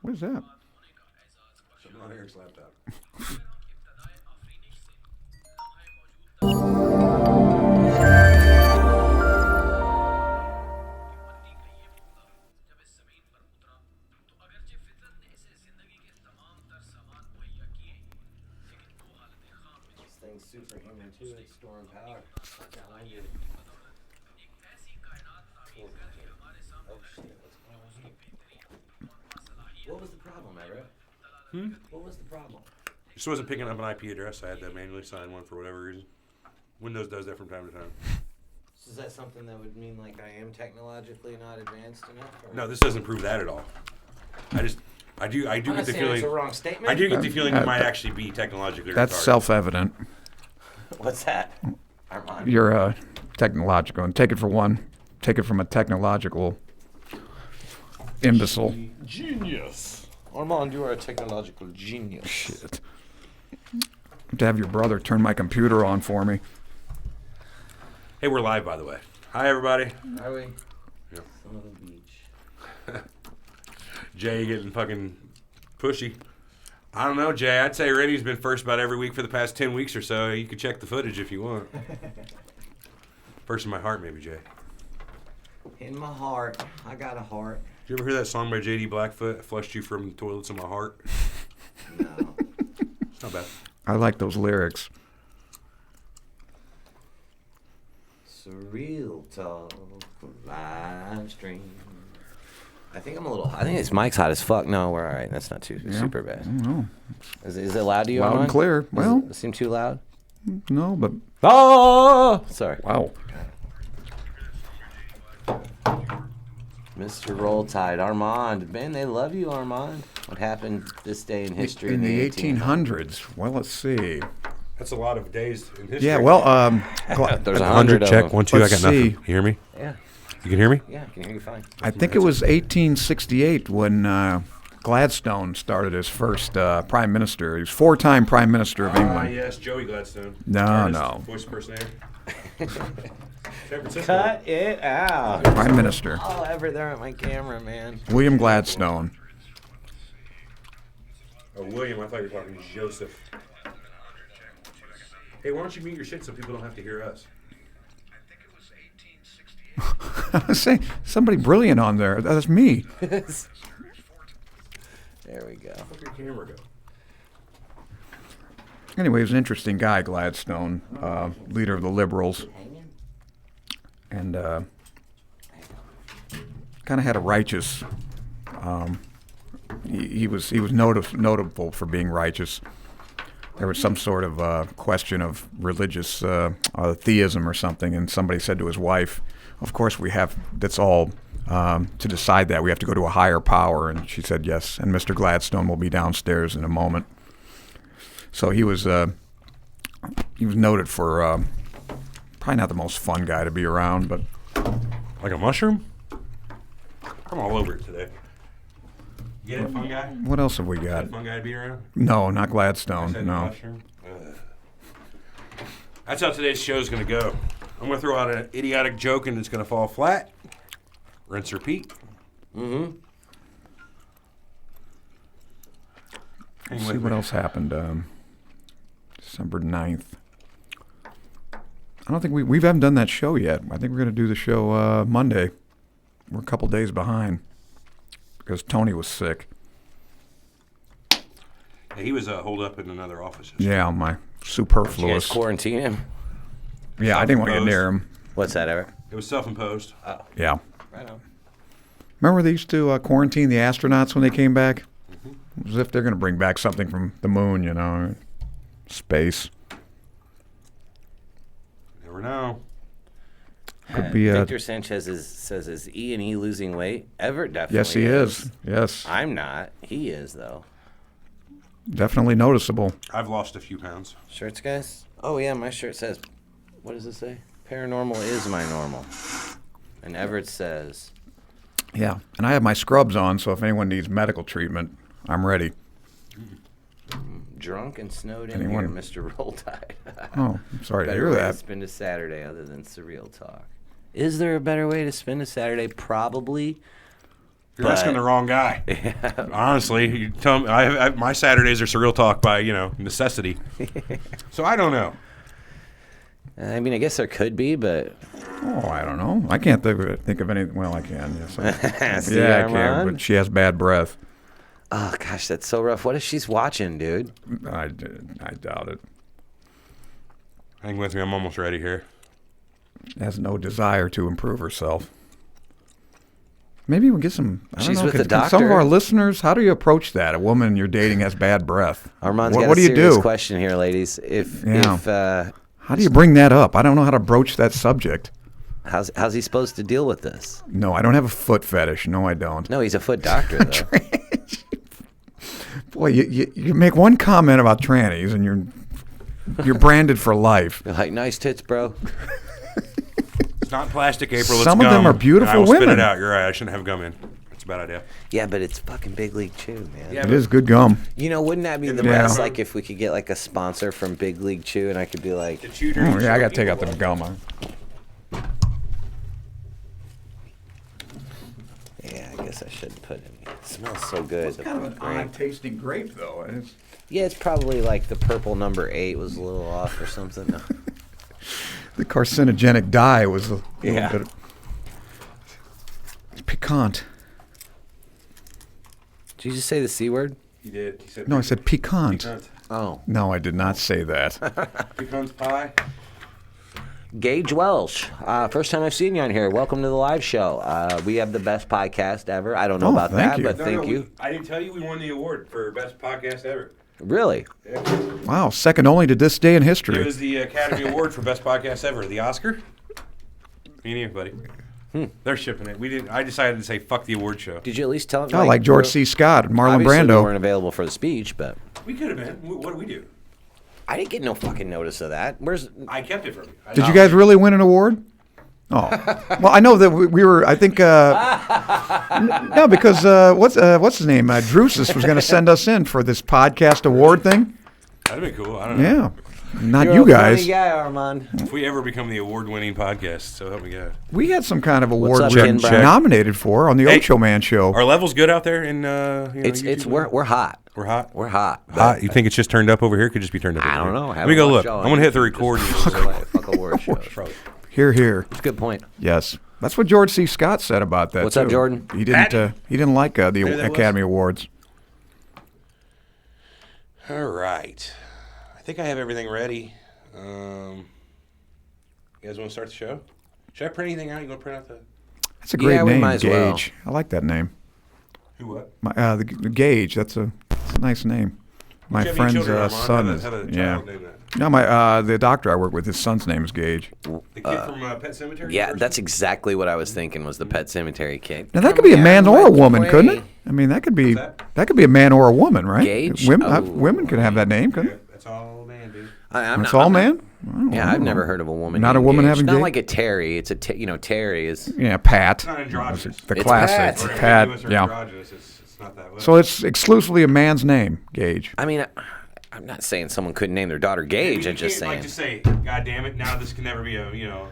What is that? Something on Eric's laptop. This thing's superhuman too. It's storing power. Oh shit! What's going on here? What was the problem, Everett? What was the problem? Just wasn't picking up an IP address. I had to manually sign one for whatever reason. Windows does that from time to time. So is that something that would mean like I am technologically not advanced enough? Or? No, this doesn't prove that at all. I do I'm get not the saying feeling. it's a wrong statement. I do get the feeling you might actually be technologically That's retarded. self-evident. What's that? Armand. You're technological. And take it for one. Take it from a technological imbecile. Genius. Armand, you are a technological genius. Shit. To have your brother turn my computer on for me. Hey, we're live, by the way. Hi, everybody. Are we? Yeah. Son of a beach. Jay getting fucking pushy. I don't know, Jay. I'd say Rennie's been first about every week for the past 10 weeks or so. You can check the footage if you want. First in my heart, maybe, Jay. In my heart. I got a heart. Did you ever hear that song by J.D. Blackfoot? I flushed you from the toilets of my heart. No. It's not bad. I like those lyrics. Surreal Talk live stream. I think this mic's hot as fuck. No, we're all right. That's not too super bad. I don't know. Is it loud to you, Loud Armand? and clear. Well, Does it seem too loud? no, but Oh, sorry. wow. Mr. Roll Tide, Armand. Man, they love you, Armand. What happened this day in history? In the 1800s. Well, let's see. That's a lot of days in history. Yeah, well, There's 100 of check. them. 1, 2. Let's I got nothing. see. You hear me? Yeah, You can hear me? yeah, I can hear you fine. I think it was 1868 when Gladstone started as first prime minister. He was 4-time prime minister of England. Yes, Joey Gladstone. No, Artist, no. Voice impersonator. San Francisco. Cut it out. Prime minister. Oh, Everett, there at my camera, man. William Gladstone. Oh, William, I thought you were talking Joseph. Hey, why don't you mute your shit so people don't have to hear us? Say somebody brilliant on there. That's me. There we go. Where'd your camera go? Anyway, he was an interesting guy, Gladstone, leader of the Liberals, and kind of had a righteous. He was notable for being righteous. There was some sort of question of religious theism or something, and somebody said to his wife, "Of course we have. That's all to decide that. We have to go to a higher power." And she said, "Yes." And Mr. Gladstone will be downstairs in a moment. So he was noted for probably not the most fun guy to be around, but Like a mushroom? I'm all over it today. You get it, fun guy? what else have we Is got? that fun guy to be around? No, not I Gladstone. said No. mushroom. That's how today's show is going to go. I'm going to throw out an idiotic joke and it's going to fall flat. Rinse, repeat. Mm-hmm. Hang Let's see with what me. else happened. December 9th. I don't think we haven't done that show yet. I think we're going to do the show Monday. We're a couple days behind because Tony was sick. Yeah, he was holed up in another office. Yeah, my Did you guys superfluous. quarantine him? Yeah, I didn't want to get near him. What's that, Everett? It was self-imposed. Oh, Yeah. right on. Remember they used to quarantine the astronauts when they came back? As if they're going to bring back something from the moon, you know, space. Never know. Could be Victor Sanchez says, is E&E losing weight? Everett definitely yes, he is. Yes, I'm not. He is, though. definitely noticeable. I've lost a few pounds. Shirts, guys? Oh, yeah, my shirt says, what does it say? Paranormal is my normal. And Everett says, Yeah, and I have my scrubs on, so if anyone needs medical treatment, I'm ready. drunk and snowed in Anyone? here, Mr. Roll Tide. Oh, I'm sorry to Better hear way to that. spend a Saturday other than Surreal Talk. Is there a better way to spend a Saturday? Probably. You're asking the wrong guy. Honestly, you tell me. My Saturdays are Surreal Talk by necessity. So I don't know. I mean, I guess there could be, but Oh, I don't know. I can't think of any. Well, I can. Yes. See, Yeah, I Armand? can. But she has bad breath. oh gosh, that's so rough. What if she's watching, dude? I doubt it. Hang with me. I'm almost ready here. Has no desire to improve herself. Maybe we'll get some. I don't She's know, with the can some of doctor. our listeners, how do you approach that? A woman you're dating has bad breath. Armand's what got do a you serious do? question here, ladies. If How do you bring that up? I don't know how to broach that subject. how's he supposed to deal with this? No, I don't have a foot fetish. No, I don't. No, he's a foot doctor though. Boy, you make one comment about trannies and you're branded for life. You're like, nice tits, bro. It's not plastic, April. It's Some of gum. them are beautiful I will Spit women. it out. You're right. I shouldn't have gum in. It's a bad idea. Yeah, but it's fucking big league chew, man. Yeah, It is good gum. You know, wouldn't that be the Yeah. best? Like if we could get like a sponsor from Big League Chew, and I could be like, Oh, yeah, I got to take out the gum. yeah, I guess I shouldn't put it. It smells so good. the Kind of an grape. odd tasting grape, though. Yeah, it's probably like the purple number 8 was a little off or something. No. The carcinogenic dye was a little Yeah. bit piquant. Did you just say the C word? He did. He said No, I said piquant. Pecans. Oh. No, I did not say that. Pecans pie. Gage Welsh. First time I've seen you on here. Welcome to the live show. We have the best podcast ever. I don't know Oh, about thank that, you. but thank you. I didn't tell you we won the award for best podcast ever. Really? Wow, second only to this day in It history. was the Academy Award for best podcast ever. The Oscar. Me and you, buddy. They're shipping it. We didn't. I decided to say fuck the award show. Did you at least tell him? Oh, like George we're- C. Scott and Marlon obviously we Brando. weren't available for the speech, but We could have been. What did we do? I didn't get no fucking notice of that. Where's? I kept it from you. Did you guys really win an award? Oh, well, I know that we were. I think no, because what's his name? Drusus was going to send us in for this podcast award thing. That'd be cool. I don't know. Yeah, not You're you a guys. funny guy, Armand. If we ever become the award-winning podcast, so help me God. We had some kind of award up, we Ken were Brown? nominated for on the Hey, Ocho Man show. Are levels good out there in It's YouTube? we're hot. We're hot. We're hot. Hot. You think it's just turned up over here? Could just be turned up. I over don't here? know. Let me go look. I'm gonna hit the record. Fuck award shows. Probably. Here, here. It's a good point. Yes, that's what George C. Scott said about that. What's up, too. Jordan? He didn't. He didn't like the There that was. Academy Awards. All right. I think I have everything ready. You guys want to start the show? Should I print anything out? You want to print out the That's a great Yeah, we name, might as well. Gage. I like that name. who what? The Gage. That's a nice name. My Do you have any friend's children, Armand? son How is. the child Yeah. name that? No, the doctor I work with, his son's name is Gage. The kid from Pet Cemetery? Yeah, University? that's exactly what I was thinking. Was the Pet Cemetery kid? Now that could be a man or a woman, couldn't it? I mean, that could be What's that? that could be a man or a woman, right? Gage? Women, Oh. women could have that name, couldn't Yeah, it? that's all man, dude. It's all man. Yeah, I've never heard of a woman. Not a named woman Gage. having Not Gage? like a Terry. It's a Yeah, Terry is. Pat. It's not androgynous. The It's classic Pat. Or Pat. ambiguous or Yeah. androgynous. It's not that way. So it's exclusively a man's name, Gage. I mean, I'm not saying someone couldn't name their daughter Gage. You I'm just can't, saying. like, just say, God damn it, now this can never be a,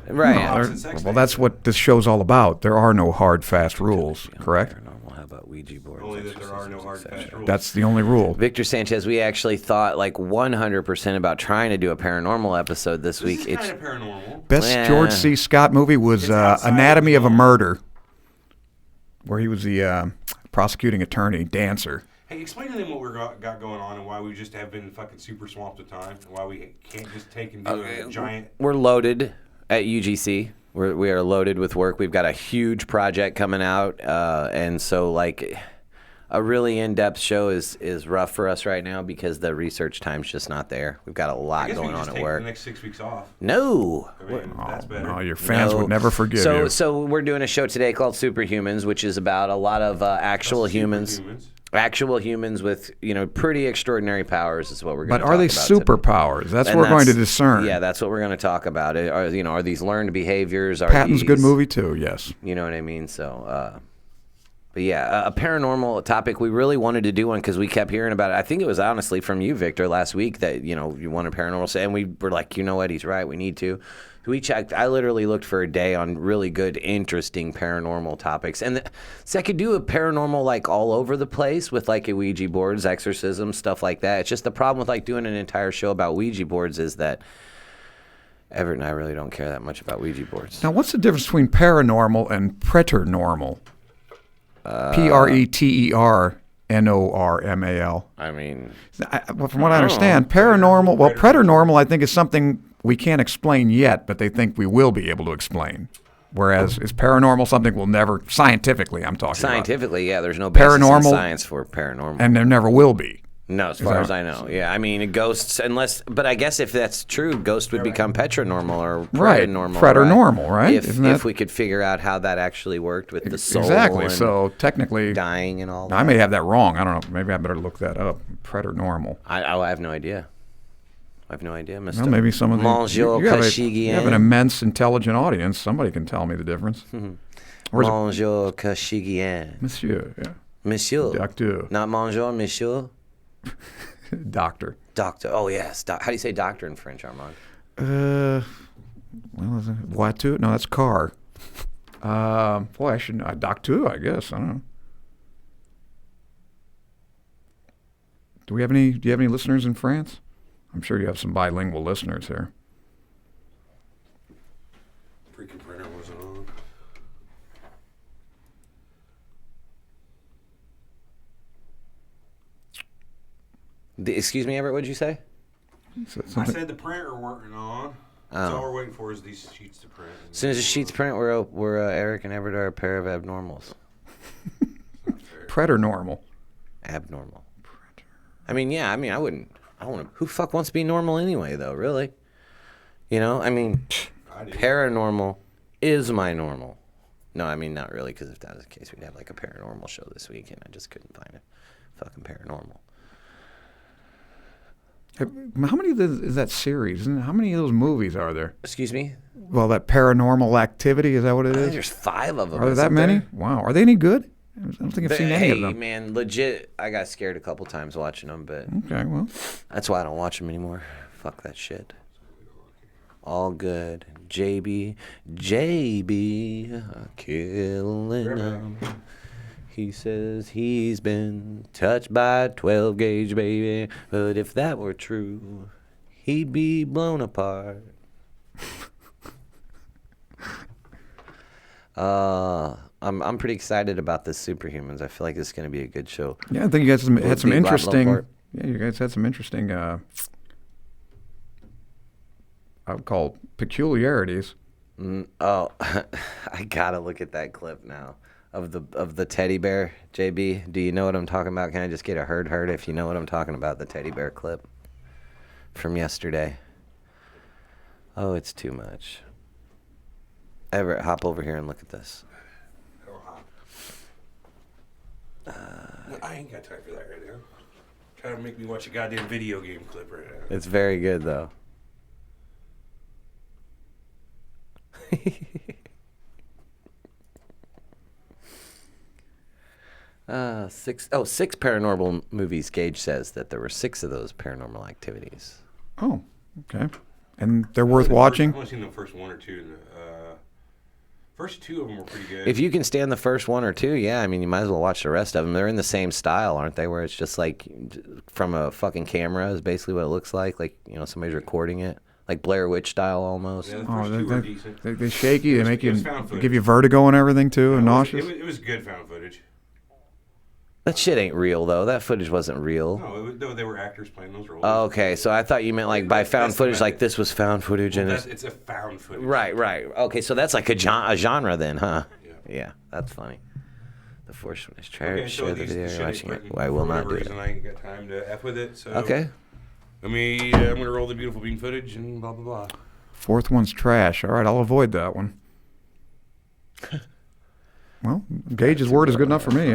Right. opposite sex Well, name. that's what this show's all about. There are no hard, fast rules, correct? Paranormal. How about Ouija boards? Only that there are no hard and fast rules. That's the only rule. Victor Sanchez, we actually thought like 100% about trying to do a paranormal episode this This week. is It's kind of paranormal. Best Yeah. George C. Scott movie was It's outside Anatomy of of a the- Murder, where he was the prosecuting attorney, dancer. Hey, explain to them what we've got going on and why we just have been fucking super swamped with time and why we can't just take and do a giant. we're loaded at UGC. We are loaded with work. We've got a huge project coming out, and so like a really in-depth show is rough for us right now because the research time's just not there. We've got a I lot guess we going can on just at take work. the next 6 weeks off. No. I mean, that's better. No, your fans No. would never forgive you. So we're doing a show today called Superhumans, which is about a lot of actual humans. Superhumans. Actual humans with, pretty extraordinary powers is what we're going But to are they talk about today. superpowers? That's And what we're going to discern. Yeah, that's what we're going to talk about. Are these learned behaviors? Are Patton's a good these- movie too. Yes. You know what I mean? So, But yeah, a paranormal topic. We really wanted to do one because we kept hearing about it. I think it was honestly from you, Victor, last week that, you know, you wanted paranormal. And we were like, you know what? He's right. We need to. We checked. I literally looked for a day on really good, interesting paranormal topics. And so I could do a paranormal like all over the place with like a Ouija boards, exorcism, stuff like that. It's just the problem with like doing an entire show about Ouija boards is that Everett and I really don't care that much about Ouija boards. Now, what's the difference between paranormal and preternormal? Preternormal. I mean, Well, from what I understand, paranormal, well, preternormal, I think, is something we can't explain yet, but they think we will be able to explain. Whereas, is paranormal something we'll never, scientifically, I'm talking scientifically, yeah, there's no basis in science for paranormal. And there never will be. No, as far as I know. Yeah, I mean, ghosts, but I guess if that's true, ghosts would become petronormal or preternormal. Right, preternormal, right? If we could figure out how that actually worked with the soul. Exactly, and so technically. Dying and all that. I may have that wrong. I don't know. Maybe I better look that up. Preternormal. I have no idea. Mr. Well, maybe some of the. Monsieur You have an immense, intelligent audience. Somebody can tell me the difference. Monsieur Kashigien. Monsieur, yeah. Monsieur. Doctor. Not Monsieur, Monsieur. Doctor. Doctor. Oh, yes. How do you say doctor in French, Armand? Well, is it voiture? No, that's car. Boy, I should know. Doctor, I guess. I don't know. Do you have any listeners in France? I'm sure you have some bilingual listeners here. Freaking printer wasn't on. Excuse me, Everett, what did you say? I said the printer weren't on. That's all we're waiting for is these sheets to print. As soon as the sheets print, we're Eric and Everett are a pair of abnormals. Preternormal. Abnormal. I mean, yeah. I want to. Who fuck wants to be normal anyway, though? Really? You know. I mean, paranormal is my normal. No, I mean not really, because if that was the case, we'd have like a paranormal show this week, and I just couldn't find a fucking paranormal. How many is that series? How many of those movies are there? Excuse me? Well, that Paranormal Activity, is that what it is? There's 5 of them. Are there that many? Wow. Are they any good? I don't think I've seen any of them. Hey, man, legit, I got scared a couple times watching them, but okay, well. That's why I don't watch them anymore. Fuck that shit. All good. JB, killing him. He says he's been touched by a 12-gauge, baby. But if that were true, he'd be blown apart. I'm pretty excited about this Superhumans. I feel like this is going to be a good show. Yeah, I think you guys had some interesting. Yeah, you guys had some interesting. I would call peculiarities. I gotta look at that clip now. Of the teddy bear, JB, do you know what I'm talking about? Can I just get a herd if you know what I'm talking about, the teddy bear clip from yesterday? Oh, it's too much. Everett, hop over here and look at this. I ain't got time for that right now. Trying to make me watch a goddamn video game clip right now. It's very good, though. Six paranormal movies. Gage says that there were 6 of those paranormal activities. Oh, okay. And they're worth watching? I've only seen the first 1 or 2. First 2 of them were pretty good. If you can stand the first 1 or 2, yeah, I mean, you might as well watch the rest of them. They're in the same style, aren't they? Where it's just like from a fucking camera is basically what it looks like. Like, you know, somebody's recording it. Like Blair Witch style almost. Yeah, the first 2 were decent. They shake you. They make you give you vertigo and everything too, and nauseous. It was good found footage. That shit ain't real though. That footage wasn't real. No, they were actors playing those roles. Oh, okay, so I thought you meant like by found footage, like this was found footage, and it's a found footage. Right. Okay, so that's like a genre then, huh? Yeah, that's funny. The first one is share the video you're watching it. I will not do it. I ain't got time to F with it. So okay. I'm gonna roll the beautiful bean footage and blah blah blah. 4th one's trash. All right, I'll avoid that one. Well, Gage's word is good enough for me.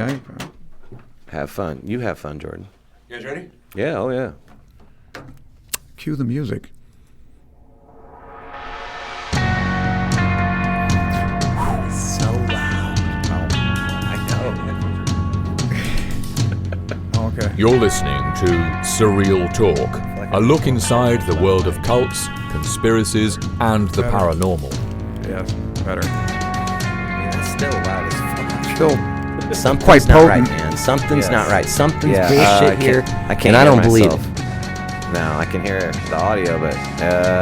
Have fun. You have fun, Jordan. You guys ready? Yeah, oh yeah. Cue the music. It's so loud. I know. Okay. You're listening to Surreal Talk, a look inside the world of cults, conspiracies, and the paranormal. Yes, better. That's still loud as fuck. Still Something's quite not potent. right, man. Something's Yes. not right. Something's Yeah, bullshit here, I can't and I hear don't believe myself. it. No, I can hear the audio, but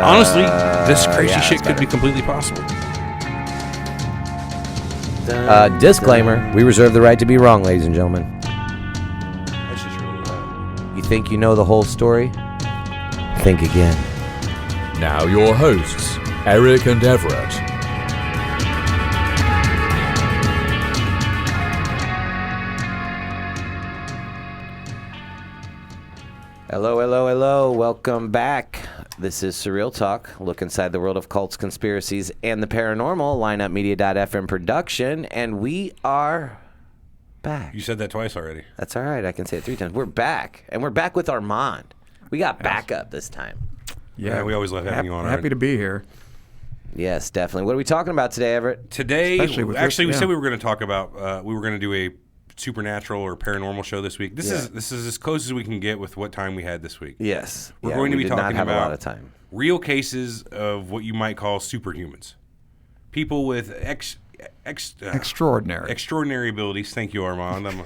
Honestly, this crazy yeah, shit it's could be better. completely possible. Disclaimer: we reserve the right to be wrong, ladies and gentlemen. That's just really loud. You think you know the whole story? Think again. Now your hosts, Eric and Everett. Hello, hello, hello. Welcome back. This is Surreal Talk, look inside the world of cults, conspiracies, and the paranormal, lineupmedia.fm production, and we are back. You said that twice already. That's all right. I can say it 3 times. We're back, and we're back with Armand. We got backup this time. Yeah, we always love having you on. Happy to be here. Yes, definitely. What are we talking about today, Everett? Today, Especially with actually, this, we yeah. said we were going to talk about. We were going to do a supernatural or paranormal show this week. This is as close as we can get with what time we had this week. Yes. We're going to we be did not talking have about a lot of time. real cases of what you might call superhumans, people with Extraordinary. extraordinary abilities. Thank you, Armand. I'm a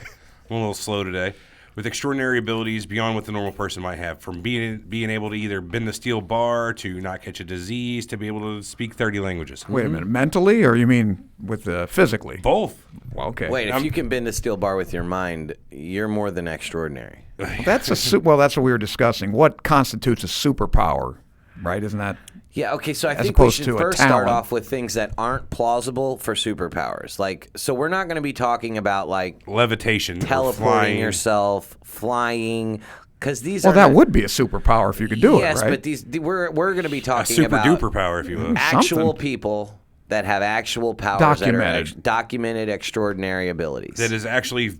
little slow today. With extraordinary abilities beyond what the normal person might have, from being able to either bend a steel bar, to not catch a disease, to be able to speak 30 languages. Wait a minute, mentally, or you mean with physically? Both. Well, okay. Wait, if you can bend a steel bar with your mind, you're more than extraordinary. That's well, that's what we were discussing. What constitutes a superpower, right? Isn't that? Yeah, okay, so I As think we opposed should to a first start talent. off with things that aren't plausible for superpowers. Like, so we're not going to be talking about, like, Levitation. or teleporting flying. yourself, flying, because these Well, are... that would be a superpower if you could do yes, it, right? but these we're going to be A talking super about duper power, if you will. actual Something. people that have actual powers that are Documented. documented extraordinary abilities. That is actually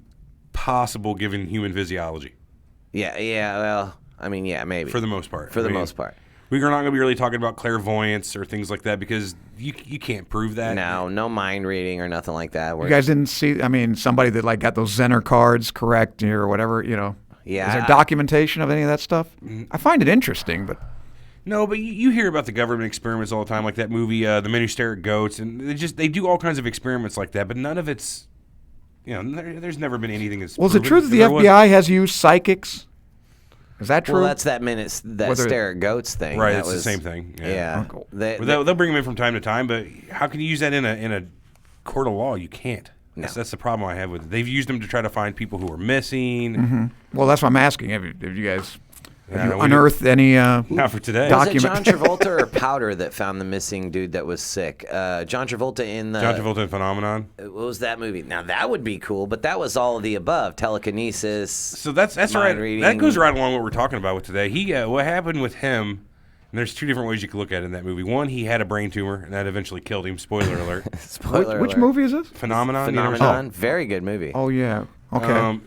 possible given human physiology, yeah, well, I mean, yeah, maybe. for the most part. For the I mean, most part. We're not going to be really talking about clairvoyance or things like that because you can't prove that. No mind reading or nothing like that. you guys didn't see? I mean, somebody that like got those Zener cards correct or whatever. You know. Yeah, Is there documentation of any of that stuff? I find it interesting, but No, but you hear about the government experiments all the time, like that movie, The Men Who Stare at Goats, and they do all kinds of experiments like that, but none of it's, there's never been anything that's well, is it proven. true that the There was- FBI has used psychics? Is that true? Well, that's that Whether- stare at goats thing. Right, that it's was, the same thing. Yeah. Okay. They'll bring them in from time to time, but how can you use that in a court of law? You can't. No. That's the problem I have with it. They've used them to try to find people who are missing. Well, that's what I'm asking. Have you guys Yeah, we unearthed any? Not for today. Was it Document- John Travolta or Powder that found the missing dude that was sick? John Travolta in the... John Travolta and Phenomenon. What was that movie? Now, that would be cool, but that was all of the above. Telekinesis. So that's mind right. reading. That goes right along what we're talking about with today. What happened with him? And there's 2 different ways you could look at it in that movie. One, he had a brain tumor, and that eventually killed him. Spoiler alert. Spoiler Which alert. movie is this? Phenomenon. you never saw it? Phenomenon. Very good movie. Oh yeah. Okay.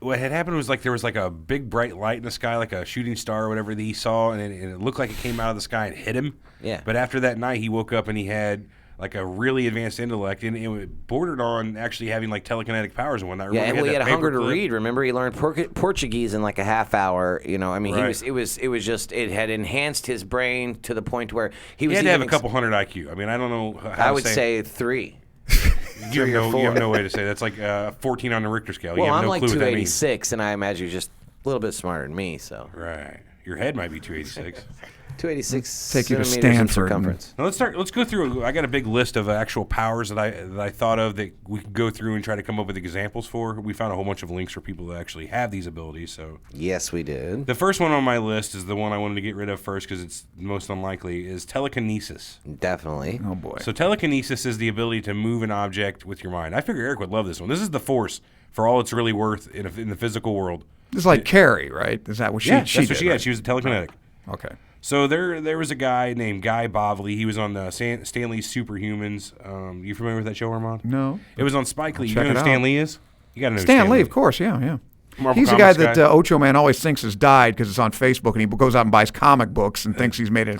What had happened was there was a big bright light in the sky, like a shooting star or whatever that he saw, and it looked like it came out of the sky and hit him. Yeah. But after that night, he woke up and he had like a really advanced intellect, and it bordered on actually having like telekinetic powers and whatnot. Yeah, Remember, well, he had a that hunger to paperclip? read. Remember, he learned Portuguese in like a half hour. I mean, Right. it was just it had enhanced his brain to the point where he He was had to have a even couple hundred IQ. I mean, I don't know how I to would say 3. you have, 3 or 4. you have no way to say. That's like 14 on the Richter scale. Well, you have I'm no like clue what that means. 286, and I imagine you're just a little bit smarter than me. So Right. Your head might be 286. 286 Take you to centimeters in Stanford and- circumference. Now let's go through. I got a big list of actual powers that I thought of that we could go through and try to come up with examples for. We found a whole bunch of links for people that actually have these abilities. So Yes, we did. the first one on my list is the one I wanted to get rid of first because it's most unlikely. Is telekinesis. Definitely. oh boy. So telekinesis is the ability to move an object with your mind. I figure Eric would love this one. This is the force for all it's really worth in the physical world. It's like Carrie, right? Is that what she? Yeah, she that's did, what she had. right? She was a telekinetic. Okay. So there was a guy named Guy Bovley. He was on the Stanley's Superhumans. You familiar with that show, Armand? No. It was on Spike Lee. You check know it who out. Stan Lee is? You got to know who Stan Lee, of course. Yeah. Marvel He's the guy Comics that Ocho Man always thinks has died because it's on Facebook, and he goes out and buys comic books and thinks he's made it.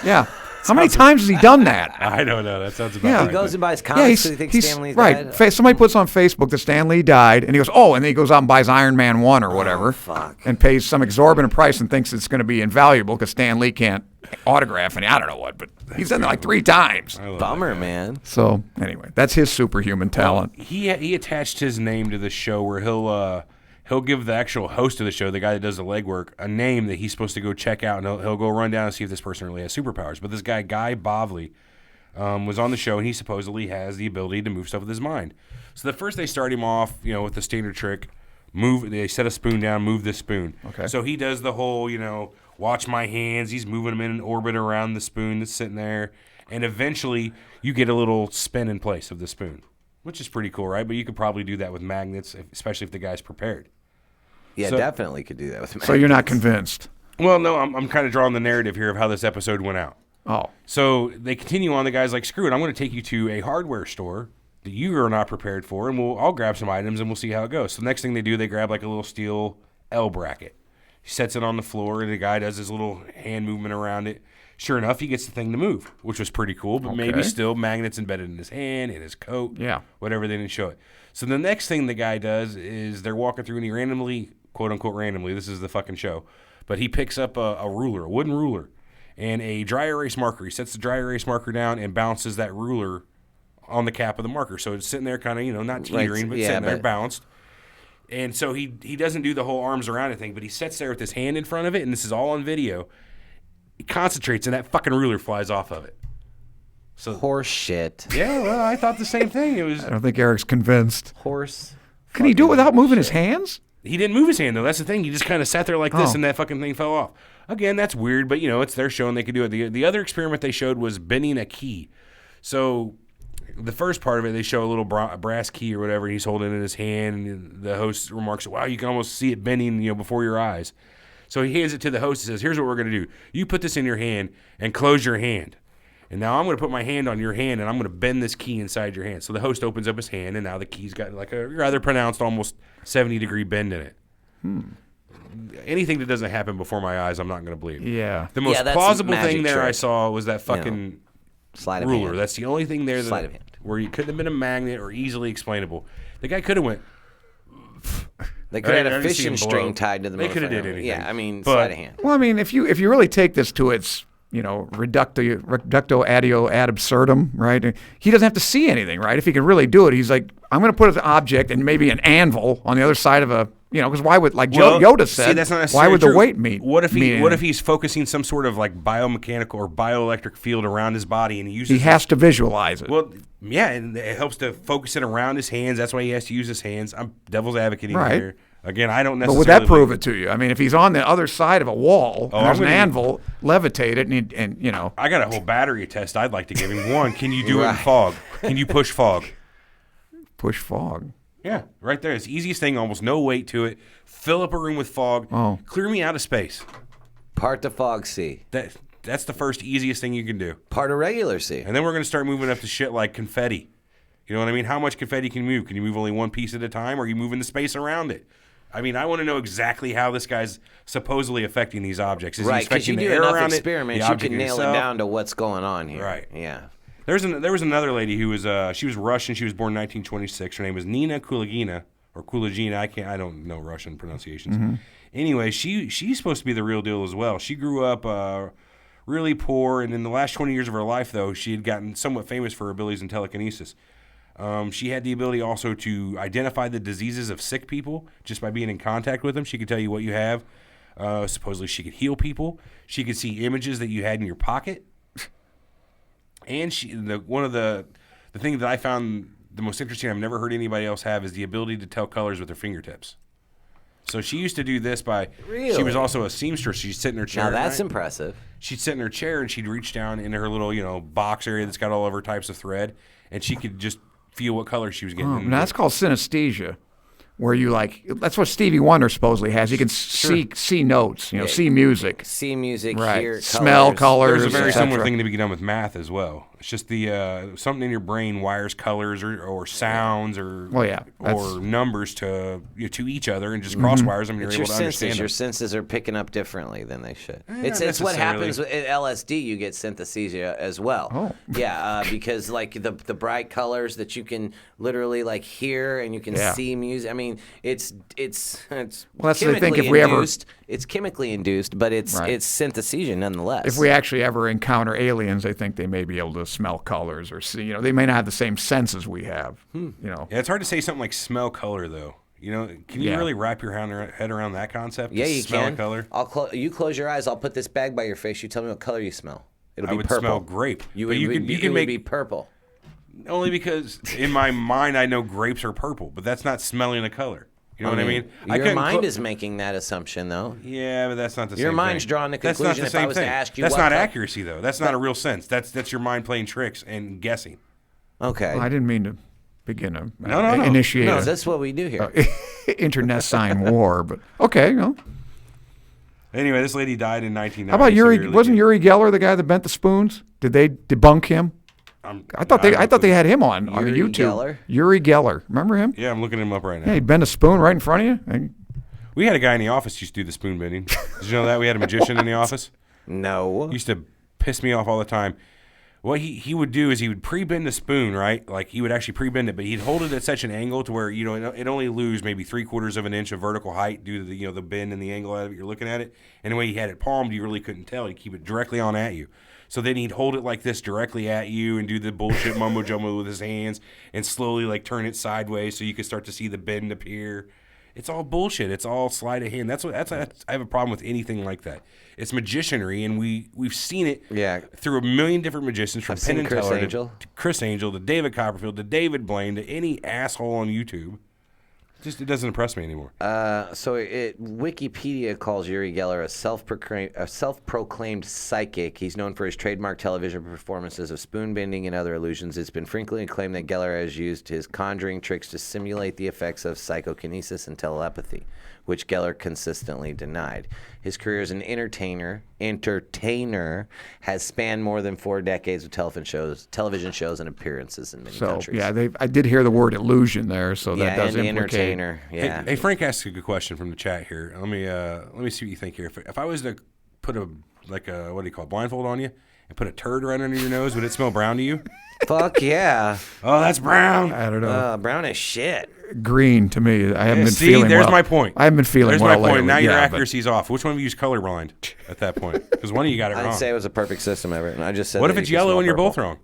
Yeah. How many times has he done that? I don't know. That sounds about Yeah. right. He goes and buys Yeah, comics because he thinks Stan Lee's right. dead. Somebody puts on Facebook that Stan Lee died, and he goes, "Oh," and then he goes out and buys Iron Man 1 or whatever, fuck. and pays some exorbitant price and thinks it's going to be invaluable because Stan Lee can't autograph any. I don't know what, but he's done it like 3 times. I love Bummer, that. man. So anyway, that's his superhuman talent. He attached his name to the show where he'll give the actual host of the show, the guy that does the legwork, a name that he's supposed to go check out, and he'll go run down and see if this person really has superpowers. But this guy, Guy Bovley, was on the show, and he supposedly has the ability to move stuff with his mind. So the first they start him off, with the standard trick, they set a spoon down, move this spoon. Okay. So he does the whole, watch my hands. He's moving them in an orbit around the spoon that's sitting there, and eventually you get a little spin in place of the spoon, which is pretty cool, right? But you could probably do that with magnets, especially if the guy's prepared. Yeah, So- definitely could do that with me. So you're not convinced? Well, no, I'm kind of drawing the narrative here of how this episode went out. Oh, So they continue on. The guy's like, screw it, I'm going to take you to a hardware store that you are not prepared for, and I'll grab some items, and we'll see how it goes. So the next thing they do, they grab like a little steel L bracket. He sets it on the floor, and the guy does his little hand movement around it. Sure enough, he gets the thing to move, which was pretty cool, but maybe Okay. still magnets embedded in his hand, in his coat, Yeah. whatever, they didn't show it. So the next thing the guy does is they're walking through, and he randomly, quote-unquote randomly, this is the fucking show, but he picks up a ruler, a wooden ruler, and a dry erase marker. He sets the dry erase marker down and bounces that ruler on the cap of the marker. So it's sitting there kind of, not teetering, but sitting there balanced. And so he doesn't do the whole arms around it thing, but he sits there with his hand in front of it, and this is all on video. He concentrates, and that fucking ruler flies off of it. So Horse shit. yeah, well, I thought the same thing. It was I don't think Eric's convinced. Horse. Can he do it without moving his hands? he didn't move his hand though. That's the thing. He just kind of sat there like this, Oh. and that fucking thing fell off. Again, that's weird, but it's their show and they could do it. The other experiment they showed was bending a key. So the first part of it, they show a little brass key or whatever. He's holding it in his hand, and the host remarks, "Wow, you can almost see it bending, before your eyes." So he hands it to the host and says, "Here's what we're going to do. You put this in your hand and close your hand. And now I'm going to put my hand on your hand, and I'm going to bend this key inside your hand." So the host opens up his hand, and now the key's got like a rather pronounced, almost 70-degree bend in it. Anything that doesn't happen before my eyes, I'm not going to believe. Yeah. The most that's plausible magic thing there I trick. saw was that fucking Sleight of ruler. hand. That's the only thing there Sleight of hand. where you couldn't have been a magnet or easily explainable. The guy could have went. They could have I had a didn't see fishing him blow. string tied to the They coulda motherfucker. did anything. Yeah, I mean, But- sleight of hand. Well, I mean, if you really take this to its reductio ad absurdum, right? He doesn't have to see anything, right? If he can really do it, he's like, I'm going to put an object and maybe an anvil on the other side of a, because why would, like Yoda said, see, that's not why necessarily would true. the weight meet? What if mean anything? he's focusing some sort of like biomechanical or bioelectric field around his body and he uses He has to visualize it. Well, yeah, and it helps to focus it around his hands. That's why he has to use his hands. I'm devil's advocating Right. here. Again, I don't But necessarily. would that prove it to you? I mean, if he's on the other side of a wall and I'm there's an gonna- anvil, levitate it, and I got a whole battery test I'd like to give him. One, can you do it in Right. fog? Can you push fog? push fog. Yeah, right there. It's the easiest thing, almost no weight to it. Fill up a room with fog. Oh. Clear me out of space. Part to fog sea. That's the first easiest thing you can do. Part of regular sea. And then we're going to start moving up to shit like confetti. You know what I mean? How much confetti can you move? Can you move only one piece at a time, or are you moving the space around it? I mean, I want to know exactly how this guy's supposably affecting these objects. Is he Right, because affecting you the do air enough around experiments, it? The you object can nail it itself? down to what's going on here. Right. Yeah. There was another lady who was she was Russian. She was born in 1926. Her name was Nina Kulagina or Kulagina. I don't know Russian pronunciations. Anyway, she's supposed to be the real deal as well. She grew up really poor, and in the last 20 years of her life, though, she had gotten somewhat famous for her abilities in telekinesis. She had the ability also to identify the diseases of sick people just by being in contact with them. She could tell you what you have. Supposedly, she could heal people. She could see images that you had in your pocket. And one of the thing that I found the most interesting, I've never heard anybody else have, is the ability to tell colors with her fingertips. So she used to do this by. Really? She was also a seamstress. She'd sit in her chair. Now that's right? impressive. She'd sit in her chair and she'd reach down into her little, box area that's got all of her types of thread, and she could just feel what color she was getting. Now that's called synesthesia, where you that's what Stevie Wonder supposedly has. You can see notes, see music, See music, right? hear Smell colors. There's a very et cetera. similar thing to be done with math as well. It's just the something in your brain wires colors or sounds or or numbers to each other and just cross wires them. And you're able to understand them. Your senses are picking up differently than they should. It's what happens with LSD. You get synesthesia as well. Oh. Yeah, because like the bright colors that you can literally like hear and you can see music. I mean, it's that's the thing. If we it's chemically induced, but it's synesthesia nonetheless. If we actually ever encounter aliens, they think they may be able to smell colors or see. You know, they may not have the same senses we have. You know, it's hard to say something like smell color though. You know, can you really wrap your head around that concept? Yeah, you smell can. A color. You close your eyes. I'll put this bag by your face. You tell me what color you smell. It'll be purple. Smell grape. You can make it purple. Only because in my mind I know grapes are purple, but that's not smelling a color. You know what I mean? Your mind is making that assumption, though. Yeah, but that's not the same thing. Your mind's drawing the conclusion. That's not the same if I was thing. To ask you that's not accuracy, though. That's not a real sense. That's your mind playing tricks and guessing. Okay. Well, I didn't mean to begin to initiate. No, that's what we do here. Internecine war, but okay. Well. Anyway, this lady died in 1990. How about Uri? Wasn't Uri Geller the guy that bent the spoons? Did they debunk him? I thought they had him on YouTube. Geller? Uri Geller, remember him? Yeah, I'm looking him up right now. Yeah, he bent a spoon right in front of you. We had a guy in the office who used to do the spoon bending. Did you know that we had a magician in the office? No. He used to piss me off all the time. What he would do is he would pre-bend the spoon, right? Like he would actually pre-bend it, but he'd hold it at such an angle to where it only lose maybe 3/4 of an inch of vertical height due to the bend and the angle of it. You're looking at it, and the way he had it palmed, you really couldn't tell. He'd keep it directly on at you. So then he'd hold it like this directly at you and do the bullshit mumbo jumbo with his hands and slowly like turn it sideways so you could start to see the bend appear. It's all bullshit. It's all sleight of hand. I have a problem with anything like that. It's magicianry, and we've seen it through a million different magicians from Penn and Teller to Chris Angel to David Copperfield to David Blaine to any asshole on YouTube. It doesn't impress me anymore. Wikipedia calls Uri Geller a self-proclaimed psychic. He's known for his trademark television performances of spoon bending and other illusions. It's been frequently claimed that Geller has used his conjuring tricks to simulate the effects of psychokinesis and telepathy, which Geller consistently denied. His career as an entertainer has spanned more than 4 decades of television shows, and appearances in many countries. Yeah, I did hear the word illusion there, so that does implicate. Entertainer. Yeah. Hey, Frank asked a good question from the chat here. Let me see what you think here. If I was to put a what do you call it, blindfold on you and put a turd right under your nose, would it smell brown to you? Fuck yeah. Oh, that's brown. I don't know. Brown as shit. Green to me. I haven't been feeling there's well. my point. I haven't been feeling there's well my point. lately. Now your accuracy's off. Which one of you is colorblind at that point? Because one of you got it wrong. I'd say it was a perfect system, Everett. And I just said. What if it's yellow and you're both wrong?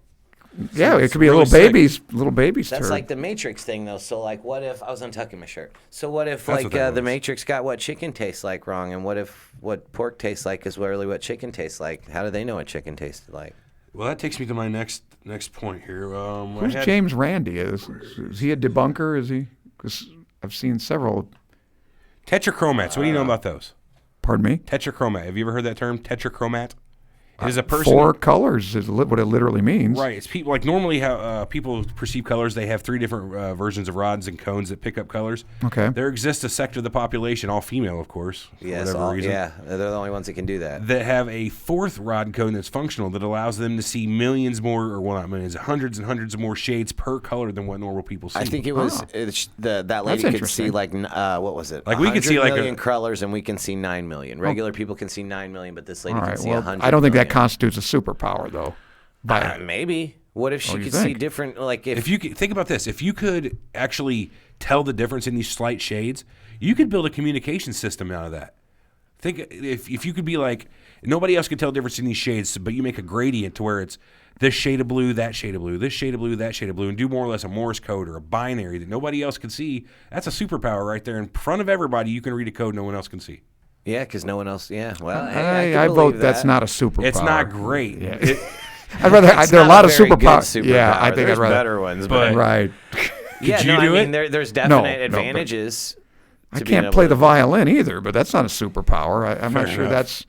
Yeah, it could be really a little baby's That's turd. like the Matrix thing, though. So, like, what if I was untucking my shirt? So, what if the Matrix got what chicken tastes like wrong, and what if what pork tastes like is really what chicken tastes like? How do they know what chicken tasted like? Well, that takes me to my next point here. Who's James Randi? Is he a debunker? Is he? Because I've seen several. Tetrachromats. What do you know about those? Pardon me? Tetrachromat. Have you ever heard that term? Tetrachromat? It is a person. 4 colors is what it literally means. Right. It's people like normally how people perceive colors. They have 3 different versions of rods and cones that pick up colors. Okay. There exists a sector of the population, all female, of course. Yes. Reason, yeah. They're the only ones that can do that. That have a 4th rod and cone that's functional that allows them to see millions more, or well, not millions, hundreds and hundreds of more shades per color than what normal people see. I think it was that lady could see like what was it? Like we could see like 100 million colors, and we can see 9 million. Regular people can see 9 million, but this lady can see 100. I don't think million. That constitutes a superpower, though. Maybe. What if she could see different? Like if you could, think about this, if you could actually tell the difference in these slight shades, you could build a communication system out of that. Think if you could be like nobody else could tell the difference in these shades, but you make a gradient to where it's this shade of blue, that shade of blue, this shade of blue, that shade of blue, and do more or less a Morse code or a binary that nobody else can see. That's a superpower right there in front of everybody. You can read a code no one else can see. Yeah, because no one else. Yeah, well, I vote that's not a superpower. It's not great. Yeah. I'd rather. There are a lot of superpowers. Yeah, I think there's I'd rather better ones, but right. Yeah, you do it? There's definite advantages. I can't play the violin either, but that's not a superpower. I'm not sure that's.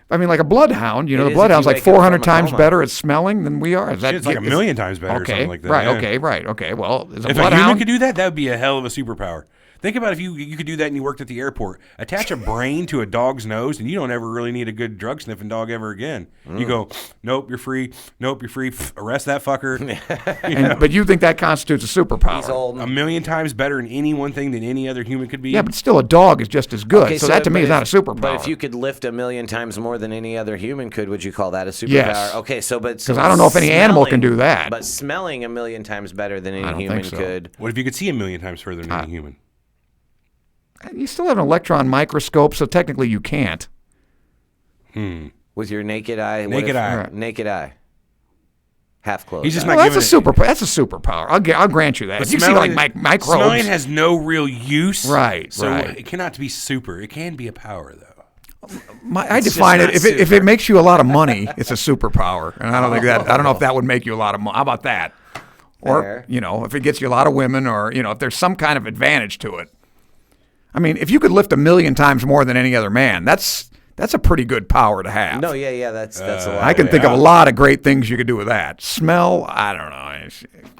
I mean, like a bloodhound. The bloodhound's like 400 times better at smelling than we are. It's like a million times better. Okay, or something like that. Right. Yeah. Okay. Right. Okay. Well, if a human could do that, that would be a hell of a superpower. Think about if you could do that and you worked at the airport. Attach a brain to a dog's nose, and you don't ever really need a good drug sniffing dog ever again. You go, nope, you're free. Nope, you're free. Arrest that fucker. But you think that constitutes a superpower? He's old. A million times better in any one thing than any other human could be. Yeah, but still, a dog is just as good. Okay, so that to me is not a superpower. But if you could lift 1,000,000 times more than any other human could, would you call that a superpower? Yes. Okay, so because I don't know if any animal can do that. But smelling 1,000,000 times better than I any don't human think so. could. What if you could see 1,000,000 times further than any human? You still have an electron microscope, so technically you can't. With your naked eye. Naked eye. Naked eye. Half closed. He's just eye. not Well, that's a giving That's a superpower. I'll grant you that. But If you see like microbes, smelling has no real use. Right, So right. it cannot be super. It can be a power, though. I define it. just If not it makes you a lot of money, it's a superpower, and I don't think that. I don't know if that would make you a lot of money. How about that? Or Fair. if it gets you a lot of women, or if there's some kind of advantage to it. I mean, if you could lift 1,000,000 times more than any other man, that's a pretty good power to have. No, yeah, that's a lot. I can think of a lot of great things you could do with that. Smell, I don't know.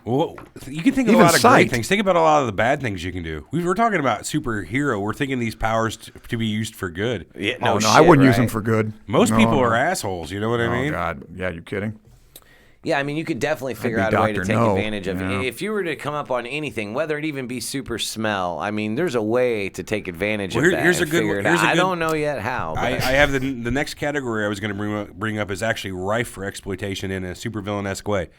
Well, you can think of Even a lot of sight. great things. Think about a lot of the bad things you can do. We were talking about superhero. We're thinking these powers to be used for good. Yeah, No, shit, I wouldn't use them right? for good. Most No, people no. are assholes. You know what I Oh mean? God, yeah, you kidding? Yeah, I mean, you could definitely figure be out a way to Dr. take No, advantage of it. If you were to come up on anything, whether it even be super smell, I mean, there's a way to take advantage Well, of that. here's a and good- figure it here's out. a I good- don't know yet how. But I have the next category I was going to bring up is actually rife for exploitation in a supervillain-esque way.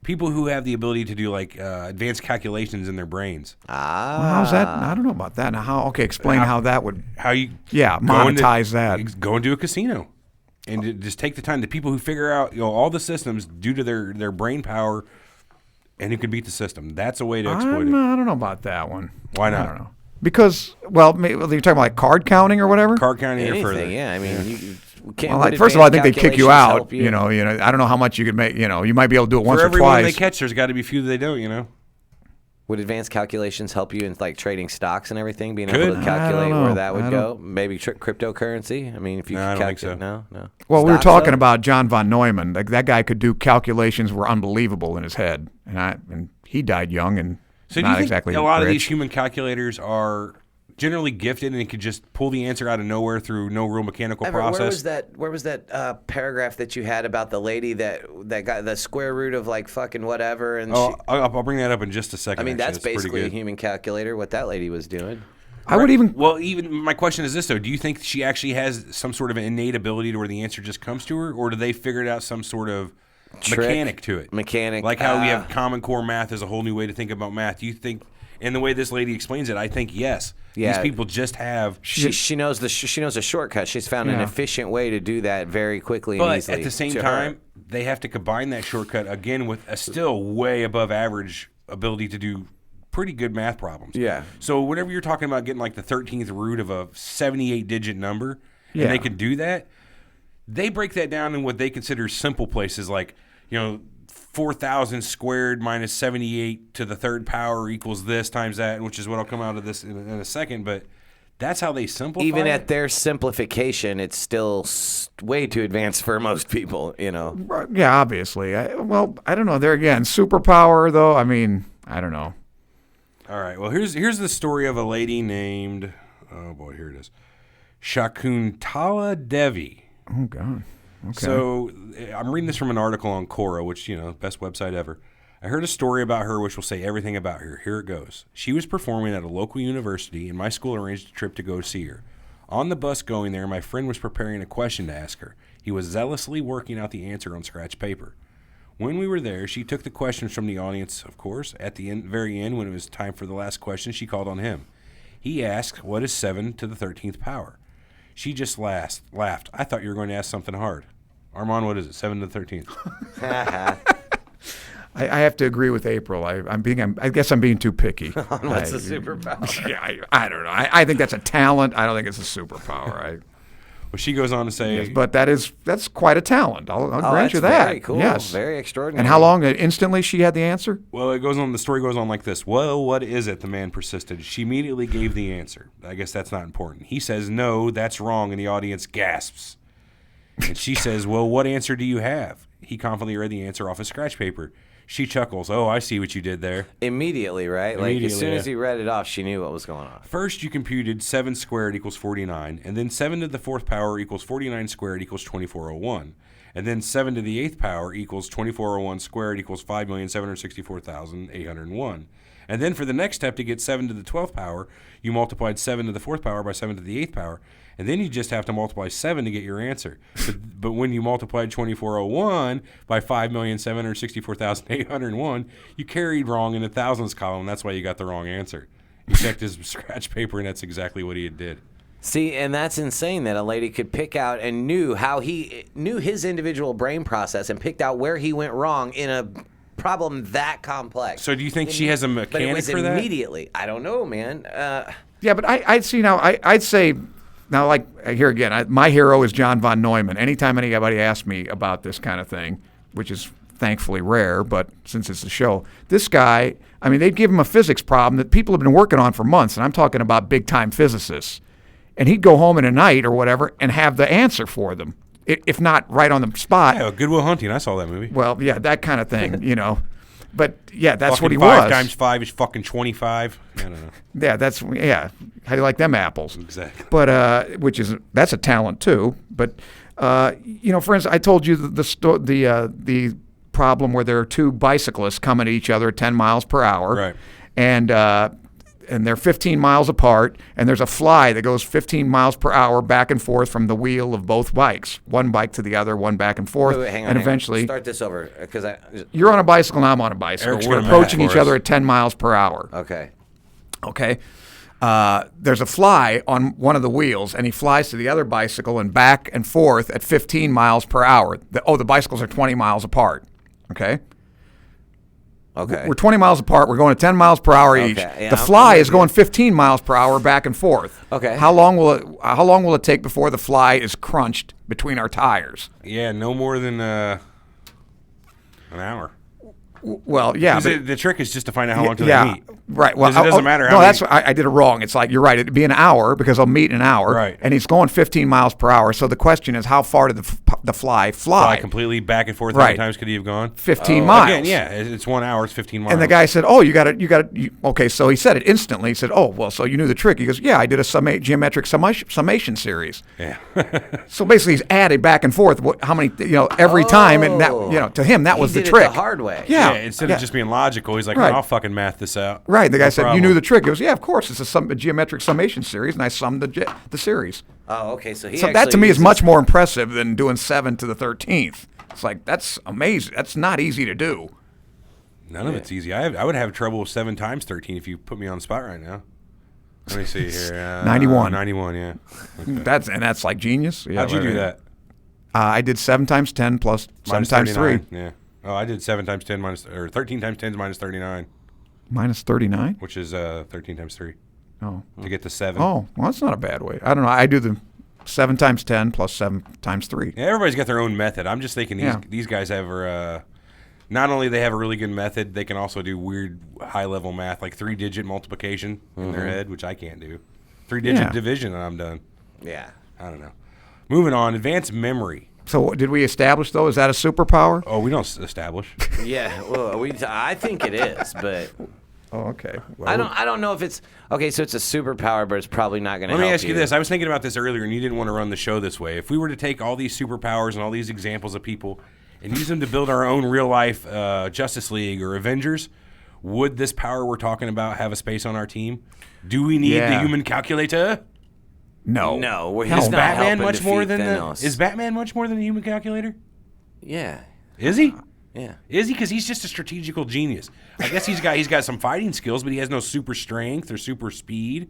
People who have the ability to do like advanced calculations in their brains. Well, how's that? I don't know about that. Now, okay, explain how that would. How you monetize that. Go into a casino and just take the time. The people who figure out all the systems due to their brain power and who can beat the system. That's a way to exploit it. I don't know about that one. Why not? I don't know. Because, well, maybe, you're talking about like card counting or whatever? Card counting or anything, further. yeah. I mean, you can't. Well, would like, first of all, I think advanced they'd kick you calculations out. help you? I don't know how much you could make. You might be able to do it once For or everyone they twice. catch, there's got to be a few that they don't. Would advanced calculations help you in like trading stocks and everything? Being Could. able to calculate I don't where know. that would I go? Maybe cryptocurrency? I mean, if you No, I could don't think calculate. so. No. Well, we were Stocks, talking though? about John von Neumann. Like, that guy could do calculations were unbelievable in his head, and he died young and So do not you think exactly a lot of rich. these human calculators are generally gifted and could just pull the answer out of nowhere through no real mechanical Everett, process? Where was that paragraph that you had about the lady that got the square root of like fucking whatever? And Oh, I'll bring that up in just a second. I mean, actually. that's pretty basically a good. human calculator. What that lady was doing. I would even. Well, even my question is this though: do you think she actually has some sort of an innate ability to where the answer just comes to her, or do they figure out some sort of Trick, mechanic to it? mechanic, like how we have Common Core math as a whole new way to think about math. Do you think? And the way this lady explains it, I think yes. Yeah. These people just have. She knows she knows a shortcut. She's found an Yeah. efficient way to do that very quickly and But easily. at the same to time, her. they have to combine that shortcut again with a still way above average ability to do pretty good math problems. Yeah. So whenever you're talking about getting like the 13th root of a 78-digit number, Yeah. and they can do that, they break that down in what they consider simple places like, 4,000 squared minus 78 to the third power equals this times that, which is what I'll come out of this in a second. But that's how they simplify even it. at their simplification, it's still way too advanced for most people. Yeah, obviously. I don't know. There again, superpower though. I mean, I don't know. All right. Well, here's the story of a lady named, oh boy, here it is, Shakuntala Devi. Oh God. Okay. So I'm reading this from an article on Quora, which, best website ever. I heard a story about her which will say everything about her. Here it goes. She was performing at a local university, and my school arranged a trip to go see her. On the bus going there, my friend was preparing a question to ask her. He was zealously working out the answer on scratch paper. When we were there, she took the questions from the audience, of course. At the very end, when it was time for the last question, she called on him. He asked, what is 7 to the 13th power? She just laughed. I thought you were going to ask something hard. Armand, what is it? 7 to the 13th. I have to agree with April. I guess I'm being too picky. What's a superpower? Yeah, I don't know. I think that's a talent. I don't think it's a superpower. Well, she goes on to say, But that's quite a talent. I'll grant you that's that. very cool. Yes. Very extraordinary. And how long? Instantly, she had the answer. well, it goes on. The story goes on like this. Well, what is it? The man persisted. She immediately gave the answer. I guess that's not important. He says, no, that's wrong. And the audience gasps. And she says, well, what answer do you have? He confidently read the answer off a scratch paper. She chuckles. Oh, I see what you did there. Immediately, right? Like, as Immediately, soon as yeah. he read it off, she knew what was going on. First, you computed 7 squared equals 49, and then 7 to the 4th power equals 49 squared equals 2401. And then 7 to the 8th power equals 2401 squared equals 5,764,801. And then for the next step to get 7 to the 12th power, you multiplied 7 to the 4th power by 7 to the 8th power. And then you just have to multiply 7 to get your answer. But when you multiplied 2401 by 5,764,801, you carried wrong in the thousands column. That's why you got the wrong answer. You checked his scratch paper, and that's exactly what he did. See, and that's insane that a lady could pick out and knew his individual brain process and picked out where he went wrong in a problem that complex. So do you think she has a mechanic but it was for that? Immediately. I don't know, man. Yeah, but I'd see now. I'd say now, like here again, my hero is John von Neumann. Anytime anybody asks me about this kind of thing, which is thankfully rare, but since it's a show, this guy, I mean, they'd give him a physics problem that people have been working on for months, and I'm talking about big-time physicists. And he'd go home in a night or whatever and have the answer for them, if not right on the spot. Yeah, Good Will Hunting. I saw that movie. Well, yeah, that kind of thing, you know. But yeah, that's fucking what he 5 was. times 5 is fucking 25. I don't know. Yeah, how do you like them apples? Exactly. But that's a talent too. But you know, for instance, I told you the problem where there are two bicyclists coming at each other at 10 miles per hour, Right. And they're 15 miles apart, and there's a fly that goes 15 miles per hour back and forth from the wheel of both bikes, one bike to the other, one back and forth, Wait, hang on, and hang on. eventually Start this over, because you're on a bicycle and I'm on a bicycle. Eric's We're gonna approaching map each for other us. at 10 miles per hour. Okay. Okay. There's a fly on one of the wheels, and he flies to the other bicycle and back and forth at 15 miles per hour. The bicycles are 20 miles apart. Okay. Okay. We're 20 miles apart. We're going at 10 miles per hour each. Okay, yeah, the I'm fly with is you. going 15 miles per hour back and forth. Okay. How long will it take before the fly is crunched between our tires? Yeah, no more than an hour. Well, yeah. 'Cause But, the trick is just to find out how long till yeah, they meet. right. Well, 'Cause it doesn't matter how No, many- that's I did it wrong. It's like you're right. It'd be an hour because I'll meet in an hour. Right. And he's going 15 miles per hour. So the question is, how far did the fly fly? Fly completely back and forth. How many Right. times could he have gone? 15 miles. Again, yeah, it's 1 hour. It's 15 miles. And the guy said, "Oh, you got it. Okay." So he said it instantly. He said, "Oh, well, so you knew the trick." He goes, "Yeah, I did a geometric summation series." Yeah. So basically, he's added back and forth how many, every time, and that, to him, that was He the did trick. it the hard way. Yeah. Instead of just being logical, he's like, Right. I'll fucking math this out. Right. The guy No said, problem. "You knew the trick." He goes, "Yeah, of course. It's a geometric summation series," and I summed the series. Oh, okay. So So that to me is much more impressive than doing 7 to the 13th. It's like, that's amazing. That's not easy to do. None of it's easy. I would have trouble with 7 times 13 if you put me on the spot right now. Let me see here. 91. 91, yeah. That's like genius. Yeah, How'd you do right. that? I did 7 times 10 plus 7 times 3. 39, yeah. Oh, I did 7 times 10 or 13 times 10 is minus 39, Minus 39? which is 13 times 3 Oh. to get to 7. Oh, well, that's not a bad way. I don't know. I do the 7 times 10 plus 7 times 3. Yeah, everybody's got their own method. I'm just thinking Yeah. these guys have not only they have a really good method, they can also do weird high-level math, like 3-digit multiplication in their head, which I can't do. 3-digit Yeah. division, and I'm done. Yeah. I don't know. Moving on, advanced memory. So did we establish, though, is that a superpower? Oh, we don't establish. Yeah. Well, I think it is, but Oh, okay. I don't know if it's okay. So it's a superpower, but it's probably not going to. Let me ask you this. I was thinking about this earlier, and you didn't want to run the show this way. If we were to take all these superpowers and all these examples of people and use them to build our own real-life Justice League or Avengers, would this power we're talking about have a space on our team? Do we need the Yeah. human calculator? No. No, well, Hell he's Is not no. Batman helping much more defeat than Thanos. Is Batman much more than a human calculator? Yeah. Is he? Yeah. Is he? Because he's just a strategical genius. I guess he's got some fighting skills, but he has no super strength or super speed.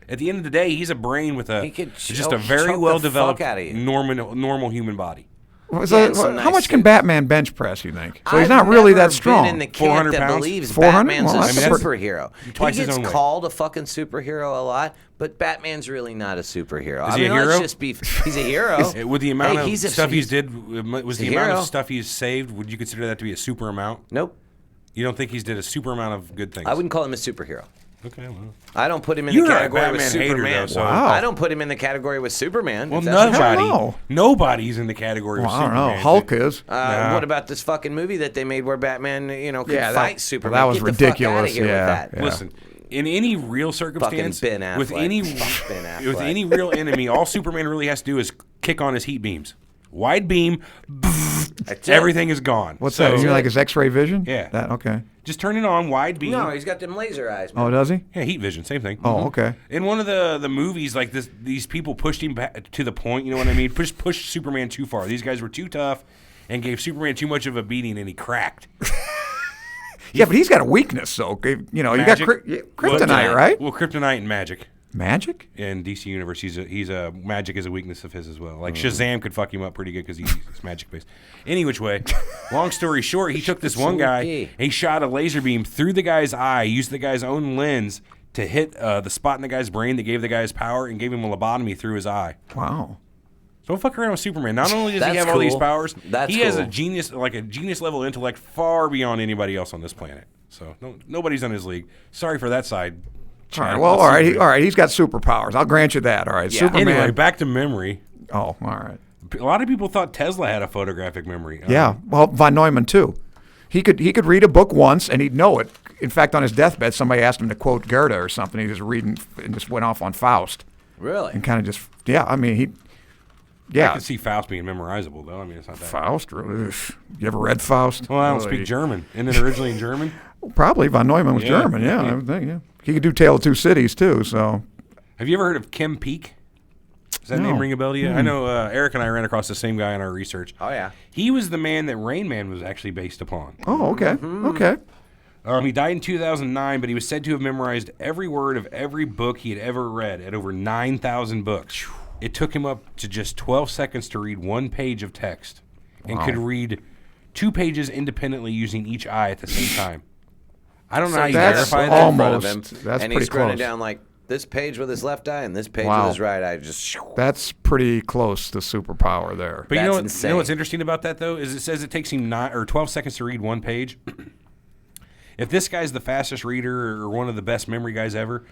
At the end of the day, he's a brain with He could just a choke very the well developed fuck outta you. normal human body. So, Yeah, and some how nice much can suits. Batman bench press, you think? So he's I've not really never that strong. Been in the camp 400 that pounds? believes 400? Batman's Well, a that's superhero. twice He his gets own weight. called a fucking superhero a lot, but Batman's really not a superhero. Is he a hero? Let's just be. He's a hero. With the amount Hey, of he's a- stuff he's- was he's the a amount hero. of stuff he's saved, would you consider that to be a super amount? Nope. You don't think he's did a super amount of good things? I wouldn't call him a superhero. Okay, well. I don't put him in You're the a category with Batman hater, Superman. though, so- Wow. I don't put him in the category with Superman. Well, if that's what- nobody's in the category Well, of I don't Superman. know. Hulk is. Nah. What about this fucking movie that they made where Batman, could Yeah, fight that- Superman? that was Get the fuck outta ridiculous, here with yeah. that. Yeah. Listen, in any real circumstance, Ben Affleck. with any Fuck Ben Affleck. with any real enemy, all Superman really has to do is kick on his heat beams. Wide beam, That's it. everything is gone. What's So, that? You mean like his X-ray vision? Yeah. That okay. Just turn it on, wide beam. No, he's got them laser eyes, man. Oh, does he? Yeah, heat vision, same thing. Oh, okay. In one of the movies, like these people pushed him back to the point. You know what I mean? Pushed Superman too far. These guys were too tough and gave Superman too much of a beating, and he cracked. Yeah, but he's got a weakness, so you got Magic? kryptonite, right? Well, kryptonite and magic. Magic? In DC Universe, he's a magic is a weakness of his as well. Like Shazam could fuck him up pretty good because he's magic based. Any which way, long story short, he took this one guy and he shot a laser beam through the guy's eye, used the guy's own lens to hit the spot in the guy's brain that gave the guy his power and gave him a lobotomy through his eye. Wow. Don't fuck around with Superman. Not only does he That's have all these cool. powers, That's he has a cool. genius level intellect far beyond anybody else on this planet. So nobody's on his league. Sorry for that side. All right. Well, all right. He's got superpowers. I'll grant you that. All right. Yeah. Superman. Anyway, back to memory. Oh, all right. A lot of people thought Tesla had a photographic memory. Yeah. Well, von Neumann too. He could read a book once and he'd know it. In fact, on his deathbed, somebody asked him to quote Goethe or something. He was reading and just went off on Faust Really? and kind of just I mean he. I Yeah. could see Faust being memorizable, though. I mean, it's not that. Faust. Really? You ever read Faust? Well, I don't Really? speak German. Isn't it originally in German? Probably von Neumann was Yeah. German. Yeah, I would think, yeah. He could do Tale of Two Cities too. So Have you ever heard of Kim Peek? Does that No. name ring a bell to you? I know Eric and I ran across the same guy in our research. Oh, yeah. He was the man that Rain Man was actually based upon. oh okay okay. He died in 2009, but he was said to have memorized every word of every book he had ever read at over 9,000 books. It took him up to just 12 seconds to read one page of text and could read 2 pages independently using each eye at the same time. I don't know how you that's verify that. all- in front of him, Almost. That's and pretty he's running close. down like this page with his left eye and this page Wow. with his right eye. Just That's pretty close to superpower there. But you That's know, insane. you know what's interesting about that, though, is it says it takes him 12 seconds to read one page. If this guy's the fastest reader or one of the best memory guys ever,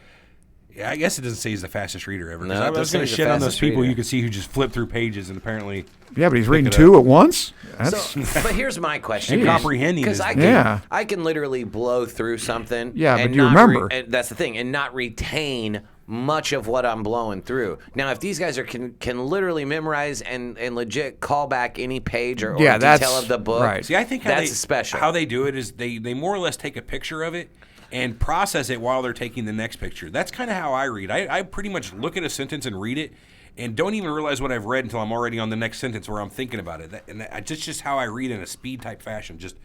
yeah, I guess it doesn't say he's the fastest reader ever. 'Cause No, it I was doesn't going to say the shit on those fastest people reader. you could see who just flip through pages and apparently Yeah, but he's reading it up. 2 at once. That's So, but here's my question: And comprehending because is- I can literally blow through something. Yeah, and but you not remember. and that's the thing, and not retain much of what I'm blowing through. Now, if these guys can literally memorize and legit call back any page or Yeah, detail that's- of the book, right. See, I think that's special. How they do it is they more or less take a picture of it and process it while they're taking the next picture. That's kind of how I read. I pretty much look at a sentence and read it and don't even realize what I've read until I'm already on the next sentence where I'm thinking about it. That's just how I read in a speed type fashion. Just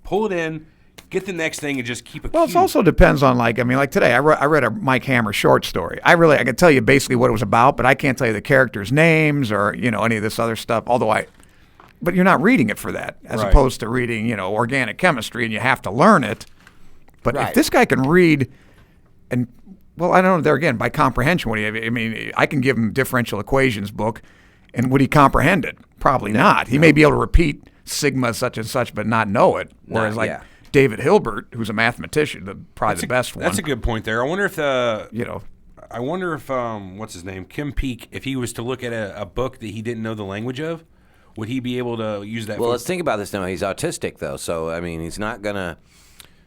pull it in, get the next thing, and just keep it. Well, it also depends on like today I read a Mike Hammer short story. I can tell you basically what it was about, but I can't tell you the characters' names or any of this other stuff. But you're not reading it for that, as Right. opposed to reading organic chemistry, and you have to learn it. But if Right. this guy can read, and well, I don't know there again by comprehension. What do you? I mean, I can give him differential equations book, and would he comprehend it? Probably not. He may be able to repeat sigma such and such, but not know it. Whereas yeah. David Hilbert, who's a mathematician, probably the best one. That's a good point there. I wonder if You what's his name, Kim Peek, if he was to look at a book that he didn't know the language of, would he be able to use that? Well, let's think about this now. He's autistic, though, so I mean, he's not gonna.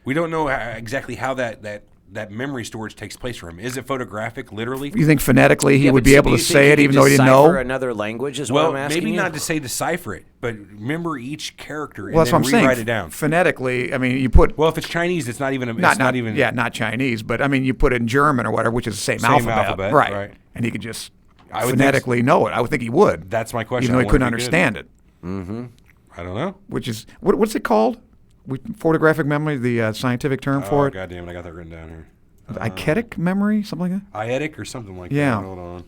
We don't know exactly how that memory storage takes place for him. Is it photographic, literally? You think phonetically he Yeah, would but be so able do to you think say it could even though he didn't decipher know? another language? Is what Well, I'm asking maybe you? not to say decipher it, but remember each character and Well, that's then what I'm saying. rewrite it down. Phonetically, I mean, you put Well, if it's Chinese, it's not even. not Chinese, but I mean, you put it in German or whatever, which is the same, Same alphabet, right? right. And he could just I would think phonetically know it. I would think he would. That's my question. Even though I he couldn't wonder if he understand it, I don't know. which is what's it called? Photographic memory, the scientific term for Oh, it. goddamn it! I got that written down here. Eidetic memory, something like that. Eidetic or something like Yeah. that. Hold on.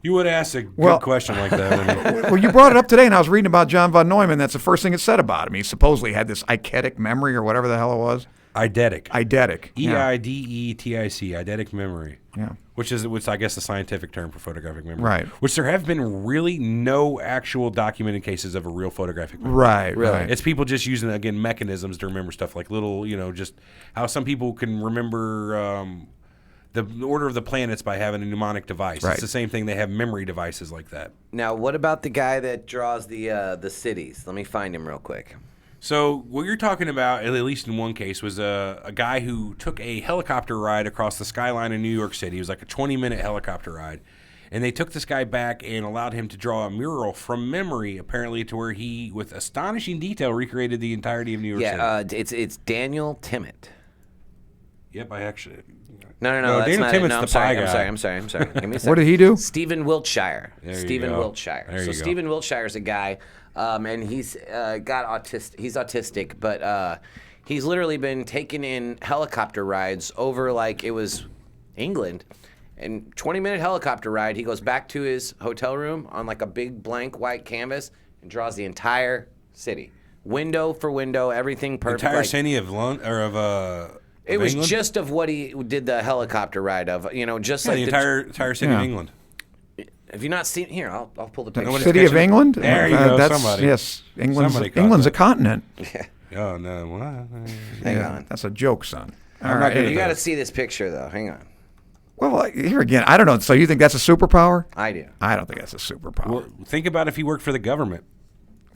You would ask a good Well- question like that. Wouldn't you? Well, you brought it up today, and I was reading about John von Neumann. That's the first thing it said about him. He supposedly had this eidetic memory or whatever the hell it was. Eidetic. Eidetic. Yeah. EIDETIC. Eidetic memory. Yeah. Which I guess the scientific term for photographic memory. Right. Which there have been really no actual documented cases of a real photographic memory. Right. Right. It's people just using, again, mechanisms to remember stuff like little, just how some people can remember the order of the planets by having a mnemonic device. Right. It's the same thing. They have memory devices like that. Now, what about the guy that draws the cities? Let me find him real quick. So what you're talking about, at least in one case, was a guy who took a helicopter ride across the skyline of New York City. It was like a 20-minute helicopter ride. And they took this guy back and allowed him to draw a mural from memory, apparently, to where he, with astonishing detail, recreated the entirety of New York City. Yeah, it's Daniel Timmett. Yep, I actually... No, that's Daniel not Timmett's it. No, the I'm sorry, pie guy. I'm sorry. Give me a second. What did he do? Stephen Wiltshire. There you Stephen go. Wiltshire. There you So go. Stephen Wiltshire is a guy, and he's got autistic. He's autistic, but he's literally been taken in helicopter rides over like it was England. And 20-minute helicopter ride, he goes back to his hotel room on like a big blank white canvas and draws the entire city, window for window, everything perfect. Entire like- city of London, or of It was England? just of what he did the helicopter ride of, just Yeah, like the entire city of Yeah. England. Have you not seen? Here, I'll pull the picture. Nobody's City of catching it? England? There you go, That's, somebody. Yes, England's Somebody caught a that. continent. Oh, no. What? Hang Yeah, on. that's a joke, son. I'm All not right. gonna You do got to that. see this picture though. Hang on. Well, here again, I don't know. So you think that's a superpower? I do. I don't think that's a superpower. Well, think about if he worked for the government.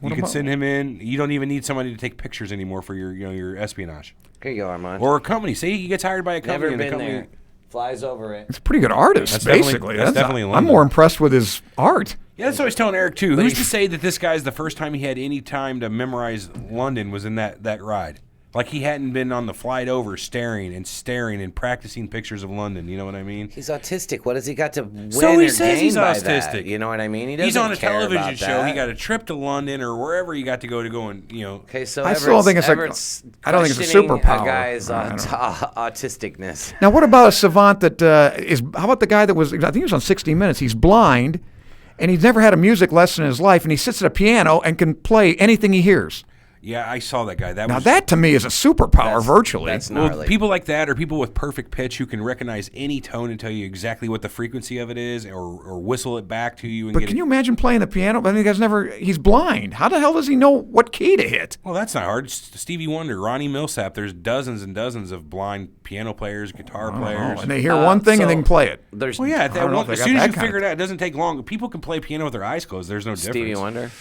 You could about- send him in. You don't even need somebody to take pictures anymore for your espionage. Here you go, Armand. Or a company. Say he gets hired by a company. Never and the been company, there. Flies over it. He's a pretty good artist, That's definitely- basically. that's definitely I'm London. more impressed with his art. Yeah, that's what I was telling Eric too. Who's to say that this guy's the first time he had any time to memorize London was in that ride? Like he hadn't been on the flight over staring and practicing pictures of London. You know what I mean? He's autistic. What has he got to win So he or says gain he's by autistic. that? You know what I mean? He He's doesn't on a care television about show. that. He got a trip to London or wherever you got to go and Okay, so I still don't think it's Everett's I don't think it's a questioning superpower. A guy's I don't know. autisticness. Now, what about a savant that is? How about the guy that was? I think he was on 60 Minutes. He's blind, and he's never had a music lesson in his life, and he sits at a piano and can play anything he hears. Yeah, I saw that guy. Now, that to me is a superpower, virtually. That's Well, gnarly. people like that are people with perfect pitch who can recognize any tone and tell you exactly what the frequency of it is, or whistle it back to you. And But get can it. you imagine playing the piano? I mean, the guy's never. He's blind. How the hell does he know what key to hit? Well, that's not hard. Stevie Wonder, Ronnie Millsap. There's dozens and dozens of blind piano players, guitar players. Oh, and they hear one thing and they can play it. There's Well, yeah. I don't know if they As got soon as that you kind figure of- it out, it doesn't take long. People can play piano with their eyes closed. There's no difference. Stevie Wonder.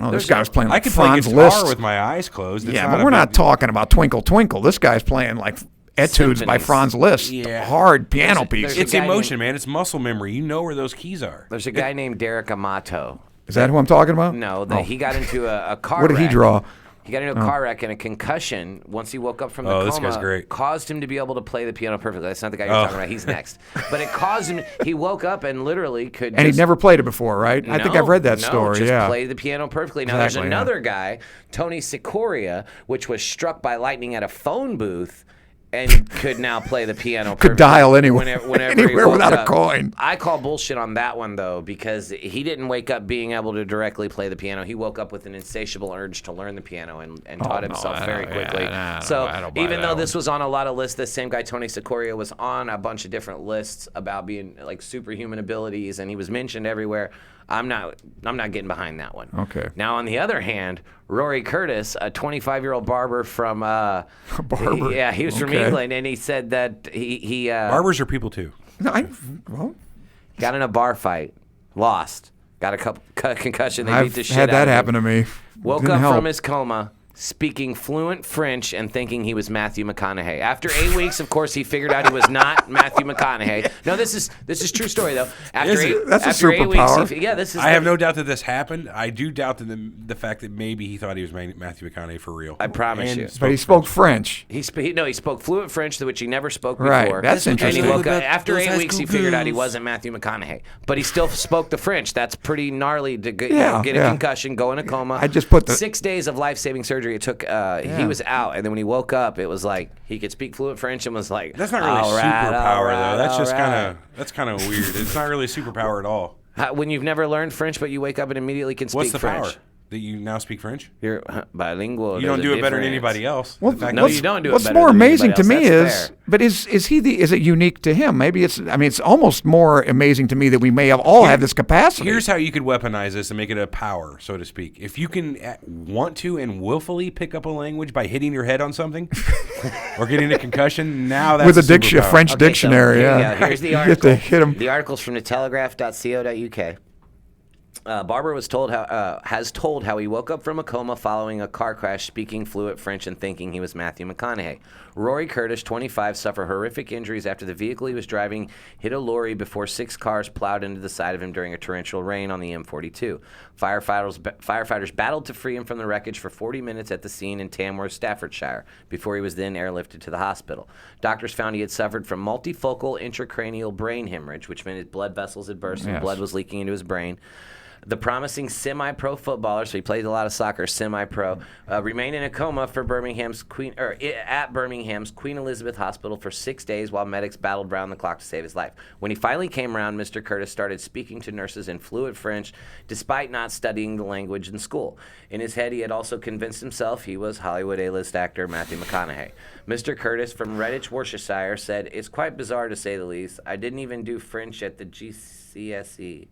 Oh, this guy was playing I like could play Franz guitar Liszt. with my eyes closed. It's Yeah, not but a we're big not deal. talking about Twinkle Twinkle. This guy's playing like etudes by Symphonies. Franz Liszt. Yeah. Hard piano There's pieces. a It's guy emotion, man. It's muscle memory. You know where those keys are. There's a guy named Derek Amato. Is that who I'm talking about? No, that he got into a car What did he wreck. draw? He got into a car wreck, and a concussion, once he woke up from the Oh, coma, this guy's great. caused him to be able to play the piano perfectly. That's not the guy you're talking about. He's next. But it caused him, he woke up and literally could And he'd never played it before, right? I think I've read that story. Just Yeah. play the piano perfectly. Now, Exactly, there's yeah. another guy, Tony Sikoria, which was struck by lightning at a phone booth and could now play the piano perfectly. Could dial anywhere, whenever he anywhere woke without a up. coin. I call bullshit on that one, though, because he didn't wake up being able to directly play the piano. He woke up with an insatiable urge to learn the piano and taught no, himself I very don't- quickly. yeah, no, So I don't buy even that though this one. was on a lot of lists, this same guy, Tony Sikoria, was on a bunch of different lists about being like superhuman abilities, and he was mentioned everywhere. I'm not getting behind that one. Okay. Now, on the other hand, Rory Curtis, a 25-year-old barber from barber? he was from Okay. England, and he said that he Barbers are people too. No, well, got in a bar fight, lost, got a concussion. They beat I've the shit had out that of him. happen to me. Woke Didn't up help. from his coma, speaking fluent French and thinking he was Matthew McConaughey. After 8 weeks, of course, he figured out he was not Matthew McConaughey. No, this is true story though. After Is it? eight, That's a after 8 superpower. weeks, this is. I have no doubt that this happened. I do doubt that the fact that maybe he thought he was Matthew McConaughey for real. I promise you. But he spoke French. He spoke fluent French, which he never spoke Right, before. that's interesting. And he woke up, About after those 8 high weeks, he school figured out he girls. wasn't Matthew McConaughey, but he still spoke the French. That's pretty gnarly to get, Yeah, get a yeah. concussion, go in a coma. I just put the- 6 days of life-saving surgery. It took. He was out, and then when he woke up, it was like he could speak fluent French and was like, That's not really "All right, superpower all right, though. That's all just right." kind of weird. It's not really a superpower at all. When you've never learned French, but you wake up and immediately can speak What's the French. power? that you now speak French? You're bilingual. You don't do it better than anybody else. Well, The fact No, that you don't do it What's better more than amazing to anybody me else. is, That's fair. but is it unique to him? Maybe it's. I mean, it's almost more amazing to me that we may have all had this capacity. Here's how you could weaponize this and make it a power, so to speak. If you can want to and willfully pick up a language by hitting your head on something or getting a concussion, now that's with a superpower. French Okay, so dictionary. here you Yeah, go. Here's the You article. get to hit him. The article's from thetelegraph.co.uk. Barbara has told how he woke up from a coma following a car crash, speaking fluent French and thinking he was Matthew McConaughey. Rory Curtis, 25, suffered horrific injuries after the vehicle he was driving hit a lorry before 6 cars plowed into the side of him during a torrential rain on the M42. Firefighters battled to free him from the wreckage for 40 minutes at the scene in Tamworth, Staffordshire, before he was then airlifted to the hospital. Doctors found he had suffered from multifocal intracranial brain hemorrhage, which meant his blood vessels had burst and Yes. blood was leaking into his brain. The promising semi-pro footballer, so he played a lot of soccer, semi-pro, remained in a coma for at Birmingham's Queen Elizabeth Hospital for 6 days while medics battled round the clock to save his life. When he finally came around, Mr. Curtis started speaking to nurses in fluent French, despite not studying the language in school. In his head, he had also convinced himself he was Hollywood A-list actor Matthew McConaughey. Mr. Curtis from Redditch, Worcestershire, said, "It's quite bizarre to say the least. I didn't even do French at the GCSE.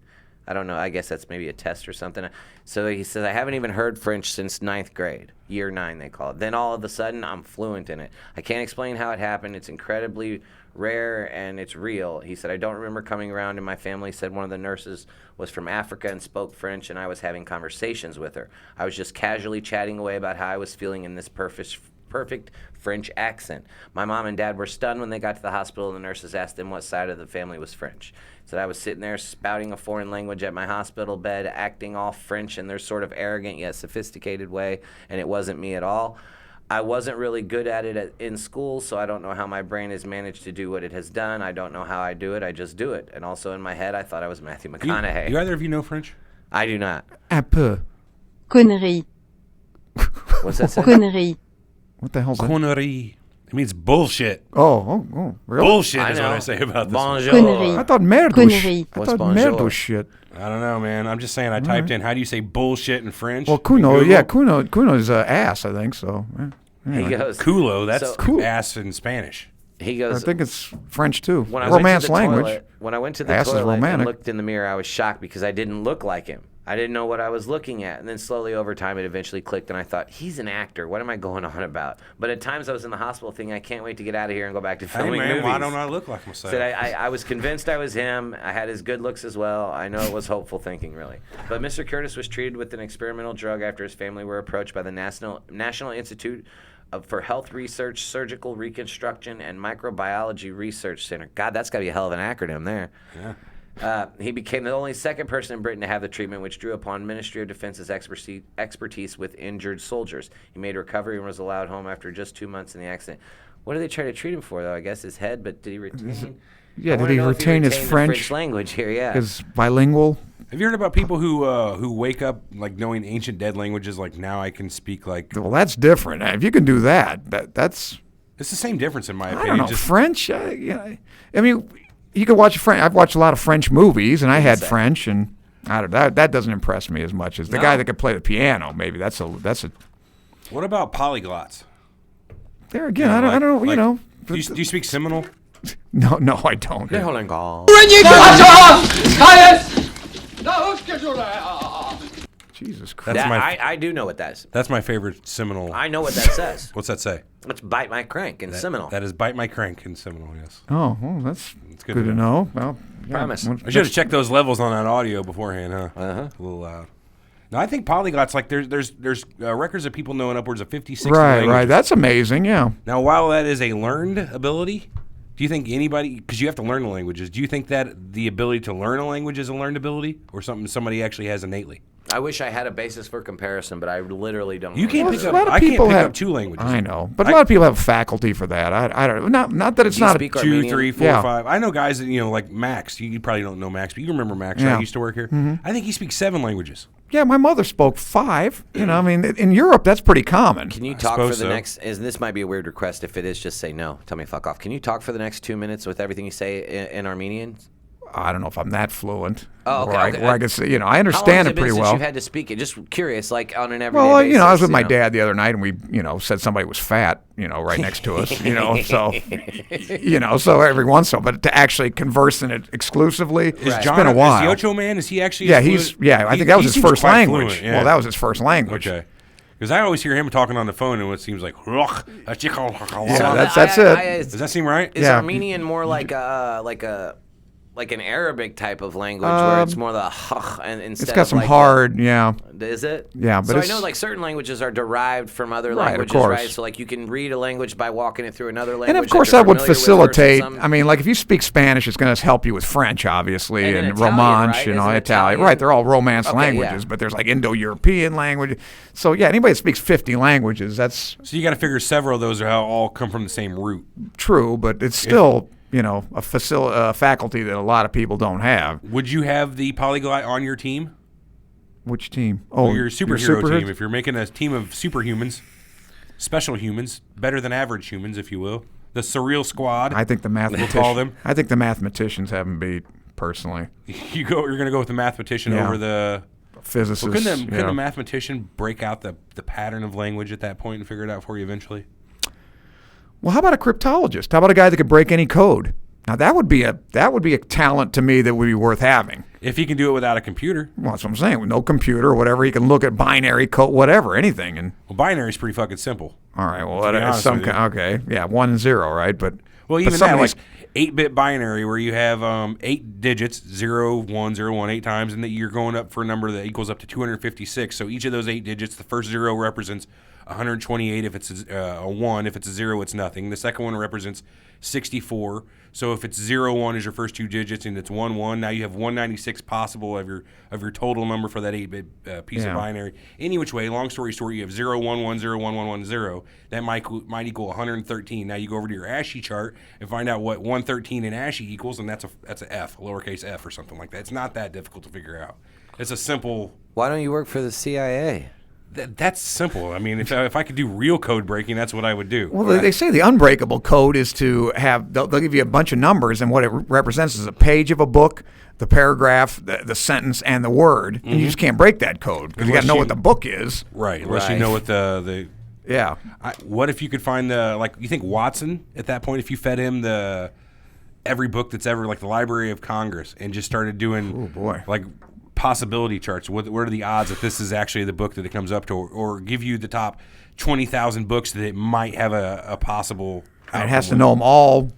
I don't know. I guess that's maybe a test or something." So he says, "I haven't even heard French since 9th grade. Year 9, they call it. Then all of a sudden, I'm fluent in it. I can't explain how it happened. It's incredibly rare and it's real." He said, "I don't remember coming around and my family said one of the nurses was from Africa and spoke French and I was having conversations with her. I was just casually chatting away about how I was feeling in this perfect French accent. My mom and dad were stunned when they got to the hospital and the nurses asked them what side of the family was French. Said I was sitting there spouting a foreign language at my hospital bed, acting all French in their sort of arrogant yet sophisticated way, and it wasn't me at all. I wasn't really good at it in school, so I don't know how my brain has managed to do what it has done. I don't know how I do it. I just do it. And also in my head, I thought I was Matthew McConaughey." You either of you know French? I do not. Un peu. Connerie. What's that say? Connerie. What the hell's that? Connerie. It means bullshit. Oh, really? Bullshit I is know. what I say about this. Bonjour. Connerie. I thought merde Connerie. I What's thought bonjour? merde was shit. I don't know, man. I'm just saying. I typed in, how do you say bullshit in French? Well, in Kuno, Google. yeah, Kuno is ass, I think so. Yeah. He Anyway. goes. Culo. That's So- Cool. ass in Spanish. He I goes. think it's French too. When I Romance went to the language. toilet, when I went to the Ass is toilet and romantic. looked in the mirror, I was shocked because I didn't look like him. I didn't know what I was looking at. And then slowly over time, it eventually clicked, and I thought, he's an actor. What am I going on about? But at times I was in the hospital thinking, I can't wait to get out of here and go back to Hey, filming man, movies. why don't I look like myself? Said I was convinced I was him. I had his good looks as well. I know it was hopeful thinking, really. But Mr. Curtis was treated with an experimental drug after his family were approached by the National Institute for Health Research, Surgical Reconstruction, and Microbiology Research Center. God, that's got to be a hell of an acronym there. Yeah. He became the only second person in Britain to have the treatment, which drew upon Ministry of Defense's expertise with injured soldiers. He made recovery and was allowed home after just 2 months in the accident. What did they try to treat him for, though? I guess his head, but did he retain? Yeah, I did wanna he know if retain his retained the French? language here? Yeah. His bilingual? Have you heard about people who wake up like knowing ancient dead languages? Like now I can speak like. Well, that's different. If you can do that's It's the same difference in my I opinion. don't know. Just French? I mean, you could watch French. I've watched a lot of French movies, and I had French, and I don't. That doesn't impress me as much as the guy that could play the piano. Maybe that's a. what about polyglots? There again, I don't. Like, You know. Do you speak Seminole? No, I don't. Jesus Christ. That's I do know what that is. That's my favorite Seminole. I know what that says. What's that say? Let's bite my crank in Seminole. That is bite my crank in Seminole. Yes. Oh, well, that's good good to to know. Well, yeah. Promise. Well, I should have checked those levels on that audio beforehand, huh? Uh-huh. A little loud. No, I think polyglots, like there's records of people knowing upwards of 50, 60 Right, languages. right. That's amazing. Yeah. Now, while that is a learned ability, do you think anybody, because you have to learn the languages, do you think that the ability to learn a language is a learned ability or something somebody actually has innately? I wish I had a basis for comparison, but I literally don't. You know. can't Well, pick a up, lot of I can't people pick have- up 2 languages. I know, but a lot of people have faculty for that. I don't. Not that it's Do you not. speak 2, Armenian? 3, 4, Yeah. 5. I know guys that, like Max. You probably don't know Max, but you remember Max, right? Yeah. He used to work here. I think he speaks 7 languages. Yeah, my mother spoke 5. You know, I mean, in Europe that's pretty common. Can you talk for the suppose so. next? This might be a weird request. If it is, just say no. Tell me fuck off. Can you talk for the next 2 minutes with everything you say in Armenian? I don't know if I'm that fluent. Oh, okay, Where okay. I could say, I How long understand has it it been pretty since well. you've had to speak it? Just curious, like on an everyday Well, basis. I was with my dad the other night, and we, said somebody was fat, right next to us, so, so every once in a while, but to actually converse in it exclusively, it's been a while. Is the Ocho man? Is he actually? I think that was his first language. Fluent, yeah. Well, that was his first language. Okay. Because I always hear him talking on the phone, and it seems like, Yeah, does that's it. that seem right? Is Yeah. Armenian more like an Arabic type of language where it's more the and instead It's got of some like hard, yeah. Is it? Yeah, but so I it's- know like certain languages are derived from other Right, of languages, course. right? So like you can read a language by walking it through another language. And of course, you're that would familiar with facilitate. versus some- I mean, like if you speak Spanish, it's going to help you with French, obviously, And and, then Italian, Romansh, right? and Isn't Italian. Italian- Right, they're all Romance Okay, languages, yeah. but there's like Indo-European language. So yeah, anybody that speaks 50 languages, that's So you got to figure several of those are all come from the same root. true, but it's still, a faculty that a lot of people don't have. Would you have the polyglot on your team? Which team? Oh, Your superhero superhero- team. If you're making a team of superhumans, special humans, better than average humans, if you will, the Surreal Squad. I think the mathematicians. call them. I think the mathematicians haven't beat personally. You're going to go with the mathematician Yeah. over the. Physicists. Well, couldn't a mathematician break out the pattern of language at that point and figure it out for you eventually? Well, how about a cryptologist? How about a guy that could break any code? Now that would be a talent to me that would be worth having. If he can do it without a computer. Well, that's what I'm saying. With no computer or whatever, he can look at binary code, whatever, anything. And Well, binary is pretty fucking simple. all right, well, To be that is honest some with you. okay, yeah, 1 and 0, right? But Well, but even some that, of like these- 8-bit binary where you have 8 digits, 0, 1, 0, 1, 8 times, and that you're going up for a number that equals up to 256. So each of those 8 digits, the first 0 represents 128 if it's a 1. If it's a 0, it's nothing. The second one represents 64. So if it's 0, 1 is your first 2 digits and it's 1, 1, now you have 196 possible of your total number for that 8-bit piece Yeah. of binary. Any which way, long story short, you have 0, 1, 1, 0, 1, 1, 1, 0. That might equal 113. Now you go over to your ASCII chart and find out what 113 in ASCII equals, and that's a F, a lowercase f or something like that. It's not that difficult to figure out. It's a simple. Why don't you work for the CIA? That's simple. I mean, if I could do real code breaking, that's what I would do. well, they say the unbreakable code is to have they'll give you a bunch of numbers, and what it represents is a page of a book, the paragraph, the sentence, and the word. And you just can't break that code because you got to know what the book is. Right, unless you Right. know what the Yeah. what if you could find you think Watson at that point, if you fed him every book that's ever, like the Library of Congress, and just started doing Oh, boy. like possibility charts, what are the odds that this is actually the book that it comes up to, or give you the top 20,000 books that it might have a possible And it has to outcome know with. them all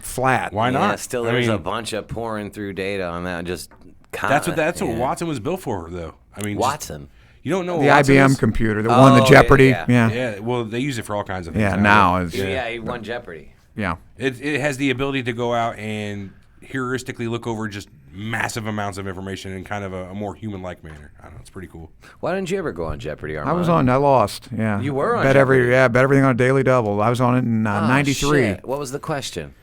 flat. Why Yeah, not? still I there's a mean, bunch of pouring through data on that. Just that's what yeah. Watson was built for, though. I mean, Watson. you don't know The what Watson IBM is? computer, the one, the Oh, Jeopardy. yeah. Yeah. Yeah, well, they use it for all kinds of things. Yeah, now it's Yeah, he won Jeopardy. yeah. It has the ability to go out and heuristically look over just massive amounts of information in kind of a more human-like manner. I don't know. It's pretty cool. Why didn't you ever go on Jeopardy, I Armand? was on. I lost. Yeah. You were on bet Jeopardy? bet everything on a daily double. I was on it in Oh, '93. shit. What was the question?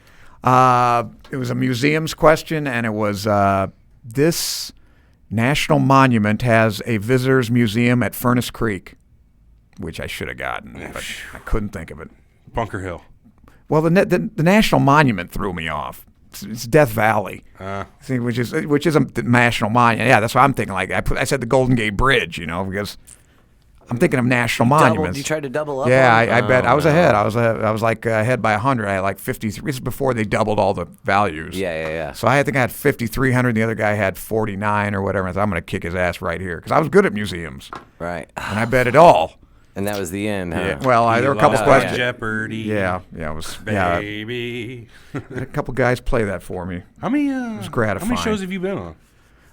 It was a museums question, and it was this national monument has a visitors museum at Furnace Creek, which I should have gotten, but I couldn't think of it. Bunker Hill. Well, the national monument threw me off. It's Death Valley, see, which is a national monument. Yeah, that's what I'm thinking. Like I said, the Golden Gate Bridge, because I'm thinking of national monuments. You tried to double up? Yeah, on? I bet Oh, I was no. ahead. I was like ahead by 100. I had like 53. This is before they doubled all the values. Yeah. So I think I had 5,300. The other guy had 49 or whatever. I thought I'm going to kick his ass right here because I was good at museums Right. and I bet it all. And that was the end, huh? Yeah. Well, there were a couple Lost questions. Jeopardy. Yeah, it was. Yeah, Baby. had a couple guys play that for me. How many? gratifying. How many shows have you been on?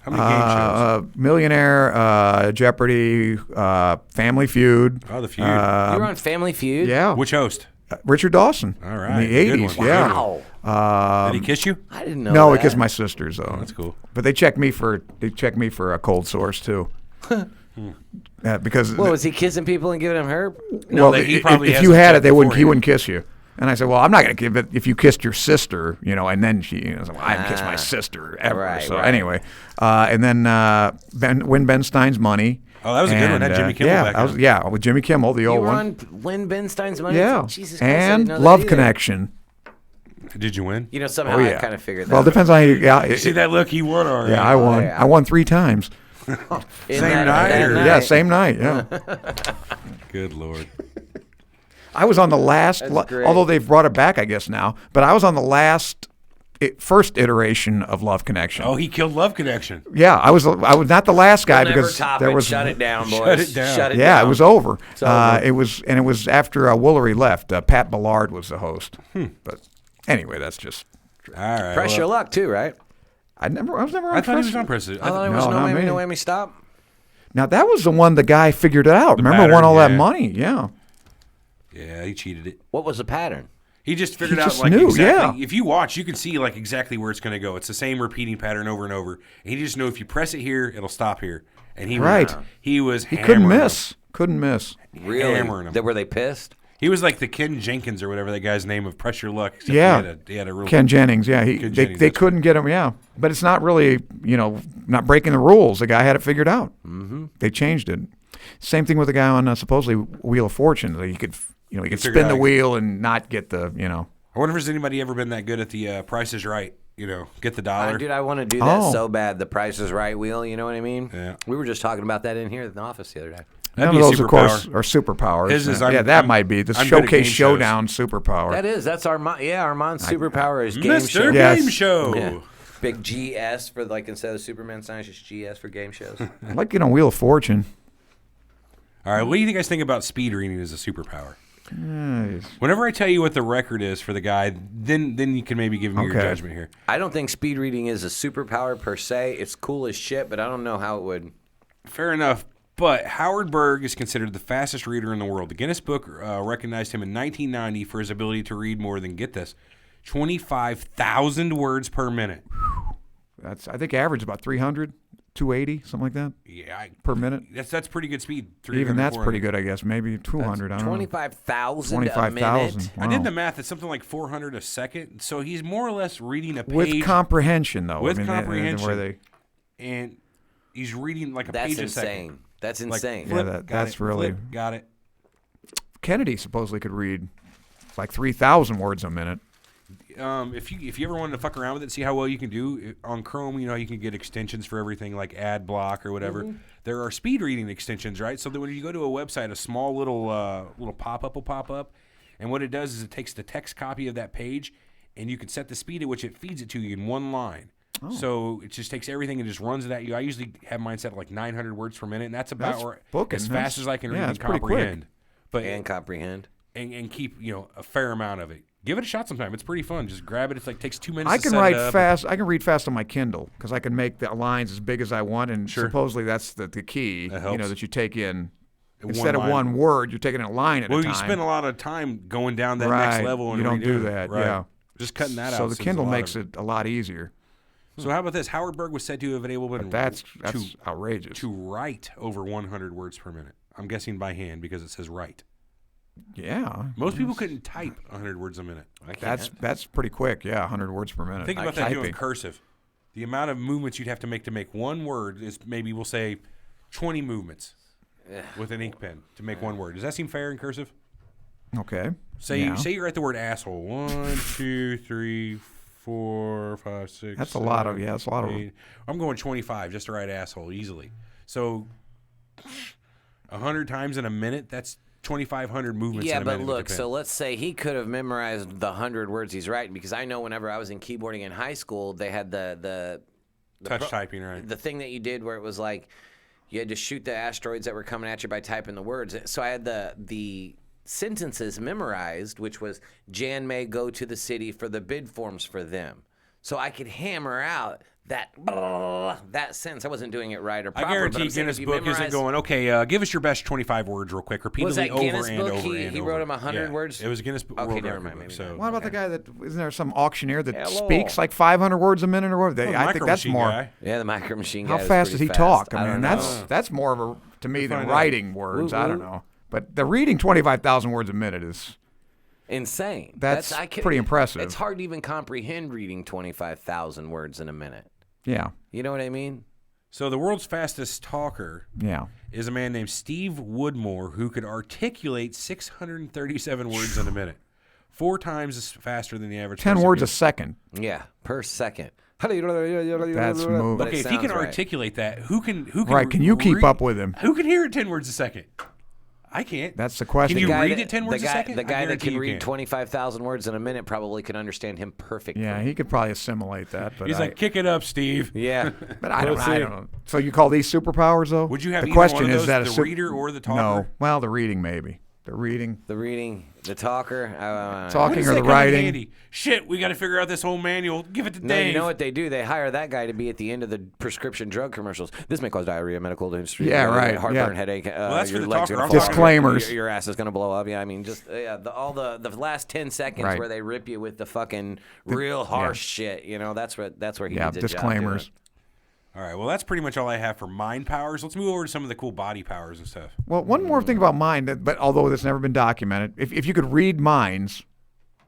How many game shows? Millionaire, Jeopardy, Family Feud. Oh, the feud. You were on Family Feud? Yeah, Which host? Richard Dawson. All right, in the good 80s. one. Yeah. Wow. Did he kiss you? I didn't know No, that. because my sisters though. That's cool. But they checked me for a cold source too. Because What, was he kissing people and giving them herb? No, well, he probably if has you to had check it, he wouldn't beforehand. kiss you. And I said, well, I'm not going to give it if you kissed your sister, and then she, so, well, I haven't kissed my sister ever. Right, so right. anyway, and then win Ben Stein's money. Oh, that was a good one. And, Had Jimmy Kimmel yeah, back in. yeah, with Jimmy Kimmel, the You old were one. on Win Ben Stein's money? Yeah, Jesus Christ, I and didn't know that Love either. Connection. Did you win? You know, somehow I kind of figured that. Well, it depends on you. You see that look? He won already. Yeah, I won. yeah. I won 3 times. Same night? Yeah, same night. Yeah. Good Lord. I was on the last, great. although they've brought it back, I guess now. But I was on the first iteration of Love Connection. Oh, he killed Love Connection. Yeah, I was not the last guy Never because top there it. was. Shut it down, boys. Shut it down. Shut it Yeah, down. it was over. over. It was after Woolery left. Pat Ballard was the host. But anyway, that's just. All right. Press your luck too, right? I was never on. I thought he was Press- on Press It. I thought it was No, no not whammy, me. no whammy, stop. Now that was the one the guy figured it out. Remember, pattern, won all that yeah. money. Yeah. Yeah, he cheated it. What was the pattern? He just figured He out just like knew, exactly. yeah. If you watch, you can see like exactly where it's going to go. It's the same repeating pattern over and over. And he just knew if you press it here, it'll stop here. And he Right. He was. He couldn't hammering miss. Couldn't miss. Really? Hammering him. Were they pissed? He was like the Ken Jenkins or whatever that guy's name of Press Your Luck. except Yeah. he had a real Ken Jennings. Yeah. Ken They Jennings, they that's couldn't get him. Yeah. But it's not really not breaking the rules. The guy had it figured out. Mm-hmm. They changed it. Same thing with the guy on supposedly Wheel of Fortune. He could he could figured spin out the he- wheel and not get the I wonder if there's anybody ever been that good at the Price is Right. Get the dollar. Dude, I want to do that Oh. so bad. The Price is Right wheel, you know what I mean? Yeah. We were just talking about that in here in the office the other day. That'd None be of a those, of course, superpower. are superpowers. His is, that might be the I'm good at Showcase game shows. Showdown superpower. That's Armand's superpower is game Mr. show. Yes. Game Show. Yeah. Big GS for instead of Superman signs, just GS for game shows. I like getting on Wheel of Fortune. All right, what do you guys think about speed reading as a superpower? Whenever I tell you what the record is for the guy, then you can maybe give me your Okay. judgment here. I don't think speed reading is a superpower per se. It's cool as shit, but I don't know how it would. Fair enough. But Howard Berg is considered the fastest reader in the world. The Guinness Book recognized him in 1990 for his ability to read more than, get this, 25,000 words per minute. That's I think average about 300, 280, something like that Yeah, per minute. that's pretty good speed. Even 300, that's 400. pretty good, I guess. Maybe 200. I don't know. 25,000 a minute. 25,000. I did the math. It's something like 400 a second. So he's more or less reading a page. With comprehension, though. With I mean, comprehension. where they, and he's reading like a That's page a second. insane. That's Like, insane. flip, Yeah, got that's it, really- flip, got it. Kennedy supposedly could read like 3,000 words a minute. If you ever wanted to fuck around with it, see how well you can do on Chrome. You can get extensions for everything like ad block or whatever. Mm-hmm. There are speed reading extensions, right? So that when you go to a website, a small little pop up will pop up, and what it does is it takes the text copy of that page, and you can set the speed at which it feeds it to you in one line. So it just takes everything and just runs it at you. I usually have mine set at like 900 words per minute, and that's about That's where, booking. as That's- fast as I can read yeah, and it's pretty quick. comprehend. But And comprehend. and keep a fair amount of it. Give it a shot sometime. It's pretty fun. Just grab it. It's like takes 2 minutes. I to can set write it up. fast. I can read fast on my Kindle because I can make the lines as big as I want, and Sure. supposedly that's the key. That helps. That you take in One instead of line. one word, you're taking a line at Well, a time. you spend a lot of time going down that Right. next level, and You don't redoing do it. that, Right. yeah. Just cutting that out. so the saves Kindle a lot makes of it a lot easier. So how about this? Howard Berg was said to have been able That's to outrageous. to write over 100 words per minute. I'm guessing by hand because it says write. Yeah. Most people couldn't type 100 words a minute. That's pretty quick. Yeah, 100 words per minute. Think about that doing Typing. cursive. The amount of movements you'd have to make one word is maybe we'll say 20 movements with an ink pen to make one word. Does that seem fair in cursive? Okay. Say Yeah. you write the word asshole. 1, 2, 3, 4, 5, 6. That's a lot of- 7, yeah, that's a lot of- 8. I'm going 25 just to write asshole easily. So 100 times in a minute, that's 2,500 movements Yeah, in a but minute. look, with the pen. so let's say he could have memorized the 100 words he's writing, because I know whenever I was in keyboarding in high school, they had the touch typing, right? the thing that you did where it was like you had to shoot the asteroids that were coming at you by typing the words. So I had the sentences memorized, which was Jan may go to the city for the bid forms for them. So I could hammer out that sentence. I wasn't doing it right or proper. I guarantee but I'm saying Guinness if you Book isn't memorize- going, okay, give us your best 25 words real quick, Was repeatedly that over Guinness and Book? over He and wrote over. him 100 Yeah. words? It was a Guinness Book Okay, World never Record mind, book, maybe so. not. What about the guy that isn't there some auctioneer that Hello. speaks like 500 words a minute or what? Oh, the I think Micro that's Machine more. guy. Yeah, the Micro Machine How guy was fast does pretty he fast. talk? I I don't mean, know. that's more of a to me than find out. writing words. Woo, I don't woo. know, but the reading 25,000 words a minute is Insane. That's I pretty impressive. It's hard to even comprehend reading 25,000 words in a minute. yeah, You know what I mean? So the world's fastest talker yeah. is a man named Steve Woodmore who could articulate 637 words in a minute. 4 times as faster than the average 10 person. words a second. Yeah, per second. That's moving. But Okay, it if he can sounds right. articulate that, who can Right, can you keep up with him? Who can hear it 10 words a second? I can't. That's the question. Can you The guy read that- it 10 words the a guy, second? The I guy that guarantee can you read can't. 25,000 words in a minute probably can understand him perfectly. Yeah, he could probably assimilate that. But He's like, kick it up, Steve. Yeah. but I don't know. So you call these superpowers, though? Would you have the either question one of is that those, a the reader or the talker? No. Well, the reading maybe. The reading. The reading, the talker. When Talking does or that the come in writing. handy? Shit, we got to figure out this whole manual. Give it to No, Dave. you know what they do? They hire that guy to be at the end of the prescription drug commercials. This may cause diarrhea, medical history, Yeah, right, heartburn, yeah. headache. that's for your the legs talker. gonna I'm fall talking off, Disclaimers. Your ass is gonna blow up. Yeah, I mean, just all the last 10 seconds Right. where they rip you with the fucking real harsh shit. You know, that's where he Yeah, needs a job disclaimers. doing. All right, well, that's pretty much all I have for mind powers. Let's move over to some of the cool body powers and stuff. Well, one more thing about mind, but although that's never been documented, if you could read minds,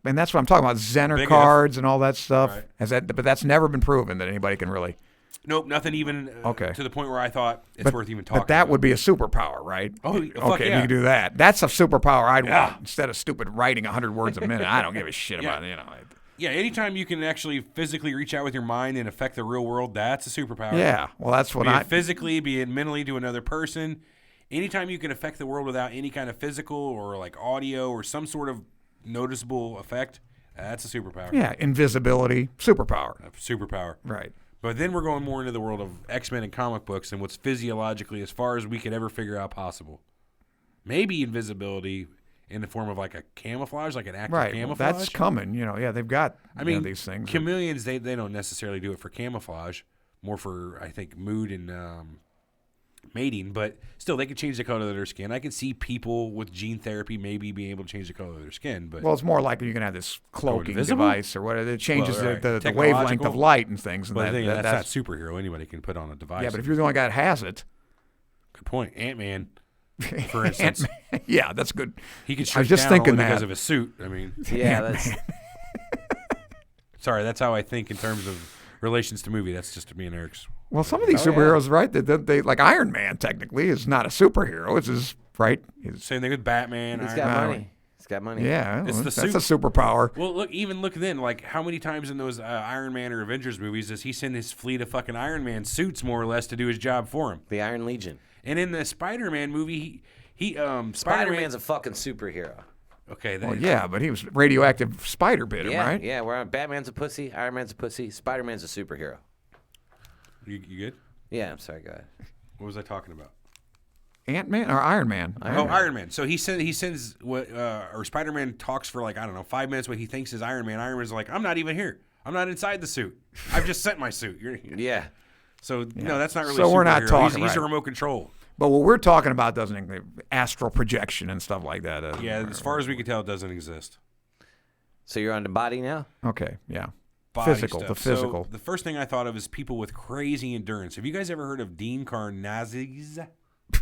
and that's what I'm talking about, Zener Big cards and all that stuff, Right. but that's never been proven that anybody can really. Nope, nothing even Okay. to the point where I thought it's worth even talking But that about. would be a superpower, right? Oh, fuck okay, yeah. you can do that. That's a superpower I'd Yeah. want instead of stupid writing 100 words a minute. I don't give a shit about it. Yeah, anytime you can actually physically reach out with your mind and affect the real world, that's a superpower. Yeah, well, that's what Be I. it physically, be it mentally to another person. Anytime you can affect the world without any kind of physical or like audio or some sort of noticeable effect, that's a superpower. Yeah, invisibility, superpower. A superpower. Right. But then we're going more into the world of X-Men and comic books and what's physiologically as far as we could ever figure out possible. Maybe invisibility in the form of like a camouflage, like an active Right. Well, camouflage. that's coming. Yeah, they've got I mean, these things. chameleons, they don't necessarily do it for camouflage, more for, I think, mood and mating. But still, they can change the color of their skin. I can see people with gene therapy maybe being able to change the color of their skin. But Well, it's more likely you can have this cloaking invisible? device or whatever. It changes Well, right. the wavelength Technological. of light and things. And but the thing is, that's that's not superhero. Anybody can put on a device. yeah, but if you're the only guy that has it, Good point. Ant-Man, for instance. yeah, that's good. He could I shrink was just down thinking only because that. of his suit. I mean, Yeah, that's sorry, that's how I think in terms of relations to movie. That's just me and Eric's. Well, some of these superheroes, right? They like Iron Man. Technically, is not a superhero. It's his right. Same thing with Batman. he's Iron got Man. money. He's got money. Yeah, It's the that's suit. a superpower. Well, look then. Like, how many times in those Iron Man or Avengers movies does he send his fleet of fucking Iron Man suits more or less to do his job for him? The Iron Legion. And in the Spider-Man movie, he Spider-Man's a fucking superhero. okay. Well, yeah, but he was radioactive spider bit him, Yeah, right? yeah. Where Batman's a pussy, Iron Man's a pussy, Spider-Man's a superhero. You good? Yeah, I'm sorry, go ahead. What was I talking about? Ant-Man or Iron Man? Iron Man. So he sends what or Spider-Man talks for like, I don't know, 5 minutes what he thinks is Iron Man. Iron Man's like, I'm not even here. I'm not inside the suit. I've just sent my suit. Yeah. So no, that's not really. So a we're not superhero. talking, He's a right. remote control. But what we're talking about doesn't include astral projection and stuff like that. Yeah, as far as we can tell, it doesn't exist. So you're on the body now? Okay, yeah. Body Physical, stuff. the physical. So the first thing I thought of is people with crazy endurance. Have you guys ever heard of Dean Karnazes?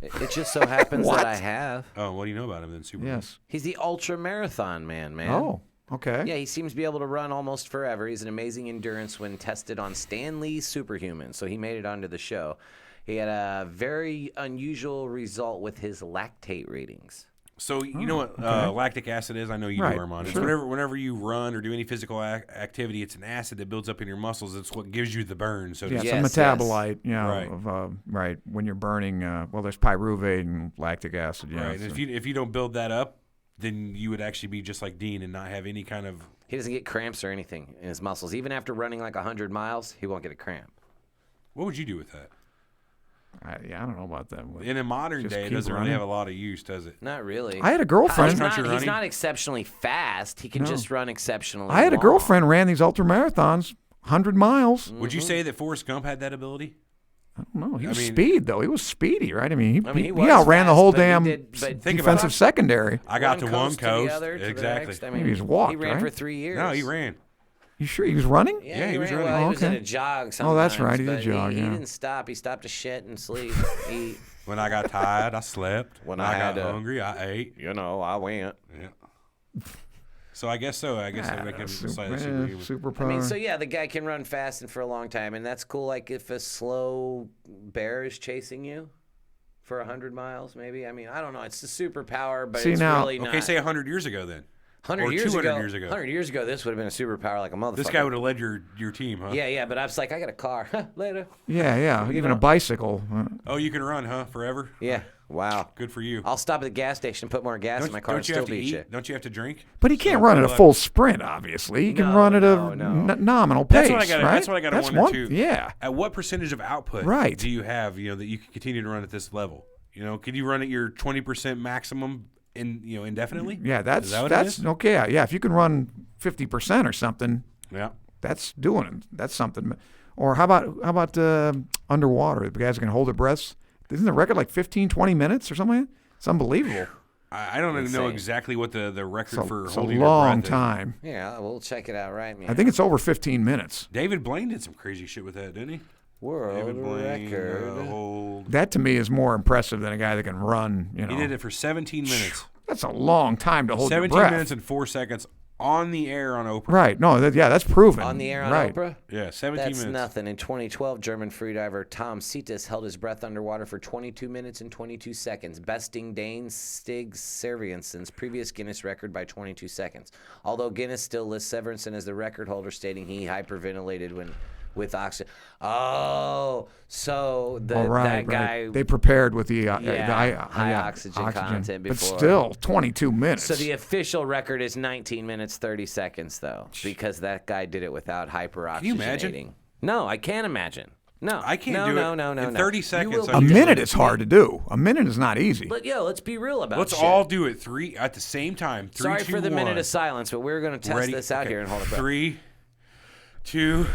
It just so happens that I have. Oh, what do you know about him then, Superman? Yes. He's the ultra marathon man. Oh, okay. Yeah, he seems to be able to run almost forever. He's an amazing endurance when tested on Stan Lee's Superhuman, so he made it onto the show. He had a very unusual result with his lactate ratings. So you know what lactic acid is? I know you Right, do, Armand. It's sure. whenever you run or do any physical activity, it's an acid that builds up in your muscles. It's what gives you the burn. So to Yeah, speak. it's Yes, a metabolite, you know, Right. of, right, when you're burning, well, there's pyruvate and lactic acid, yeah. Right. so- And if you don't build that up, then you would actually be just like Dean and not have any kind of. He doesn't get cramps or anything in his muscles. Even after running like 100 miles, he won't get a cramp. What would you do with that? I don't know about that. In a modern Just day, it keep doesn't really running. have a lot of use, does it? Not really. I had a girlfriend. Country He's running? not exceptionally fast. He can just run exceptionally I had a long. girlfriend ran these ultra marathons, 100 miles. Would you say that Forrest Gump had that ability? I don't know. He was mean- speed though. He was speedy, right? I mean, he was outran the fast, whole but he damn did- but think about defensive it. secondary. I got to one to the coast. other, to the Exactly. next. I Maybe mean, he's walked, he ran right? for 3 years. No, he ran. You sure he was running? Yeah, he was ran. running. Well, he was in Okay. a jog Oh, that's sometimes, right, he did but jog, He yeah. didn't stop. He stopped to shit and sleep, eat. When I got tired, I slept. When When I I had got to- hungry, I ate. You know, I went. Yeah. So I guess so. I guess that make him slightly Yeah, superhuman. superpower. I mean, so yeah, the guy can run fast and for a long time, and that's cool. Like if a slow bear is chasing you for 100 miles, maybe. I mean, I don't know. It's a superpower, but See, it's now- really not. Okay, say 100 years ago then. 100 Or years 200 ago, years ago. 100 years ago, this would have been a superpower like a motherfucker. This guy would have led your team, huh? Yeah, but I was like, I got a car. Later. Yeah. Even a bicycle. Oh, you can run, huh? Forever? Yeah. Wow. Good for you. I'll stop at the gas station and put more gas in my car and you still have to beat eat? you. Don't you have to drink? But he can't run at a full sprint, obviously. He can run at a nominal pace, That's what I got to wonder, one, too. Yeah. At what percentage of output do you have, that you can continue to run at this level? Could you run at your 20% maximum indefinitely? Yeah, that's is that what it is? okay. Yeah, if you can run 50% or something, yeah, that's doing it. That's something. Or how about underwater? The guys can hold their breaths. Isn't the record like 15, 20 minutes or something? It's unbelievable. I don't even know exactly what the record for it's holding a your long breath time. Yeah, we'll check it out right now. I think it's over 15 minutes. David Blaine did some crazy shit with that, didn't he? World record. That to me is more impressive than a guy that can run. He did it for 17 minutes. That's a long time to hold your breath. 17 minutes and 4 seconds on the air on Oprah. Right. No, that's proven. On the air on right. Oprah? Yeah, 17 That's minutes. nothing. In 2012, German freediver Tom Cetus held his breath underwater for 22 minutes and 22 seconds, besting Dane Stig Severinsen's previous Guinness record by 22 seconds. Although Guinness still lists Severinsen as the record holder, stating he hyperventilated when with oxygen. Oh, so that guy. They prepared with the high oxygen content before. But still, 22 minutes. So the official record is 19 minutes 30 seconds, though, because that guy did it without hyperoxygenating. Can you imagine? No, I can't imagine. No, I can't do it. No. In 30 seconds. A minute is hard to do. A minute is not easy. But let's be real about it. Let's all do it at the same time. 3, Sorry 2, for the 1. minute of silence, but we're going to test this out here and hold it back. 3, 2.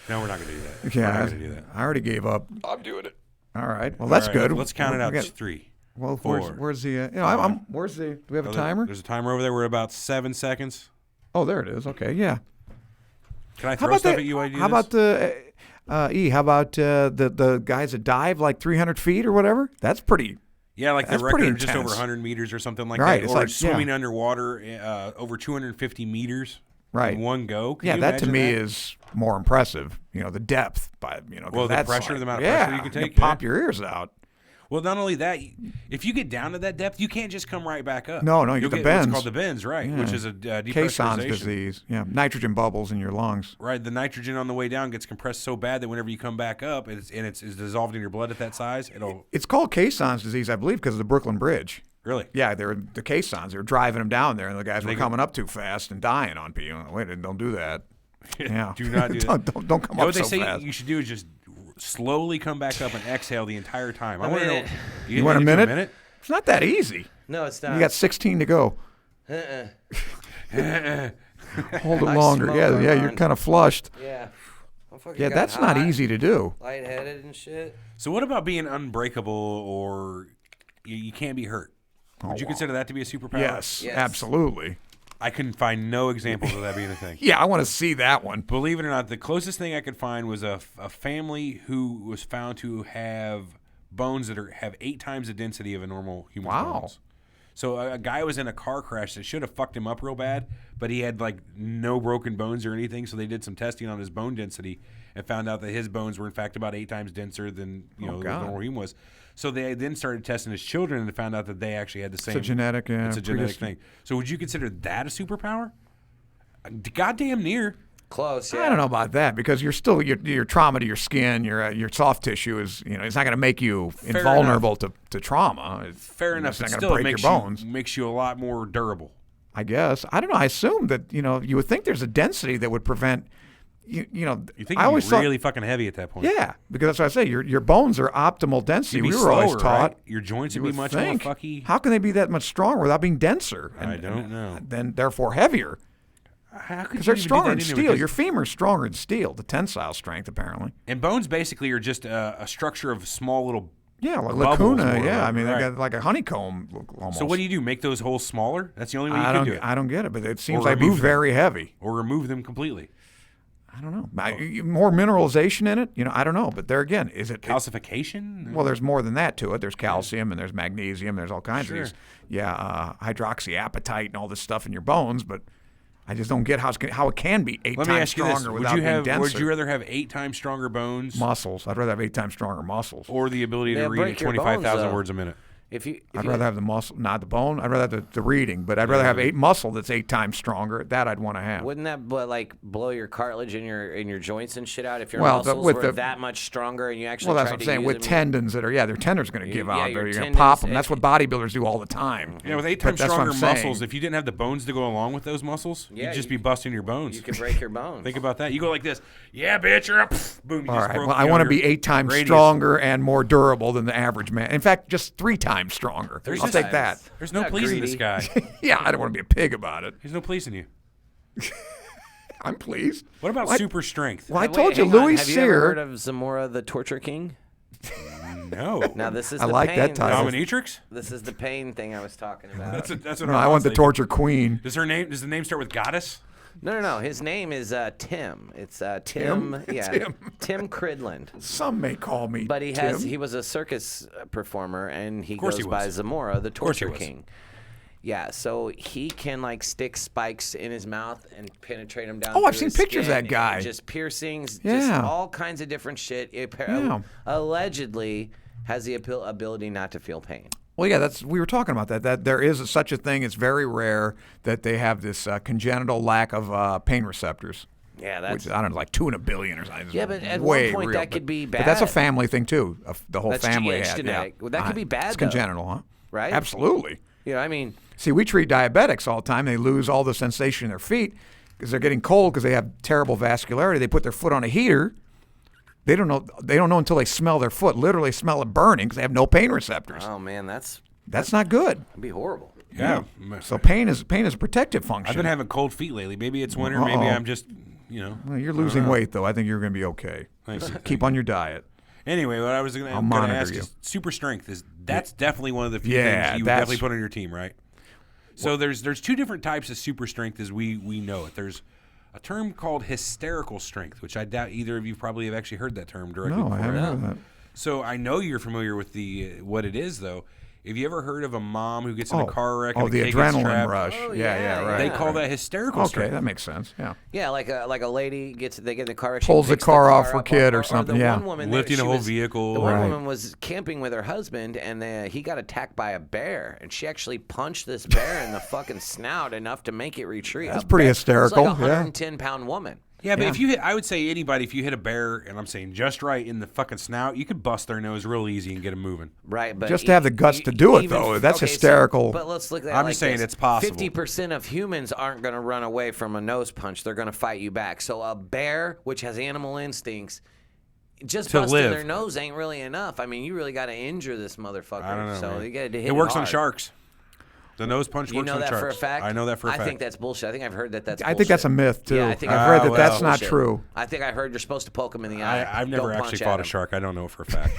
No, we're not going to do that. Yeah, we're not going to do that. I already gave up. I'm doing it. All right. Well, that's good. Let's count it out. It's 3. Well, 4. where's the? Where's the? Do we have a timer? There's a timer over there. We're about 7 seconds. Oh, there it is. Okay, yeah. Can I throw stuff at you while you do How about the the guys that dive like 300 feet or whatever? That's pretty. Yeah, like the that's record pretty of just over intense. 100 meters or something like Right, that. it's Or like- swimming yeah. underwater over 250 meters Right. in one go. Can Yeah, you that to imagine me that? is more impressive. The depth, but 'cause Well, the that's pressure, like, the amount of pressure you can take, pop your ears out. Well, not only that, if you get down to that depth, you can't just come right back up. No, you You'll get the what's bends. called the bends, right? Yeah. Which is a Caisson depressurization. disease. Yeah, nitrogen bubbles in your lungs. Right, the nitrogen on the way down gets compressed so bad that whenever you come back up, it's dissolved in your blood at that size. It's called Caisson's disease, I believe, because of the Brooklyn Bridge. Really? Yeah, they were the Caissons. They were driving them down there, and the guys were coming up too fast and dying on people. Wait, don't do that. Yeah, Do not do that. don't come up What so they say fast. you should do is just slowly come back up and exhale the entire time. I want to know. You want a get to minute? It's not that easy. No, it's not. You got 16 to go. Hold it I longer. smoke, Yeah, you're Armand. kind of flushed. Yeah. Yeah, that's not easy to do. Lightheaded and shit. So what about being unbreakable or you can't be hurt? Would you consider that to be a superpower? Yes, Yes. absolutely. I couldn't find no examples of that being a thing. Yeah, I want to see that one. Believe it or not, the closest thing I could find was a family who was found to have bones that have 8 times the density of a normal human bones. So a guy was in a car crash that should have fucked him up real bad, but he had like no broken bones or anything. So they did some testing on his bone density and found out that his bones were in fact about 8 times denser than the normal human was. So they then started testing his children and found out that they actually had the same. It's a genetic. It's a genetic thing. So would you consider that a superpower? Goddamn near. Close, yeah. I don't know about that because you're still your trauma to your skin, your soft tissue is it's not going to make you invulnerable to trauma. Fair enough. It's It not going to still break your bones. makes you a lot more durable. I guess I don't know. I assume that you would think there's a density that would prevent. You think I always you'd be really fucking heavy at that point. Yeah, because that's what I say. Your bones are optimal density. You'd be We were slower, always taught. right? Your joints would You be much more fucky. How can they be that much stronger without being denser? I don't know. Then therefore heavier. How could Because you they're even do stronger that in anyway? steel. 'Cause- Your femur's stronger in steel. The tensile strength, apparently. And bones basically are just a structure of small little. Yeah, like bubbles lacuna. more Yeah, like, I mean, right. they got like a honeycomb almost. So what do you do? Make those holes smaller? That's the only way you can do it. I don't get it, but it seems Or like be remove them. very heavy. Or remove them completely. I don't know. More mineralization in it? I don't know. But there again, is it Calcification? well, there's more than that to it. There's calcium and there's magnesium. There's all kinds Sure. of these. Hydroxyapatite and all this stuff in your bones. But I just don't get how it can be 8 Let me times ask you this: stronger without being denser. Would you rather have 8 times stronger bones, Muscles. I'd rather have 8 times stronger muscles. or the ability to Yeah, read break at your bones, 25,000 though. words a minute? I'd rather have the muscle, not the bone. I'd rather have the reading, but I'd rather have muscle that's 8 times stronger. That I'd want to have. Wouldn't that blow your cartilage in your joints and shit out if your Well, muscles were that much stronger and you actually? Well, that's tried what I'm saying. With tendons that are their tendons are going to give out. your You're going to pop them. tendons, That's what bodybuilders do all the time. Yeah, with 8 But times that's what stronger I'm saying. muscles, if you didn't have the bones to go along with those muscles, you'd just be busting your bones. You could break your bones. Think about that. You go like this. Yeah, bitch, you're up. Boom. You All just right. broke, Well, I want to be 8 times radius. stronger and more durable than the average man. In fact, just 3 times stronger. I'll take that. There's no Not pleasing this greedy. guy. Yeah, I don't want to be a pig about it. There's no pleasing you. I'm pleased. What about What? super strength? Well, I Wait, told you, hang on. Louis Have you ever heard Cyr. of Zamora the Torture King? No. Now this is I the like pain. that title. Dominatrix? This is the pain thing I was talking about. That's what No, I want the torture queen. Does the name start with goddess? No. His name is Tim. It's Tim. Yeah, Tim. Tim Cridland. Some may call me But he Tim. he was a circus performer, and he course goes he by was. Zamora the course he Torture was. King. Yeah, so he can like stick spikes in his mouth and penetrate them down. Oh, I've through seen his pictures of skin, that guy. and just piercings, just Yeah. all kinds of different shit. Yeah. Allegedly has the ability not to feel pain. Well, yeah, we were talking about that. That there is such a thing. It's very rare that they have this congenital lack of pain receptors. Yeah, that's Which I don't know, like 2 in a billion or something. Yeah, but at Way one point real, that could be But that's a bad. family thing too. The whole That's family it's had. genetic. Yeah. Well, that could be bad, It's though. congenital, huh? Right? Absolutely. you know. I mean, See, we treat diabetics all the time. They lose all the sensation in their feet because they're getting cold because they have terrible vascularity. They put their foot on a heater. They don't know. They don't know until they smell their foot. Literally smell it burning because they have no pain receptors. oh man, that'd That's not good. be horrible. Yeah. So pain is a protective function. I've been having cold feet lately. Maybe it's winter. Maybe I'm just, Well, you're losing weight though. I think you're going to be okay. Thanks. Keep on your diet. Anyway, what I was going to monitor ask you. is super strength. That's definitely one of the few Yeah, things you would that's- definitely put on your team, right? So there's 2 different types of super strength as we know it. There's a term called hysterical strength, which I doubt either of you probably have actually heard that term directly No, I before. haven't heard of that. So I know you're familiar with what it is, though. Have you ever heard of a mom who gets in a car wreck and the kid gets adrenaline trapped? rush. Oh, yeah, yeah, right. They call that hysterical Okay, strength. that makes sense. Yeah. Yeah, like a lady they get in the car, she Pulls the picks car off car her up, kid or the something, one yeah. woman Lifting she a whole was- vehicle. The one Right. woman was camping with her husband, and he got attacked by a bear, and she actually punched this bear in the fucking snout enough to make it retreat. That's A pretty bear- hysterical, It's like yeah. a 110-pound woman. Yeah, but Yeah. if you hit, I would say anybody, if you hit a bear, and I'm saying just right in the fucking snout, you could bust their nose real easy and get them moving. Right, but Just to have the guts to do it, though, that's hysterical. But let's look at that. I'm like just saying this. it's possible. 50% of humans aren't going to run away from a nose punch. They're going to fight you back. So a bear, which has animal instincts, just To busting live. their nose ain't really enough. I mean, you really got to injure this motherfucker. I don't know. So man. you got to hit it works on hard. sharks. The nose punch You works know on that sharks. for a fact? I know that for a fact. I think that's bullshit. I think I've heard that's I bullshit. think that's a myth too. Yeah, I think I've read that well. that's not bullshit. true. I think I heard you're supposed to poke him in the eye. I've never Don't actually punch fought at a him. shark. I don't know for a fact.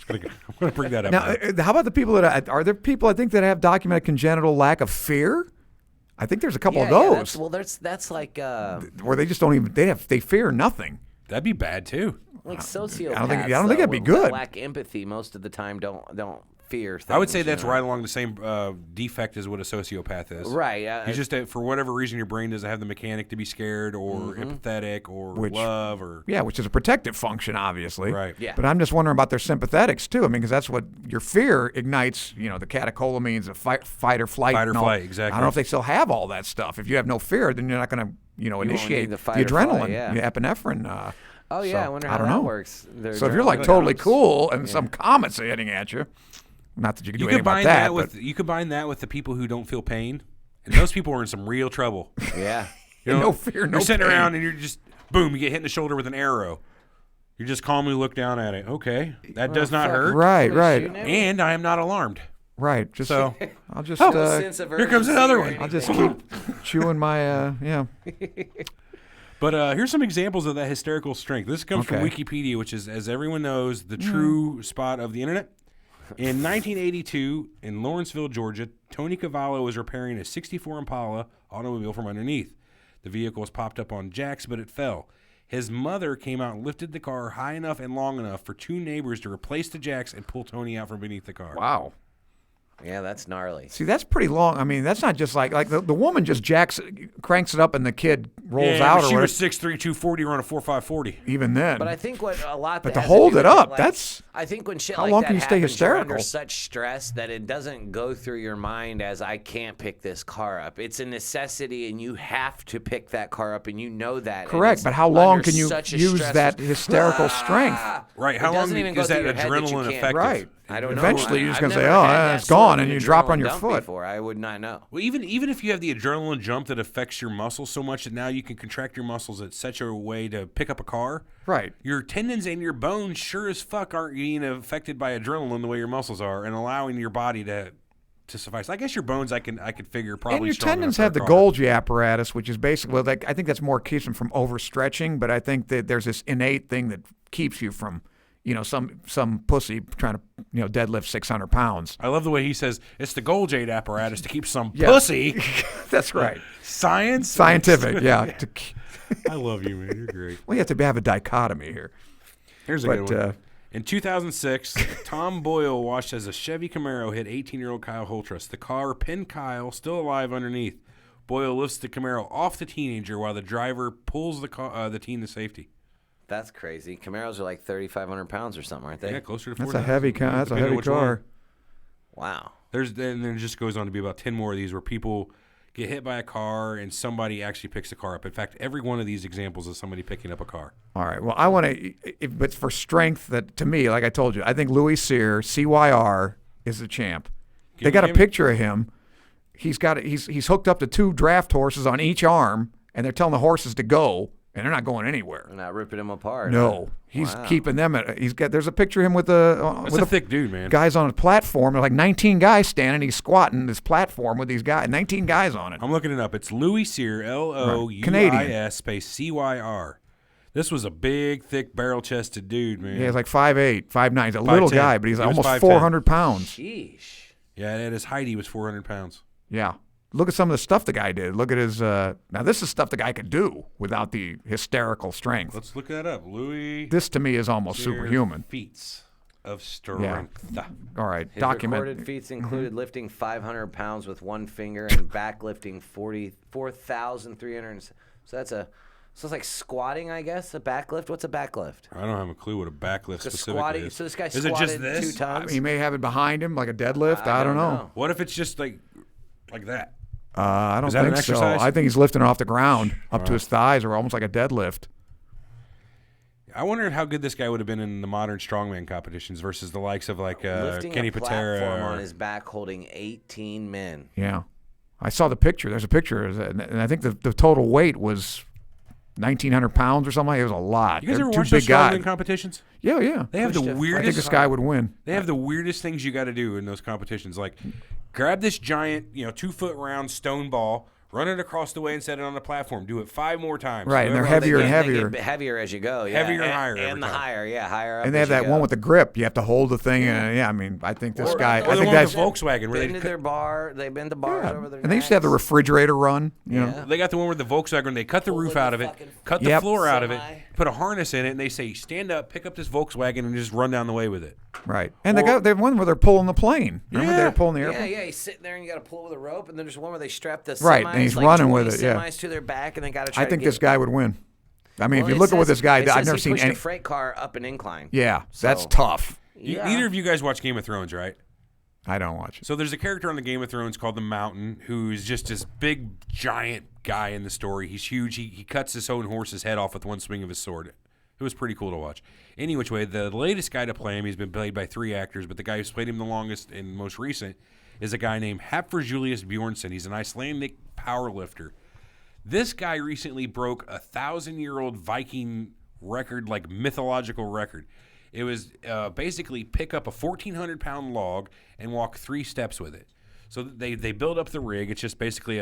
I'm gonna bring that up. Now, now. how about the people that are there? People I think that have documented congenital lack of fear. I think there's a couple of Yeah, those that's like where they just don't even they fear nothing. That'd be bad too. sociopaths. I don't think though, that'd be that good. Lack empathy most of the time. Don't fear things. I would say that's you know? right along the same defect as what a sociopath is. Right. You just for whatever reason your brain doesn't have the mechanic to be scared or empathetic or love or Yeah, which is a protective function, obviously. Right. Yeah. But I'm just wondering about their sympathetics too. I mean, because that's what your fear ignites. You know, the catecholamines, the fight or flight. Fight or and all. flight, exactly. I don't know if they still have all that stuff. If you have no fear, then you're not going to, won't initiate need the the fight or flight, adrenaline, yeah. the epinephrine. Oh yeah, I so, wonder I how don't that know. works. So if you're like totally cool and some comets are hitting at you, not that you can do you anything about combine that, that with but the people who don't feel pain, and those people are in some real trouble. Yeah. You know, no fear, no You're sitting pain. around and you're just boom, you get hit in the shoulder with an arrow. You just calmly look down at it. Okay, that does not hurt. Right, right, And I am not alarmed. right. Just So I'll just here comes another one. I'll just keep chewing my yeah. But here's some examples of that hysterical strength. This comes from Okay. Wikipedia, which is, as everyone knows, the true spot of the internet. In 1982, in Lawrenceville, Georgia, Tony Cavallo was repairing a 64 Impala automobile from underneath. The vehicle was popped up on jacks, but it fell. His mother came out and lifted the car high enough and long enough for 2 neighbors to replace the jacks and pull Tony out from beneath the car. Wow. Yeah, that's gnarly. See, that's pretty long. I mean, that's not just like the woman just cranks it up, and the kid rolls out. But or she whatever. was 6'3", 240, or on a 4.540. Even then. But I think what a lot. But that to has hold do it with up, like, that's. I think when shit how like long that can you stay happens, you're under hysterical? such stress that it doesn't go through your mind as I can't pick this car up. It's a necessity, and you have to pick that car up, and you know that. Correct, but how long can you use that hysterical strength? Right, how long is that adrenaline effective? Right. I don't know. Eventually, you're just going to say, I've never had oh, that it's gone, sort of and you an drop on adrenaline your dump foot. Before. I would not know. Well, even if you have the adrenaline jump that affects your muscles so much that now you can contract your muscles at such a way to pick up a car, Right. your tendons and your bones sure as fuck aren't being affected by adrenaline the way your muscles are, and allowing your body to suffice. I guess your bones, I could figure probably. And your strong tendons enough have the for a car. Golgi apparatus, which is basically, like, I think that's more keeps them from overstretching, but I think that there's this innate thing that keeps you from, some pussy trying to, deadlift 600 pounds. I love the way he says it's the Golgi apparatus to keep some Yeah. pussy. That's right. Scientific, yeah. I love you, man. You're great. Well, you have to have a dichotomy here. Here's a But, good one. In 2006, Tom Boyle watched as a Chevy Camaro hit 18-year-old Kyle Holtrus. The car pinned Kyle, still alive underneath. Boyle lifts the Camaro off the teenager while the driver pulls the teen to safety. That's crazy. Camaros are like 3,500 pounds or something, aren't they? Yeah, closer to 4,000. That's a heavy car. That's a depending on heavy which car. one. Wow. Then it just goes on to be about 10 more of these where people get hit by a car and somebody actually picks the car up. In fact, every one of these examples is somebody picking up a car. All right. Well, I want to, but for strength, that to me, like I told you, I think Louis Cyr, CYR, is the champ. They got a picture of him. He's hooked up to 2 draft horses on each arm, and they're telling the horses to go, and they're not going anywhere. They're not ripping them apart. No, he's keeping them at. There's a picture of him with That's with a thick dude, man. guys on a platform. There are like 19 guys standing. He's squatting this platform with these guys. 19 guys on it. I'm looking it up. It's Louis Cyr, Canadian. space CYR. This was a big, thick, barrel-chested dude, man. Yeah, he's like 5'8", 5'9". He's a little 5'10". guy, but he's He was almost 5'10". 400 pounds. Sheesh. Yeah, at his height, he was 400 pounds. Yeah. Look at some of the stuff the guy did. Look at his. Now, this is stuff the guy could do without the hysterical strength. Let's look that up. Louis This, to me, is almost Cyr superhuman. feats of strength. All right. His Document. recorded feats included lifting 500 pounds with one finger and backlifting 44,300. So it's like squatting, I guess. A backlift. What's a backlift? I don't have a clue what a backlift The specifically squatting. is. So this guy Is it squatted just this? 2 tons. He may have it behind him like a deadlift. I don't know. What if it's just like that? I don't Is that an think so. exercise? I think he's lifting it off the ground up to his thighs, or almost like a deadlift. I wonder how good this guy would have been in the modern strongman competitions versus the likes of like Lifting Kenny a platform Patera. on his back, holding 18 men. Yeah. I saw the picture. There's a picture, and I think the total weight was 1,900 pounds or something. It was a lot. You guys They're ever 2 watch those big guys. strongman competitions? Yeah. They have the Pushed it. I think weirdest. this guy would win. They have the weirdest things you got to do in those competitions. Like, grab this giant, 2-foot round stone ball, run it across the way, and set it on the platform. Do it 5 more times. Right, and they're Whoever- heavier and They heavier. get heavier as you go. Yeah. Heavier and higher every And the time. higher up. And they have as you that one go. with the grip. You have to hold the thing. And I mean, I think this guy. Or I the think one with that's. the Volkswagen where Bend they to their bar. They bend the bars Yeah. over their And they used to have the necks. refrigerator run. You know. Yeah. They got the one with the Volkswagen. They cut the roof with out the of it, fucking cut the Yep. floor out of it, semi. put a harness in it, and they say, stand up, pick up this Volkswagen, and just run down the way with it. Right. And they got the one where they're pulling the plane. Remember they were pulling the Yeah, airplane? yeah, he's sitting there and you got to pull with a rope, and then there's one where they strap the semis, Right, and he's like running 20 with it, yeah. semis to their back, and they got to try I think to get this guy would win. I mean, Well, if you it look at what says- this guy it did, I've says never he seen pushed any. a freight car up an incline. Yeah, that's So- tough. Yeah. Neither of you guys watch Game of Thrones, right? I don't watch it. So there's a character on the Game of Thrones called the Mountain who's just this big, giant guy in the story. He's huge. He cuts his own horse's head off with one swing of his sword. It was pretty cool to watch. Any which way, the latest guy to play him, he's been played by 3 actors, but the guy who's played him the longest and most recent is a guy named Hafthor Julius Bjornsen. He's an Icelandic powerlifter. This guy recently broke a 1,000-year-old Viking record, like mythological record. It was basically pick up a 1,400-pound log and walk 3 steps with it. So they build up the rig. It's just basically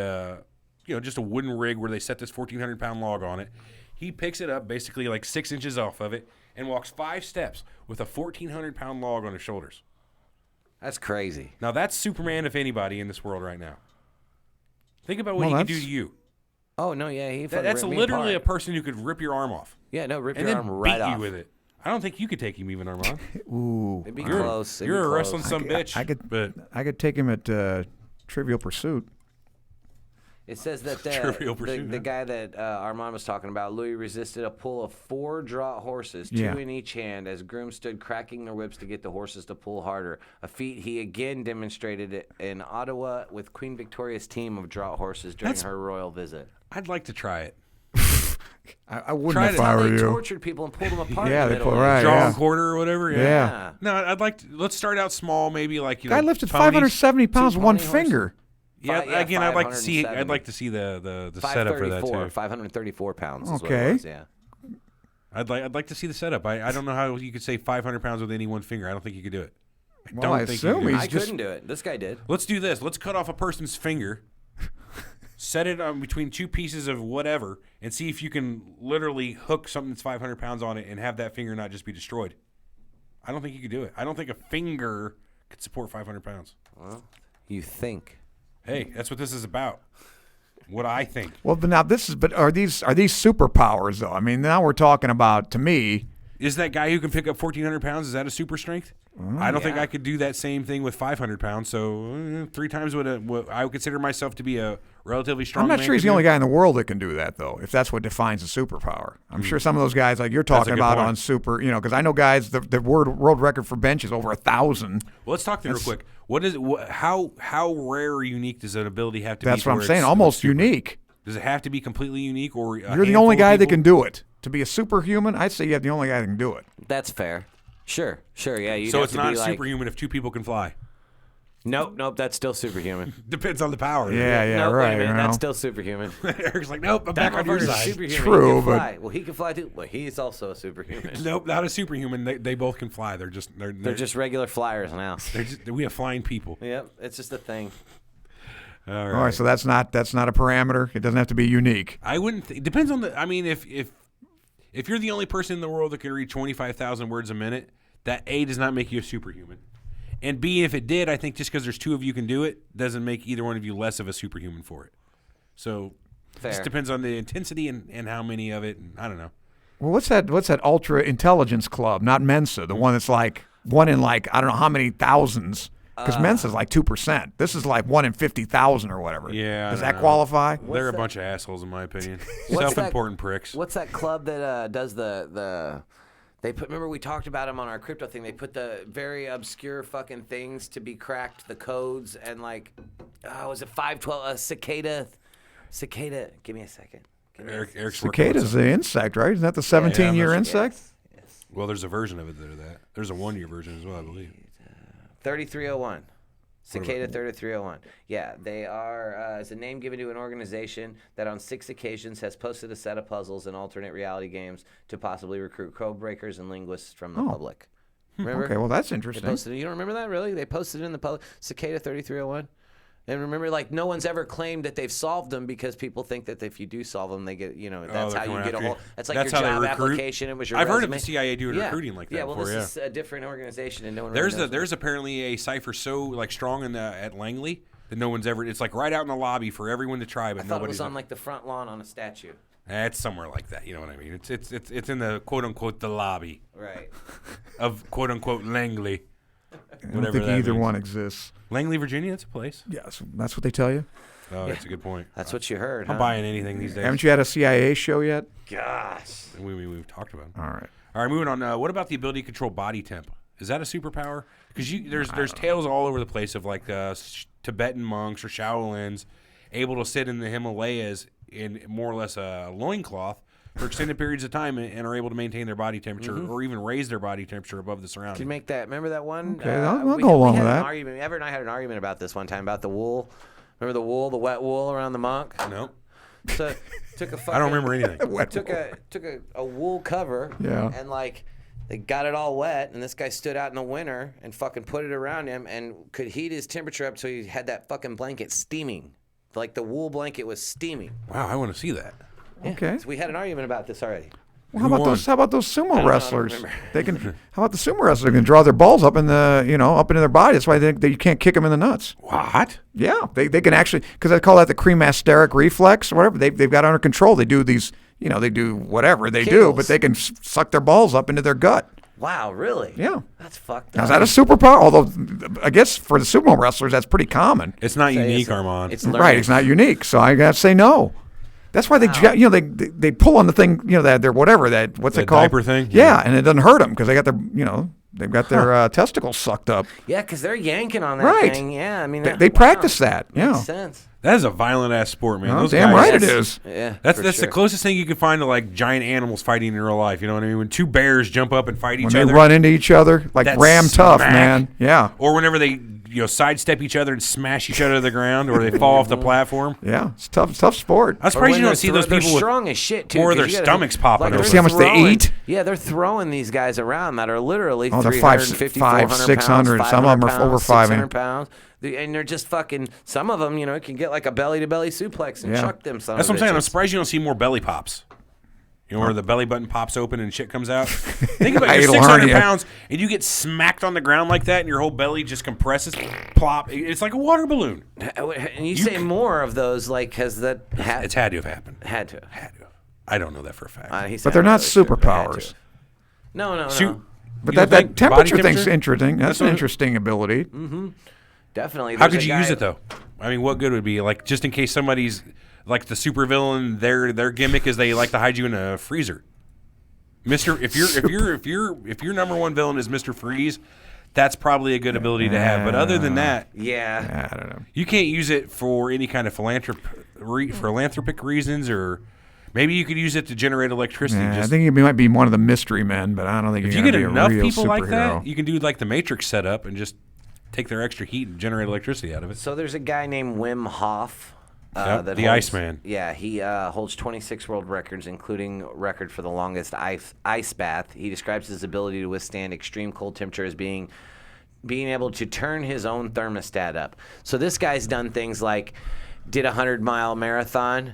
just a wooden rig where they set this 1,400-pound log on it. He picks it up basically like 6 inches off of it and walks 5 steps with a 1,400-pound log on his shoulders. That's crazy. Now that's Superman, if anybody, in this world right now. Think about what Well, he could do that's- to you. Oh no, yeah, he. That's ripped me literally a apart. person who could rip your arm off Yeah, no, rip and your then arm beat right off. you with it. I don't think you could take him even, Armand. Ooh. It'd be close. You're a wrestling bitch. I could take him at Trivial Pursuit. It says that Trivial Pursuit, the guy that Armand was talking about, Louis, resisted a pull of 4 draught horses, 2 Yeah. in each hand, as grooms stood cracking their whips to get the horses to pull harder. A feat he again demonstrated in Ottawa with Queen Victoria's team of draught horses during her royal visit. I'd like to try it. I wouldn't Try if it. I were They you. tortured people and pulled them apart. Yeah, in the they middle. pull right. Draw Yeah. a quarter or whatever. Yeah. No, I'd like to. Let's start out small. Maybe like Guy lifted ponies. 570 pounds with one pony horses. finger. Yeah, Yeah, again, I'd like to see. 570. I'd like to see the setup for that too. 534 pounds. Is what Okay. it was, yeah. I'd like to see the setup. I don't know how you could say 500 pounds with any one finger. I don't think you could do it. Well, I assume you could. he's I just couldn't do it. This guy did. Let's do this. Let's cut off a person's finger, set it on between 2 pieces of whatever, and see if you can literally hook something that's 500 pounds on it and have that finger not just be destroyed. I don't think you could do it. I don't think a finger could support 500 pounds. Well, you think. Hey, that's what this is about. What I think. Well, but now are these superpowers though? I mean, now we're talking about, to me, Is that guy who can pick up 1,400 pounds, is that a super strength? I don't think I could do that same thing with 500 pounds. So 3 times what I would consider myself to be a relatively strong I'm not man sure he's could the only do. guy in the world that can do that though. If that's what defines a superpower, I'm sure some of those guys like you're talking good about point. on super, because I know guys the world record for bench is over 1,000. Well, let's talk through real quick. What is how rare or unique does an ability have to be? That's to what I'm where saying. it's Almost super? unique. Does it have to be completely unique, or You're the only guy that can do it. To be a superhuman, I'd say you're the only guy that can do it. That's fair. Sure, yeah. You'd So have it's to not be like, superhuman if 2 people can fly. Nope, that's still superhuman. Depends on the power. Yeah, Nope, right. wait a minute, you know. that's still superhuman. Eric's like, nope, I'm back on your That motherfucker's side. superhuman. True, he can but- fly. Well, he can fly too. Well, he's also a superhuman. Nope, not a superhuman. They both can fly. They're They're just regular flyers now. we have flying people. Yep, it's just a thing. All All right, so that's not a parameter. It doesn't have to be unique. I wouldn't. It depends on the. I mean, if you're the only person in the world that can read 25,000 words a minute, that A does not make you a superhuman, and B, if it did, I think just because there's 2 of you can do it doesn't make either one of you less of a superhuman for it. So Fair. it just depends on the intensity and how many of it. And I don't know. Well, what's that ultra intelligence club? Not Mensa, the one that's like one in like I don't know how many thousands. Because Mensa's like 2%. This is like 1 in 50,000 or whatever. Yeah, I Does don't that know. qualify? They're a bunch of assholes, in my opinion. What's Self-important pricks. What's that club that does the? They put. Remember we talked about them on our crypto thing. They put the very obscure fucking things to be cracked, the codes, and like, was it 512? Cicada. Give me a second. Eric's working on Cicada's the insect, right? Isn't that the 17-year insect? Yes. Well, there's a version of it that are that. There's a 1-year version as well, I believe. 3301. Cicada 3301. Yeah, they are, it's a name given to an organization that on 6 occasions has posted a set of puzzles and alternate reality games to possibly recruit code breakers and linguists from the public. Remember? Okay, well that's They interesting. posted it. You don't remember that, really? They posted it in the public. Cicada 3301. And remember, like, no one's ever claimed that they've solved them because people think that if you do solve them, they get, that's they're how you coming get a after you. whole. That's like That's your how they job recruit? application. It was your I've heard resume. of the CIA doing recruiting like that Yeah, well, before, this is a different organization, and no one There's really knows there's apparently a cipher so like strong in at Langley that no one's ever. It's like right out in the lobby for everyone to try, but I thought it nobody's. was on, like, the front lawn on a statue. It's somewhere like that. You know what I mean? It's in the quote unquote the lobby Right. of quote unquote Langley. I don't Whatever think that either means. one exists. Langley, Virginia. It's a place. Yes, that's what they tell you. Oh, that's a good point. That's what you heard, huh? I'm buying anything these days. Haven't you had a CIA show yet? Gosh. We've talked about it. All right. All right, moving on. What about the ability to control body temp? Is that a superpower? Because there's tales all over the place of like Tibetan monks or Shaolins able to sit in the Himalayas in more or less a loincloth for extended periods of time and are able to maintain their body temperature or even raise their body temperature above the surroundings. Can you make that? Remember that one? Okay, I'll go along with that. Everett and I had an argument about this one time about the wool. Remember the wool, the wet wool around the monk? No, So took a fucking, I don't remember anything. Took a wool cover. Yeah. And like they got it all wet, and this guy stood out in the winter and fucking put it around him and could heat his temperature up so he had that fucking blanket steaming. Like the wool blanket was steaming. Wow, I want to see that. Yeah. Okay. So we had an argument about this already. Well, how about those sumo know, I don't wrestlers? remember. They can. How about the sumo wrestlers can draw their balls up in the up into their body? That's why you can't kick them in the nuts. What? Yeah, they can actually, because I call that the Cremasteric Reflex or whatever. They've got it under control. They do these you know, they do whatever they do, Kegels. but they can suck their balls up into their gut. Wow, really? Yeah. That's fucked Now, up. is that a superpower? Although, I guess for the sumo wrestlers, that's pretty common. It's not unique, it's- Armand. it's learned. Right, it's not unique, so I gotta say no. That's why they pull on the thing, you know, that they're whatever that what's The it called? diaper thing? Yeah, and it doesn't hurt them because they got their, you know, they've got their testicles sucked up. Yeah, because they're yanking on that Right. thing. Yeah, I mean, They practice that. Yeah, Makes sense. That is a violent ass sport, man. Oh, Those damn guys- right it is. Yeah, That's for the sure. closest thing you can find to like giant animals fighting in real life. You know what I mean? When two bears jump up and fight each When they other, run into each other like That ram tough, smack. man. Yeah, or whenever they sidestep each other and smash each other to the ground, or they fall off the platform. yeah, it's tough sport. I'm Or surprised when you don't they're see those they're people with strong as shit too. more of 'cause their you gotta stomachs popping they're open. See how much they throwing- eat? Yeah, they're throwing these guys around that are literally Oh, they're 350, 500, 400 600. pounds, Some of them are 500 over pounds, 500. 600 pounds. And they're just fucking. Some of them, you know, can get like a belly to belly suplex and Yeah. chuck them. Some. That's what I'm saying. I'm bitches. surprised you don't see more belly pops. You know, where the belly button pops open and shit comes out. Think about it. You're Idle 600 hernia. pounds and you get smacked on the ground like that and your whole belly just compresses, plop. It's like a water balloon. And you say more of those, like, has that It's had to have happened. had to? Had to have. I don't know that for a fact. He said But they're not really sure, but had superpowers. to. No. Shoot. But You don't that think temperature body thing's interesting. That's an what- interesting ability. Definitely. How There's could a you guy- use it though? I mean, what good would it be? Like, just in case somebody's like the supervillain, their gimmick is they like to hide you in a freezer. If your number one villain is Mr. Freeze, that's probably a good ability to have. But other than that, Yeah. I don't know. you can't use it for any kind of philanthropic reasons, or maybe you could use it to generate electricity. Yeah, I Just, think he might be one of the mystery men, but I don't think if you're you going get to be enough a real people like superhero. that, you can do like the Matrix setup and just take their extra heat and generate electricity out of it. So there's a guy named Wim Hof. Yep, that the holds- Iceman. Yeah, he holds 26 world records, including record for the longest ice bath. He describes his ability to withstand extreme cold temperature as being able to turn his own thermostat up. So this guy's done things like did a 100-mile marathon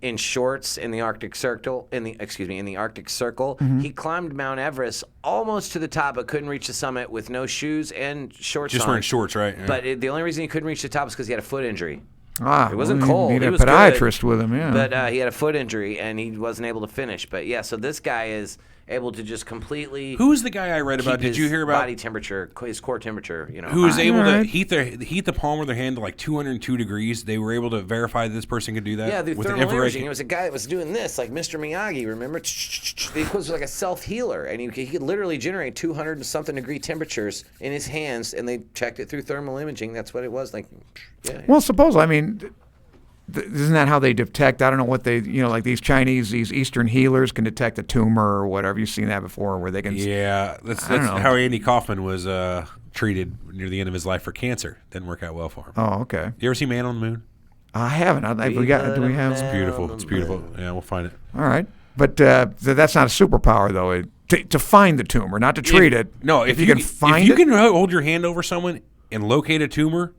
in shorts in the Arctic Circle. In the Arctic Circle, he climbed Mount Everest almost to the top, but couldn't reach the summit with no shoes and shorts Just on. wearing shorts, right? Yeah. But the only reason he couldn't reach the top is because he had a foot injury. It wasn't cold. Need He a was good. podiatrist with him, yeah. But he had a foot injury and he wasn't able to finish. But yeah, so this guy is able to just completely. Who's the guy I read keep about? Did his you hear about body temperature, his core temperature? You know, who was high. able Alright. to heat the palm of their hand to like 202 degrees? They were able to verify that this person could do that. Yeah, the with thermal infrared. imaging. It was a guy that was doing this, like Mr. Miyagi. Remember? He was like a self-healer, and he could literally generate 200 and something degree temperatures in his hands, and they checked it through thermal imaging. That's what it was like. Yeah. Well, suppose, I mean, isn't that how they detect? I don't know what they, like these Eastern healers can detect a tumor or whatever. You've seen that before where they can. Yeah, that's I don't know. how Andy Kaufman was treated near the end of his life for cancer. Didn't work out well for him. Oh, okay. You ever see Man on the Moon? I haven't. Do we have? It's beautiful. It's beautiful. Yeah, we'll find it. All right. But that's not a superpower, though. To find the tumor, not to treat it. No, if you can find if you it. can hold your hand over someone and locate a tumor,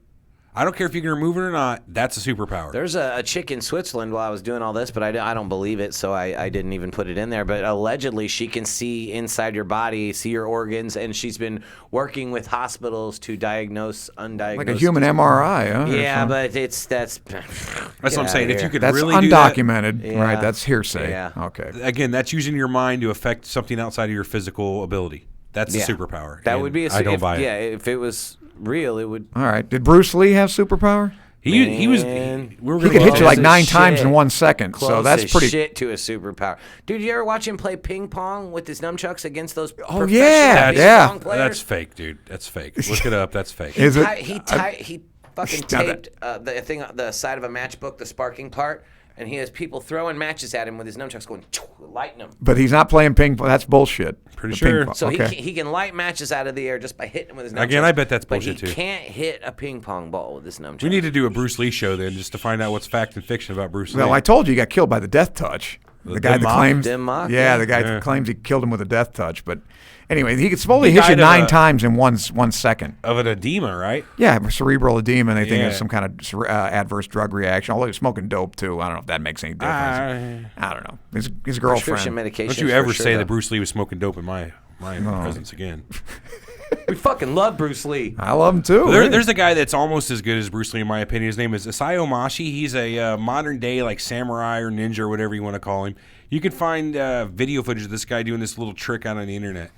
I don't care if you can remove it or not. That's a superpower. There's a chick in Switzerland while I was doing all this, but I don't believe it, so I didn't even put it in there. But allegedly, she can see inside your body, see your organs, and she's been working with hospitals to diagnose undiagnosed. Like a human MRI, huh? or Yeah, something. but that's what I'm saying. If you could That's really do that, undocumented, Yeah. right? That's hearsay. Yeah. Okay. again, that's using your mind to affect something outside of your physical ability. That's Yeah. a superpower. That and would be a I don't if, buy it. Yeah, if it was real, it would. All right. Did Bruce Lee have superpower? He was. Man. We were He gonna could hit go- you like as 9 times shit. in 1 second. Close So that's as pretty. shit to a superpower. Dude, you ever watch him play ping pong with his nunchucks against those Oh, professional yeah, ping yeah. pong players? That's fake, dude. That's fake. Look it up. That's fake. Is it? He fucking Now taped the thing on the side of a matchbook, the sparking part, and he has people throwing matches at him with his nunchucks going, lighting them. But he's not playing ping pong. That's bullshit. Pretty The ping sure. pong. So Okay. he can light matches out of the air just by hitting them with his nunchucks. Again, I bet that's but bullshit, he too. can't hit a ping pong ball with his nunchucks. We need to do a Bruce Lee show then, just to find out what's fact and fiction about Bruce Lee. Well, I told you he got killed by the death touch. The guy that Dim Mak? claims, Dim Mak, yeah, yeah. the guy Yeah. that claims he killed him with a death touch. But anyway, he could supposedly He hit you died of 9 a- times in 1 second. of an edema, right? Yeah, cerebral edema, and they think Yeah. it's some kind of adverse drug reaction. Although he's smoking dope too. I don't know if that makes any difference. I don't know. His Prescription girlfriend. medication. Don't you ever say that Bruce Lee was smoking dope in my presence again. We fucking love Bruce Lee. I love him too. There's a guy that's almost as good as Bruce Lee, in my opinion. His name is Isai Omashi. He's a modern day like samurai or ninja or whatever you want to call him. You can find video footage of this guy doing this little trick out on the internet.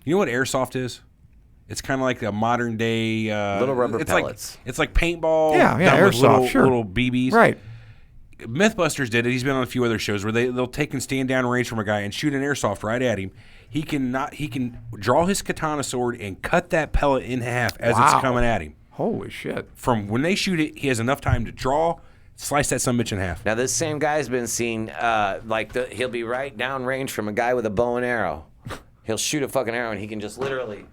You know what airsoft is? It's kind of like a modern day little rubber pellets. It's like paintball. Yeah, done with airsoft, little BBs. Right. Mythbusters did it. He's been on a few other shows where they'll take and stand down range from a guy and shoot an airsoft right at him. He can draw his katana sword and cut that pellet in half as it's coming at him. Holy shit. From when they shoot it, he has enough time to draw, slice that sumbitch in half. Now, this same guy's been seen, he'll be right down range from a guy with a bow and arrow. He'll shoot a fucking arrow, and he can just literally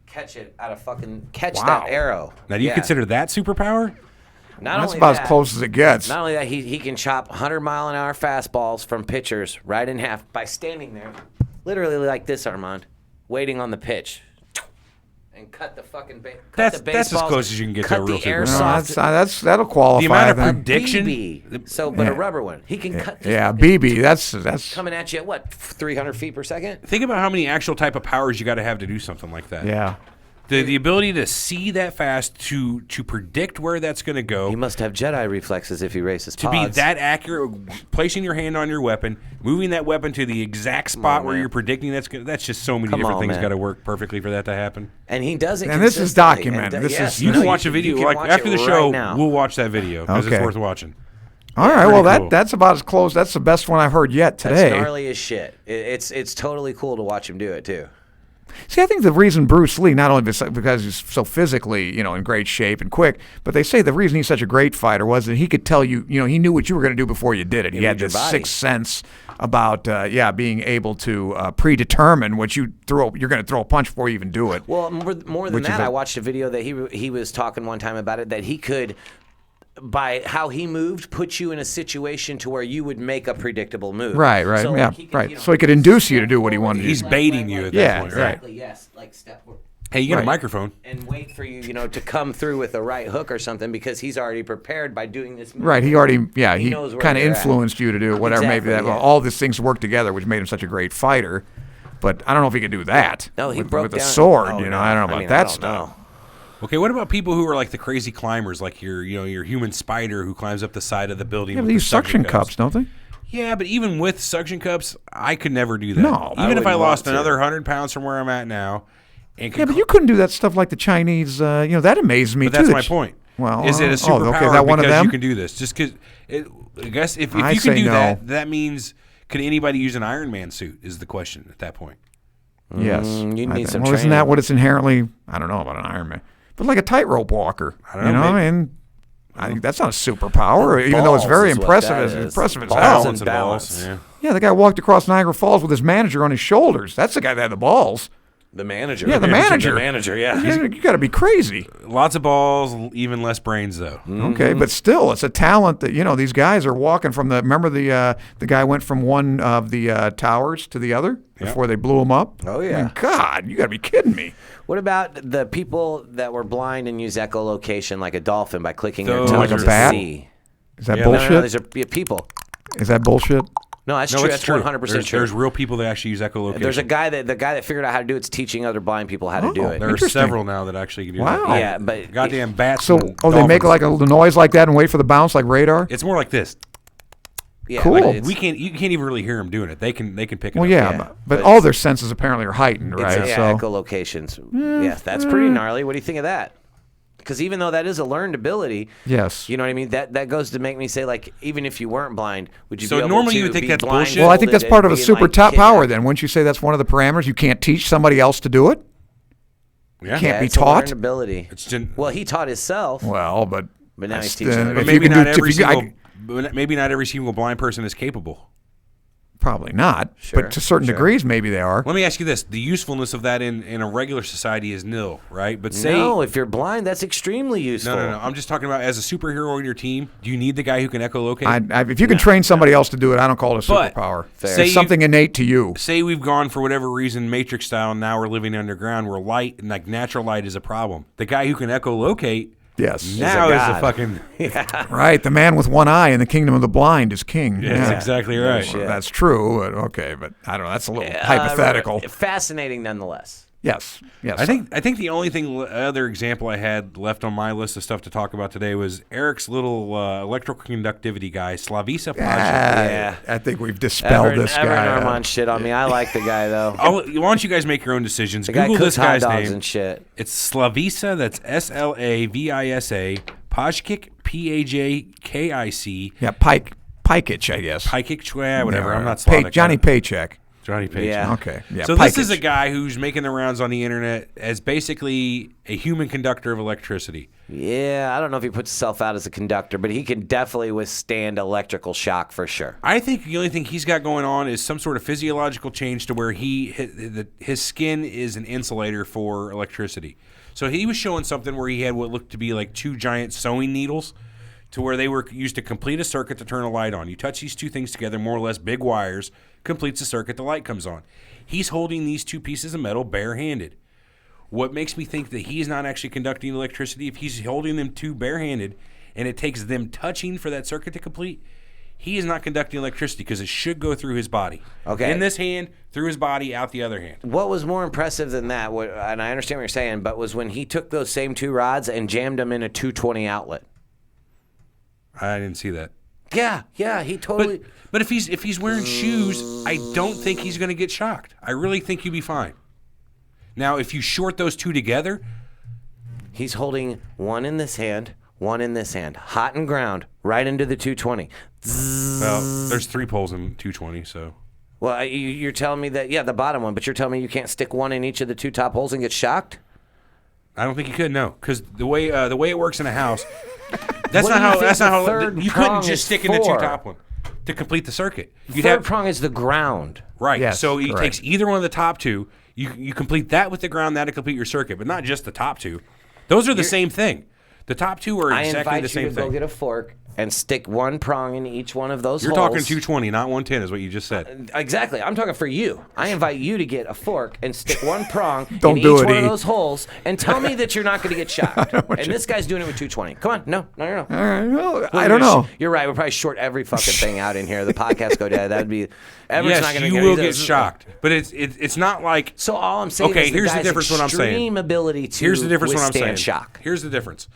catch that arrow. Now, do you consider that superpower? That's about as close as it gets. Not only that, he can chop 100-mile-an-hour fastballs from pitchers right in half by standing there, literally like this, Armand, waiting on the pitch. And cut the fucking that's as close as you can get to a real airsoft. That'll qualify. The amount of then. prediction. A rubber one. He can cut. BB. That's coming at you at what, 300 feet per second? Think about how many actual type of powers you got to have to do something like that. Yeah. The ability to see that fast, to predict where that's going to go. He must have Jedi reflexes if he races pods. To be that accurate, placing your hand on your weapon, moving that weapon to the exact spot where you're predicting that's just so many different things got to work perfectly for that to happen. And he does it. And this is documented. You can watch a video. After the show, we'll watch that video because it's worth watching. All right, well, that's about as close. That's the best one I've heard yet today. That's gnarly as shit. It's totally cool to watch him do it, too. See, I think the reason Bruce Lee, not only because he's so physically, in great shape and quick, but they say the reason he's such a great fighter was that he could tell you, he knew what you were going to do before you did it. He had this sixth sense about, being able to predetermine what you're going to throw a punch before you even do it. Well, more than that, I watched a video that he was talking one time about it, that he could, by how he moved, put you in a situation to where you would make a predictable move. Right, so, so he could induce you to do what he wanted to do. He's baiting you at that point, right? Exactly, yes. Like step forward. Hey, you got a microphone. And wait for you, to come through with a right hook or something because he's already prepared by doing this move. Right, he kind of influenced you to do whatever. Exactly, maybe all these things work together, which made him such a great fighter. But I don't know if he could do that. No, he with, broke with down. a sword. Oh, I don't know about that stuff. Know. Okay, what about people who are like the crazy climbers, like your human spider who climbs up the side of the building? Yeah, with they use suction cups, don't they? Yeah, but even with suction cups, I could never do that. No, even if I lost another 100 pounds from where I'm at now. And but you couldn't do that stuff like the Chinese. That amazes me too. But that's my point. Well, is it a superpower that one because of them? you can do this? Just because, I guess if you can do that, that means could anybody use an Iron Man suit? Is the question at that point? Yes, you need some. Well, isn't that what it's inherently? I don't know about an Iron Man. But like a tightrope walker, I think that's not a superpower, even though it's very impressive. Impressive as hell. Balance. Yeah, the guy walked across Niagara Falls with his manager on his shoulders. That's the guy that had the balls. The manager. Yeah, the manager. The manager, yeah. You got to be crazy. Lots of balls, even less brains, though. Mm-hmm. Okay, but still, it's a talent that, these guys are walking from remember the guy went from one of the towers to the other before they blew him up? Oh, yeah. I mean, God, you got to be kidding me. What about the people that were blind and use echolocation like a dolphin by clicking their Those toes like a to bat? see? Is that bullshit? No, these are people. Is that bullshit? No, that's No, true. it's That's true. 100% true. There's real people that actually use echolocation. There's the guy that figured out how to do it's teaching other blind people how to do it. There are several now that actually can do that. Wow. Yeah, but Goddamn bats. So, and they make dolphins. like a noise like that and wait for the bounce like radar? It's more like this. yeah, Cool. but You can't even really hear them doing it. They can pick it Well, up. yeah, but all their senses apparently are heightened, right? Yeah, echolocations. Yeah, that's pretty gnarly. What do you think of that? Because even though that is a learned ability, yes. you know what I mean? That goes to make me say, like, even if you weren't blind, would you So be able normally to you would think be that's bullshit? Well, I think that's part of a blindfolded super and top being, power like, then. Wouldn't you say that's one of the parameters? You can't teach somebody else to do it? Yeah. Can't be it's a taught? learned ability. Well, he taught himself. Well, but But now he's that's teaching the- other if But you maybe can not do- every if you- single. Maybe not every single blind person is capable. Probably not. Sure, But to certain degrees, maybe they are. Let me ask you this: the usefulness of that in a regular society is nil, right? But say No, if you're blind, that's extremely useful. no. I'm just talking about as a superhero on your team. Do you need the guy who can echolocate? If you can train somebody else to do it, I don't call it a But, superpower. Fair. Say It's something innate to you. Say we've gone for whatever reason Matrix style, and now we're living underground where light and like natural light is a problem. The guy who can echolocate Yes. now is god. a fucking Right. The man with one eye in the kingdom of the blind is king. Yeah, that's exactly right. Well, that's true. But okay, but I don't know. That's a little hypothetical. Fascinating nonetheless. Yes. I think the only other example I had left on my list of stuff to talk about today was Eric's little electrical conductivity guy, Slavisa Pajic. Yeah. I think we've dispelled this Everett guy. and Armand shit on me. I like the guy though. Why don't you guys make your own decisions? The guy Google cooks this guy's hot dogs name. and shit. It's Slavisa. That's Slavisa. Pajic, Pajikic. Yeah, Pajkic, I guess. Pajkic, whatever. Yeah, I'm not Slavic. Johnny Paycheck. Johnny Paycheck. Yeah. Okay. Yeah, So this is Pajkic. a guy who's making the rounds on the internet as basically a human conductor of electricity. Yeah, I don't know if he puts himself out as a conductor, but he can definitely withstand electrical shock for sure. I think the only thing he's got going on is some sort of physiological change to where his skin is an insulator for electricity. So he was showing something where he had what looked to be like two giant sewing needles to where they were used to complete a circuit to turn a light on. You touch these two things together, more or less big wires, completes the circuit, the light comes on. He's holding these two pieces of metal barehanded. What makes me think that he's not actually conducting electricity, if he's holding them two barehanded and it takes them touching for that circuit to complete, he is not conducting electricity because it should go through his body. Okay. In this hand, through his body, out the other hand. What was more impressive than that, and I understand what you're saying, but was when he took those same two rods and jammed them in a 220 outlet. I didn't see that. Yeah, he totally. But if he's wearing shoes, I don't think he's going to get shocked. I really think you'd be fine. Now, if you short those two together, He's holding one in this hand, one in this hand, hot and ground, right into the 220. well, there's 3 poles in 220, so. Well, you're telling me that, yeah, the bottom one, but you're telling me you can't stick one in each of the 2 top holes and get shocked? I don't think you could, no, because the way it works in a house, What do you think the third you prong couldn't just is stick in the 2 for? top one to complete the circuit. You'd Third have prong is the ground. right. Yes, so he correct. takes either one of the top 2. You complete that with the ground, that'll complete your circuit, but not just the top 2. Those are the same thing. The top 2 are I exactly invite the same you to go thing. get a fork and stick one prong in each one of those You're holes. talking 220, not 110, is what you just said. Exactly. I'm talking for you. I invite you to get a fork and stick one prong Don't in do each it, one of E. those holes and tell me that you're not going to get shocked. And this guy's doing it with 220. Come on. No. All right, well, Well, I don't know. You're right. We'll probably short every fucking thing out in here. The podcast go dead. That'd be. Everett's not Yes, gonna you will he's- get shocked, but it's not like. So all I'm saying Okay, is here's the guy's difference what I'm saying. extreme ability to Here's the difference what I'm withstand saying. shock. Here's the difference.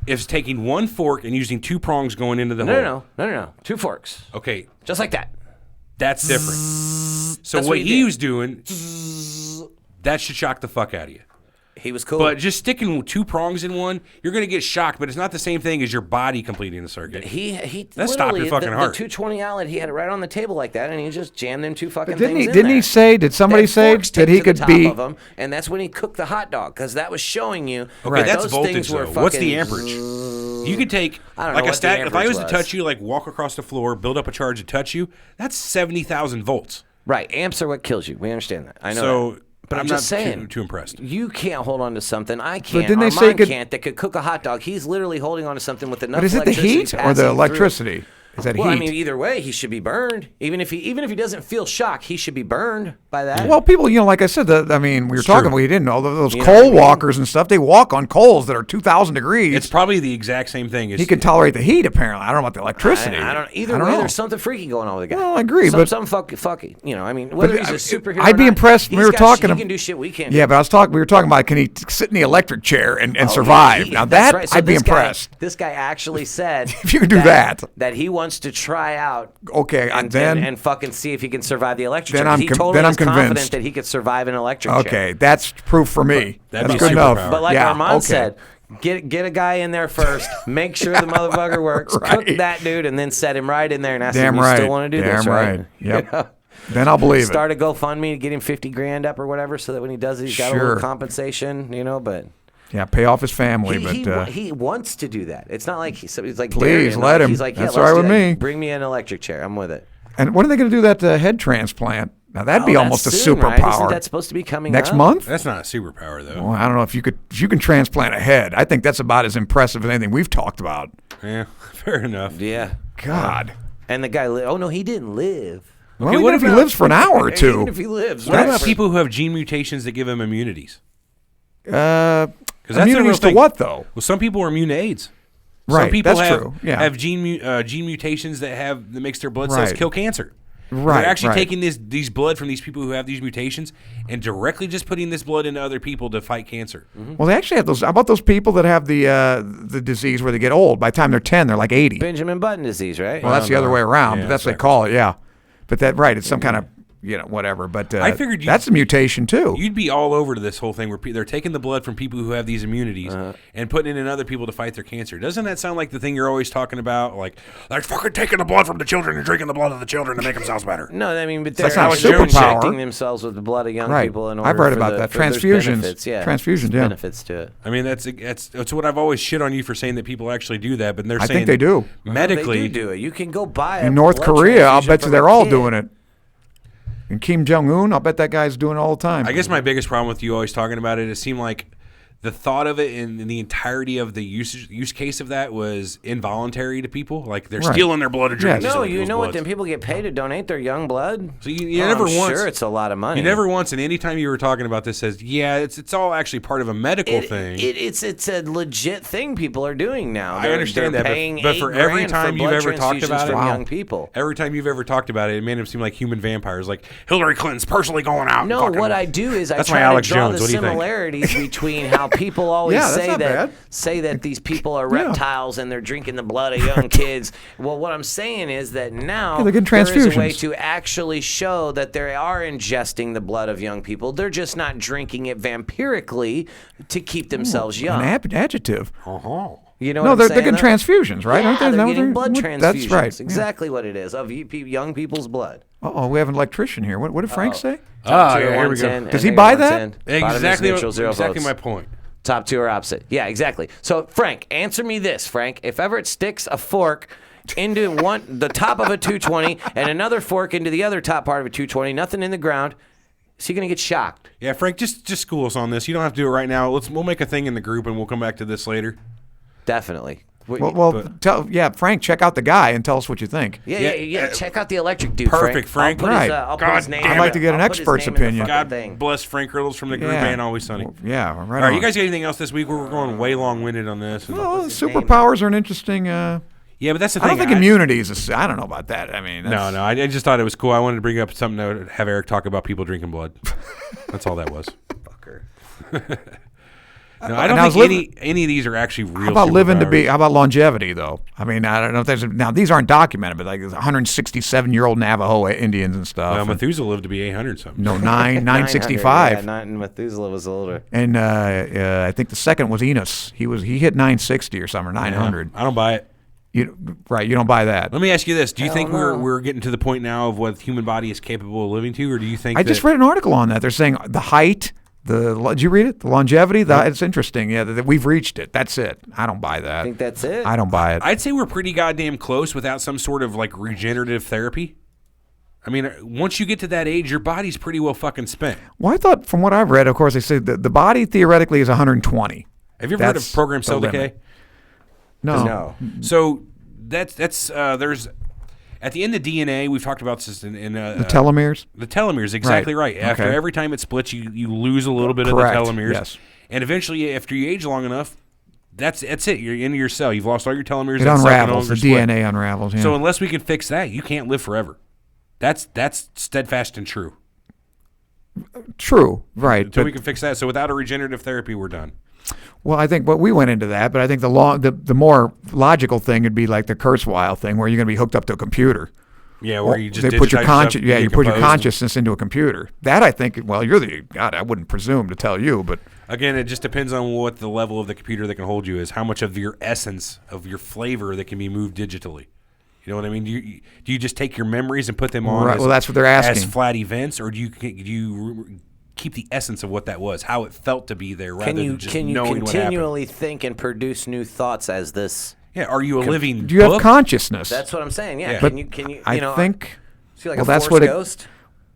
It's taking one fork and using 2 prongs going into the hole. No. 2 forks. Okay, Just like that. that's different. So That's what what he he did. was doing, that should shock the fuck out of you. He was cool. But just sticking 2 prongs in one, you're going to get shocked, but it's not the same thing as your body completing the circuit. He That stopped your literally, fucking the heart. 220 outlet, he had it right on the table like that, and he just jammed them 2 fucking Didn't things he? in Didn't there. he say? Did somebody They had say forks that taped he to could the top be? of them, and that's when he cooked the hot dog, because that was showing you. Okay, that's those voltage things were though. What's the fucking- amperage? You could take I don't know like a what the stack. If I amperage was to was. touch you, like walk across the floor, build up a charge to touch you, that's 70,000 volts. Right, amps are what kills you. We understand that. I know So, that. But I'm I'm just not saying, too impressed. You can't hold on to something. I can't. didn't they Armand say it could- can't. That could cook a hot dog. He's literally holding on to something with enough. But is it the electricity heat or passing the through. electricity? Is that Well, heat? I mean, either way, he should be burned. Even if he doesn't feel shock, he should be burned by that. Well, people, like I said, I mean, we were talking. true. We didn't know those You know coal what I mean? walkers and stuff. They walk on coals that are 2,000 degrees. It's probably the exact same thing. He can tolerate the heat. Apparently, I don't know about the electricity. I don't. Either I don't way, know. there's something freaky going on with the guy. Well, I agree, but- some fucky. I mean, whether But, he's a superhero, I'd or be not, impressed when we he's were got talking He ab- can do shit we can't. Yeah, do. but we were talking about, can he sit in the electric chair and Oh, survive? yeah, Now that's that right. So I'd be this guy- impressed. This guy actually said If you could do that. he wants to try out. Okay, And fucking see if he can survive the electric Then chair. I'm He con- totally then I'm is confident convinced. that he could survive an electric chair. Okay, that's proof for me. That'd That's be good a enough. superpower. But like yeah, Armand okay. said, get a guy in there first, make sure the motherfucker works, cook Right. that dude, and then set him right in there and ask Damn him, right. you still want to do Damn this, right. right? Yep. You know? Then I'll believe Start it. a GoFundMe to get him 50 grand up or whatever, so that when he does it, he's got a Sure. little compensation, but Yeah, pay off his family, he wants to do that. It's not like he's like, Please, daring let him. He's like, yeah, That's let's all right do with that. me. Bring me an electric chair. I'm with it. And when are they going to do that head transplant? Now that'd be Oh, almost a that's soon, right? Isn't superpower. that supposed to be coming Next up? month? That's not a superpower, though. Well, I don't know if you can transplant a head. I think that's about as impressive as anything we've talked about. Yeah, fair enough. Yeah. God. And the guy, oh no, he didn't live. Well, Okay, even what if he about- lives for an hour or two. Even if he lives. What about right? people who have gene mutations that give them immunities? Immunities that's a real to thing. what, though? Well, some people are immune to AIDS. Some Right, people that's have, true, yeah. have gene mutations that makes their blood cells Right. kill cancer. Right, They're actually right. taking these blood from these people who have these mutations and directly just putting this blood into other people to fight cancer. Well, they actually have those. How about those people that have the disease where they get old? By the time they're 10, they're like 80. Benjamin Button disease, right? Well, that's the other way around. Yeah, but that's what they exactly. call it. Yeah. But it's some kind of whatever. But I figured that's a mutation too. You'd be all over to this whole thing where they're taking the blood from people who have these immunities and putting it in other people to fight their cancer. Doesn't that sound like the thing you're always talking about? Like, they're fucking taking the blood from the children and drinking the blood of the children to make themselves better. No, I mean, but they're That's not a actually superpower. injecting themselves with the blood of young Right. people in order I've read for about the, that. for there's Transfusions. benefits, yeah. Transfusions, There's yeah. benefits to it. I mean, that's what I've always shit on you for saying that people actually do that, but they're I saying think they do. medically. They do it. You can go buy In a North blood Korea, I'll transfusion bet you from they're a all kid. doing it. And Kim Jong-un, I'll bet that guy's doing it all the time. I guess my biggest problem with you always talking about it seemed like the thought of it and the entirety of the use case of that was involuntary to people. Like they're Right. stealing their blood or drinking Yes. these No, other you people's know what? bloods. Then people get paid to donate their young blood. So you Oh, never I'm once. sure it's a lot of money. You never once, and any time you were talking about this, says, yeah, it's all actually part of a medical thing. It's a legit thing people are doing now. I understand they're that, paying but for every $8,000 time for you've blood ever talked transfusions about it, from young people. Every time you've ever talked about it, it made them seem like human vampires. Like Hillary Clinton's personally going out. and No, fucking- what I do is I That's my try to Alex draw Jones. the What do you think? similarities between how people always Yeah, that's say not that bad. these people are reptiles and they're drinking the blood of young kids. Well, what I'm saying is that now Yeah, they're getting there is a way transfusions. to actually show that they are ingesting the blood of young people. They're just not drinking it vampirically to keep themselves young. An adjective. You know No, what I'm they're saying? getting transfusions, right? Yeah, Aren't they? they're Is that what getting blood transfusions. That's right. Yeah. Exactly what it is, of young people's blood. Uh-oh, we have an electrician here. What did Frank say? Ah, yeah, here we go. 110, Does he and buy negative that? 110. Bottom is Exactly, neutral, 0 exactly votes. my point. Top two are opposite. Yeah, exactly. So, Frank, answer me this, Frank. If Everett sticks a fork into the top of a 220 and another fork into the other top part of a 220, nothing in the ground, is he going to get shocked? Yeah, Frank, just school us on this. You don't have to do it right now. We'll make a thing in the group, and we'll come back to this later. Definitely. Well, Frank, check out the guy and tell us what you think. Yeah. Check out the electric dude, Perfect, Frank. I'll put his, Right. I'll put God his name. damn I'd like to get an I'll put his expert's name in the opinion. fucking God thing. bless Frank Riddles from the group Yeah. and Always Sunny. Yeah, right All on. right, you guys got anything else this week? We're going way long-winded on this. Well, superpowers are an interesting. Yeah, but that's the I thing. don't think immunity is. I don't know about that. I mean, No, I just thought it was cool. I wanted to bring up something to have Eric talk about people drinking blood. That's all that was. Fucker. No, I And I don't was think any of these are actually real. How about living to be? superpowers. How about longevity, though? I mean, I don't know if there's now these aren't documented, but like 167-year-old Navajo Indians and stuff. Well, and, Methuselah lived to be 800 something. no, 900, 965. Yeah, Methuselah was older. And I think the second was Enos. He hit 960 or something, or 900. I don't buy it. You don't buy that. Let me ask you this: do you Hell think no. we're getting to the point now of what the human body is capable of living to, or do you think I just read an article on that. They're saying the height. Did you read it? The longevity. It's interesting. Yeah, that we've reached it. That's it. I don't buy that. I think that's it. I don't buy it. I'd say we're pretty goddamn close without some sort of like regenerative therapy. I mean, once you get to that age, your body's pretty well fucking spent. Well, I thought from what I've read, of course, they said the body theoretically is 120. Have you ever heard That's of program the cell limit. decay? No. So that's there's at the end of DNA, we've talked about this in The telomeres. the telomeres, exactly right. After Okay. every time it splits, you lose a little bit Correct. of the telomeres. Yes. And eventually, after you age long enough, that's it. You're into your cell. You've lost all your telomeres. It that cell can no unravels. The longer split. DNA unravels. Yeah. So unless we can fix that, you can't live forever. That's steadfast and true. True. Right. Until But, we can fix that. So without a regenerative therapy, we're done. well, I think we went into that, but I think the more logical thing would be like the Kurzweil thing, where you're going to be hooked up to a computer. Yeah, where you just they put your digitize conscious. stuff, Yeah, you put your decompose. consciousness into a computer. That I think. Well, you're the God. I wouldn't presume to tell you, but Again, it just depends on what the level of the computer that can hold you is. How much of your essence, of your flavor that can be moved digitally. You know what I mean? Do you just take your memories and put them on Right, as, well, that's what they're as asking. flat events, or do you keep the essence of what that was, how it felt to be there, rather than just Can you knowing what happened? continually think and produce new thoughts as this? Yeah, are you a living do you have book? consciousness? That's what I'm saying. Yeah. Yeah. Can you? I You know, think. feel like well, a that's force what it- ghost.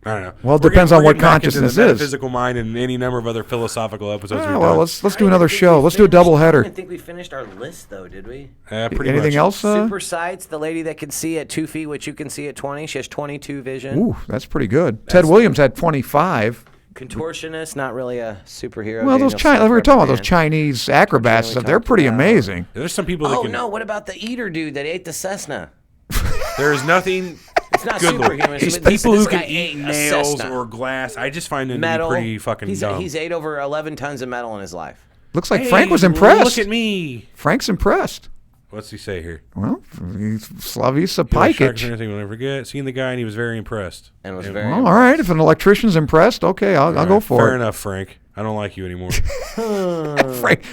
I don't know. Well, it We're depends getting- on we're what getting back into consciousness the is. metaphysical mind and any number of other philosophical episodes we've well, done. let's do another show. Let's do a double I header. don't think we finished our list though, did we? Pretty Anything much. else? Super sights, the lady that can see at 2 feet what you can see at 20. She has 22 vision. Ooh, that's pretty good. Ted Williams had 25. Contortionist, not really a superhero. Well, those Daniel Chinese. Smith, We were talking about those Rubber Chinese acrobats. we Stuff. They're talked pretty about. amazing. There's some people that Man. Oh can. no! What about the eater dude that ate the Cessna? There is nothing. It's not Good Lord. superhuman. These This people who guy can ate eat a nails Cessna. or glass, I just find them metal. to be pretty fucking dumb. He's ate over 11 tons of metal in his life. Looks like Hey, Frank was impressed. Look at me. Frank's impressed. What's he say here? Well, Slavica He likes sharks Pikic. and everything will never forget. Seen the guy and he was very impressed. And was very Well, all right. If an electrician's impressed, okay, I'll go for Fair it. enough, Frank. I don't like you anymore.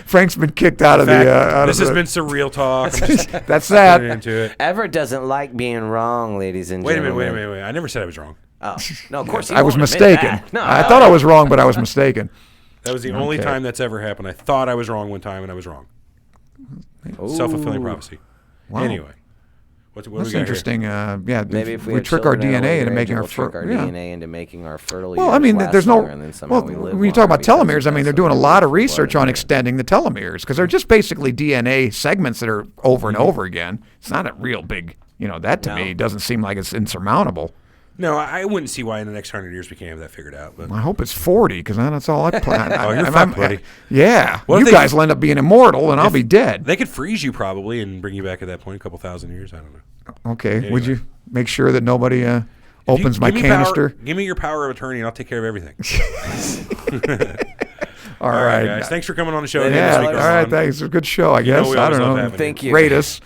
Frank's been kicked out of In fact, the. Out this of has the, been Surreal Talk. I'm just That's putting that. into it. Everett doesn't like being wrong, ladies and Wait a gentlemen. minute. I never said I was wrong. Oh, no, of course I was won't admit mistaken. that. No, I thought I was wrong, but I was mistaken. That was the only Okay. time that's ever happened. I thought I was wrong one time and I was wrong. Self-fulfilling prophecy. Wow. Anyway, what do we That's got interesting. Yeah, Maybe if we had trick our children at a DNA later into age, making our we'll trick our yeah. DNA into making our fertile Well, I years mean, last there's no. longer, and then somehow Well, we live when you talk longer about because telomeres, I mean, that's they're what doing a we lot of live research for. on extending the telomeres because they're just basically DNA segments that are over and over again. It's not a real big, that to me doesn't seem like it's insurmountable. No, I wouldn't see why in the next 100 years we can't have that figured out. But I hope it's 40 because that's all I plan. Oh, you're fucked, buddy. Yeah. What if You they- guys will end up being immortal and I'll be dead. they could freeze you probably and bring you back at that point, a couple thousand years. I don't know. Okay. Would you make sure that nobody opens my Give me canister? give me your power of attorney and I'll take care of everything. All All right, right. guys. Thanks for coming on the show again Yeah. this All week. right. Armand. Thanks. It's a good show, I You know guess. we I always don't love know. having Thank you. Rate us.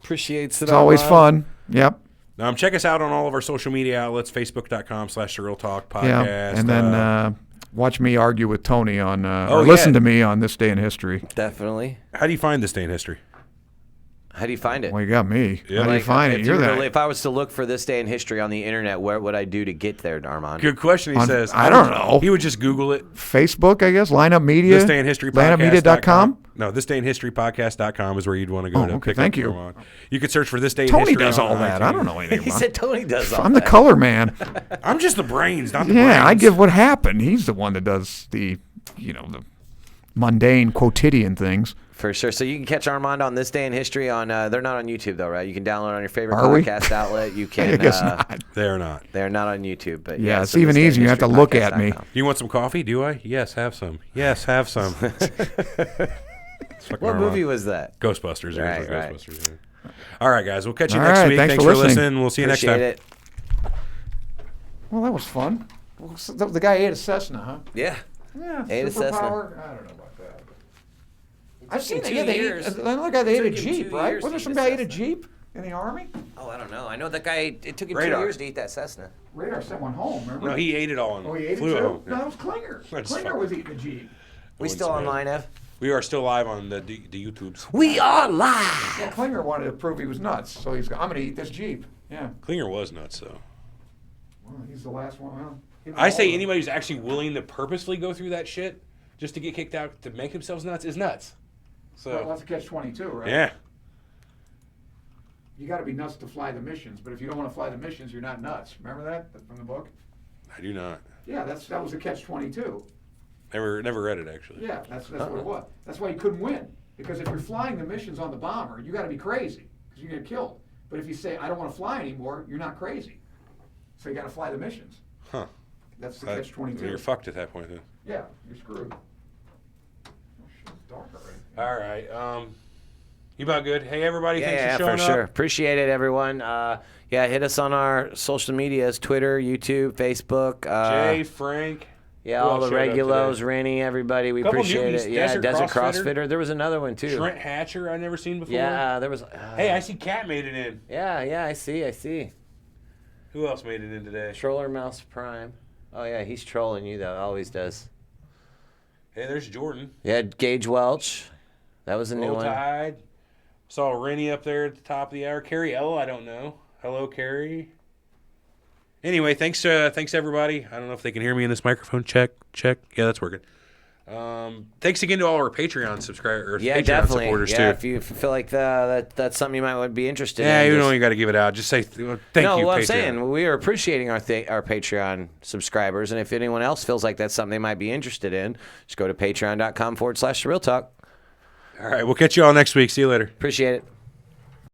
Appreciates it. It's always fun. Yep. Check us out on all of our social media outlets, facebook.com/Surreal Talk Podcast. Yeah. And then watch me argue with Tony on, or yeah. listen to me on This Day in History. Definitely. how do you find this day in history? How do you find it? Well, you got me. Yeah. How do you find it? if You're you were that. to- if I was to look for this day in history on the internet, what would I do to get there, Armand? Good question. He On- says. I don't know. He would just Google it. Facebook, I guess. Lineup Media. This Day in History Lineupmedia.com. No, This Day in History Podcast.com is where you'd want to go to okay, pick thank up you. Armand. You could search for This Day in Tony History. does on all that. I iTunes. don't know anything He about said it. Tony does all I'm the that. color man. I'm just the brains, not the Yeah, I brains. give what happened. He's the one that does the, the mundane, quotidian things. For sure. So you can catch Armand on This Day in History on. They're not on YouTube though, right? You can download on your favorite Are we? podcast outlet. You I can. guess not. They're not. They're not on YouTube, but Yeah, yeah, it's so even This Day in easier. You have to History look at me. podcast.com. Do you want some coffee? Do I? Yes, have some. Yes, have some. What movie was that? Ghostbusters. Right, Right, right. Ghostbusters. Yeah. All right, guys. We'll catch you All next right, week. thanks Thanks for for listening. listening. We'll see you next Appreciate time. it. Well, that was fun. Well, the guy ate a Cessna, huh? Yeah. Yeah, Ate a Cessna. superpower. I don't know about that. I've seen took it. him Yeah, 2 they years. ate, another guy, they ate a took him Jeep, 2 right? years Wasn't there to some eat guy a ate a Cessna. Jeep in the Army? Oh, I don't know. I know that guy. It took him 2 Radar. years to eat that Cessna. Radar sent one home, remember? No, he ate it all and Oh, he ate it flew too? home. No, it was Klinger. That's Klinger fine. was eating the Jeep. We still online, Ev? We are still live on the YouTubes. We are live. Yeah, Klinger wanted to prove he was nuts, so he's I'm going to eat this Jeep. Yeah. Klinger was nuts, though. Well, he's the last one. Well, I say anybody who's actually willing to purposely go through that shit just to get kicked out to make themselves nuts is nuts. Well, So, that's a catch-22, right? yeah. You got to be nuts to fly the missions, but if you don't want to fly the missions, you're not nuts. Remember that from the book? I do not. Yeah, that was a catch-22. Never read it, actually. Yeah, that's what it was. That's why you couldn't win. Because if you're flying the missions on the bomber, you got to be crazy because you get killed. But if you say I don't want to fly anymore, you're not crazy. So you got to fly the missions. Huh. That's the I mean, catch-22. you're fucked at that point, then. Yeah, you're screwed. Oh, shit, it's dark already. All right. You about good? Hey, everybody. Yeah, Thanks yeah, for showing for sure. up. Appreciate it, everyone. Yeah, hit us on our social medias: Twitter, YouTube, Facebook. Jay, Frank. Yeah, Who all else the showed up regulos, today? Rennie, everybody. We Couple appreciate newbies. it. Yeah, Desert Crossfitter. Crossfitter. There was another one too. Trent Hatcher, I never seen before. Yeah, there was. Hey, I see Cat made it in. Yeah, I see. Who else made it in today? Troller Mouse Prime. Oh yeah, he's trolling you though. Always does. Hey, there's Jordan. Yeah, Gage Welch. That was a new Roll one. Tide. Saw Rennie up there at the top of the hour. Carrie L, I don't know. Hello, Carrie. Anyway, thanks everybody. I don't know if they can hear me in this microphone. Check. Yeah, that's working. Thanks again to all our Patreon subscribers, Yeah, Patreon definitely. supporters Yeah, too. if you feel like that's something you might be interested Yeah, in. you just- don't even got to give it out. Just say thank no, you, what I'm Patreon. saying, we are appreciating our Patreon subscribers, and if anyone else feels like that's something they might be interested in, just go to patreon.com/Surreal Talk. All right, we'll catch you all next week. See you later. Appreciate it.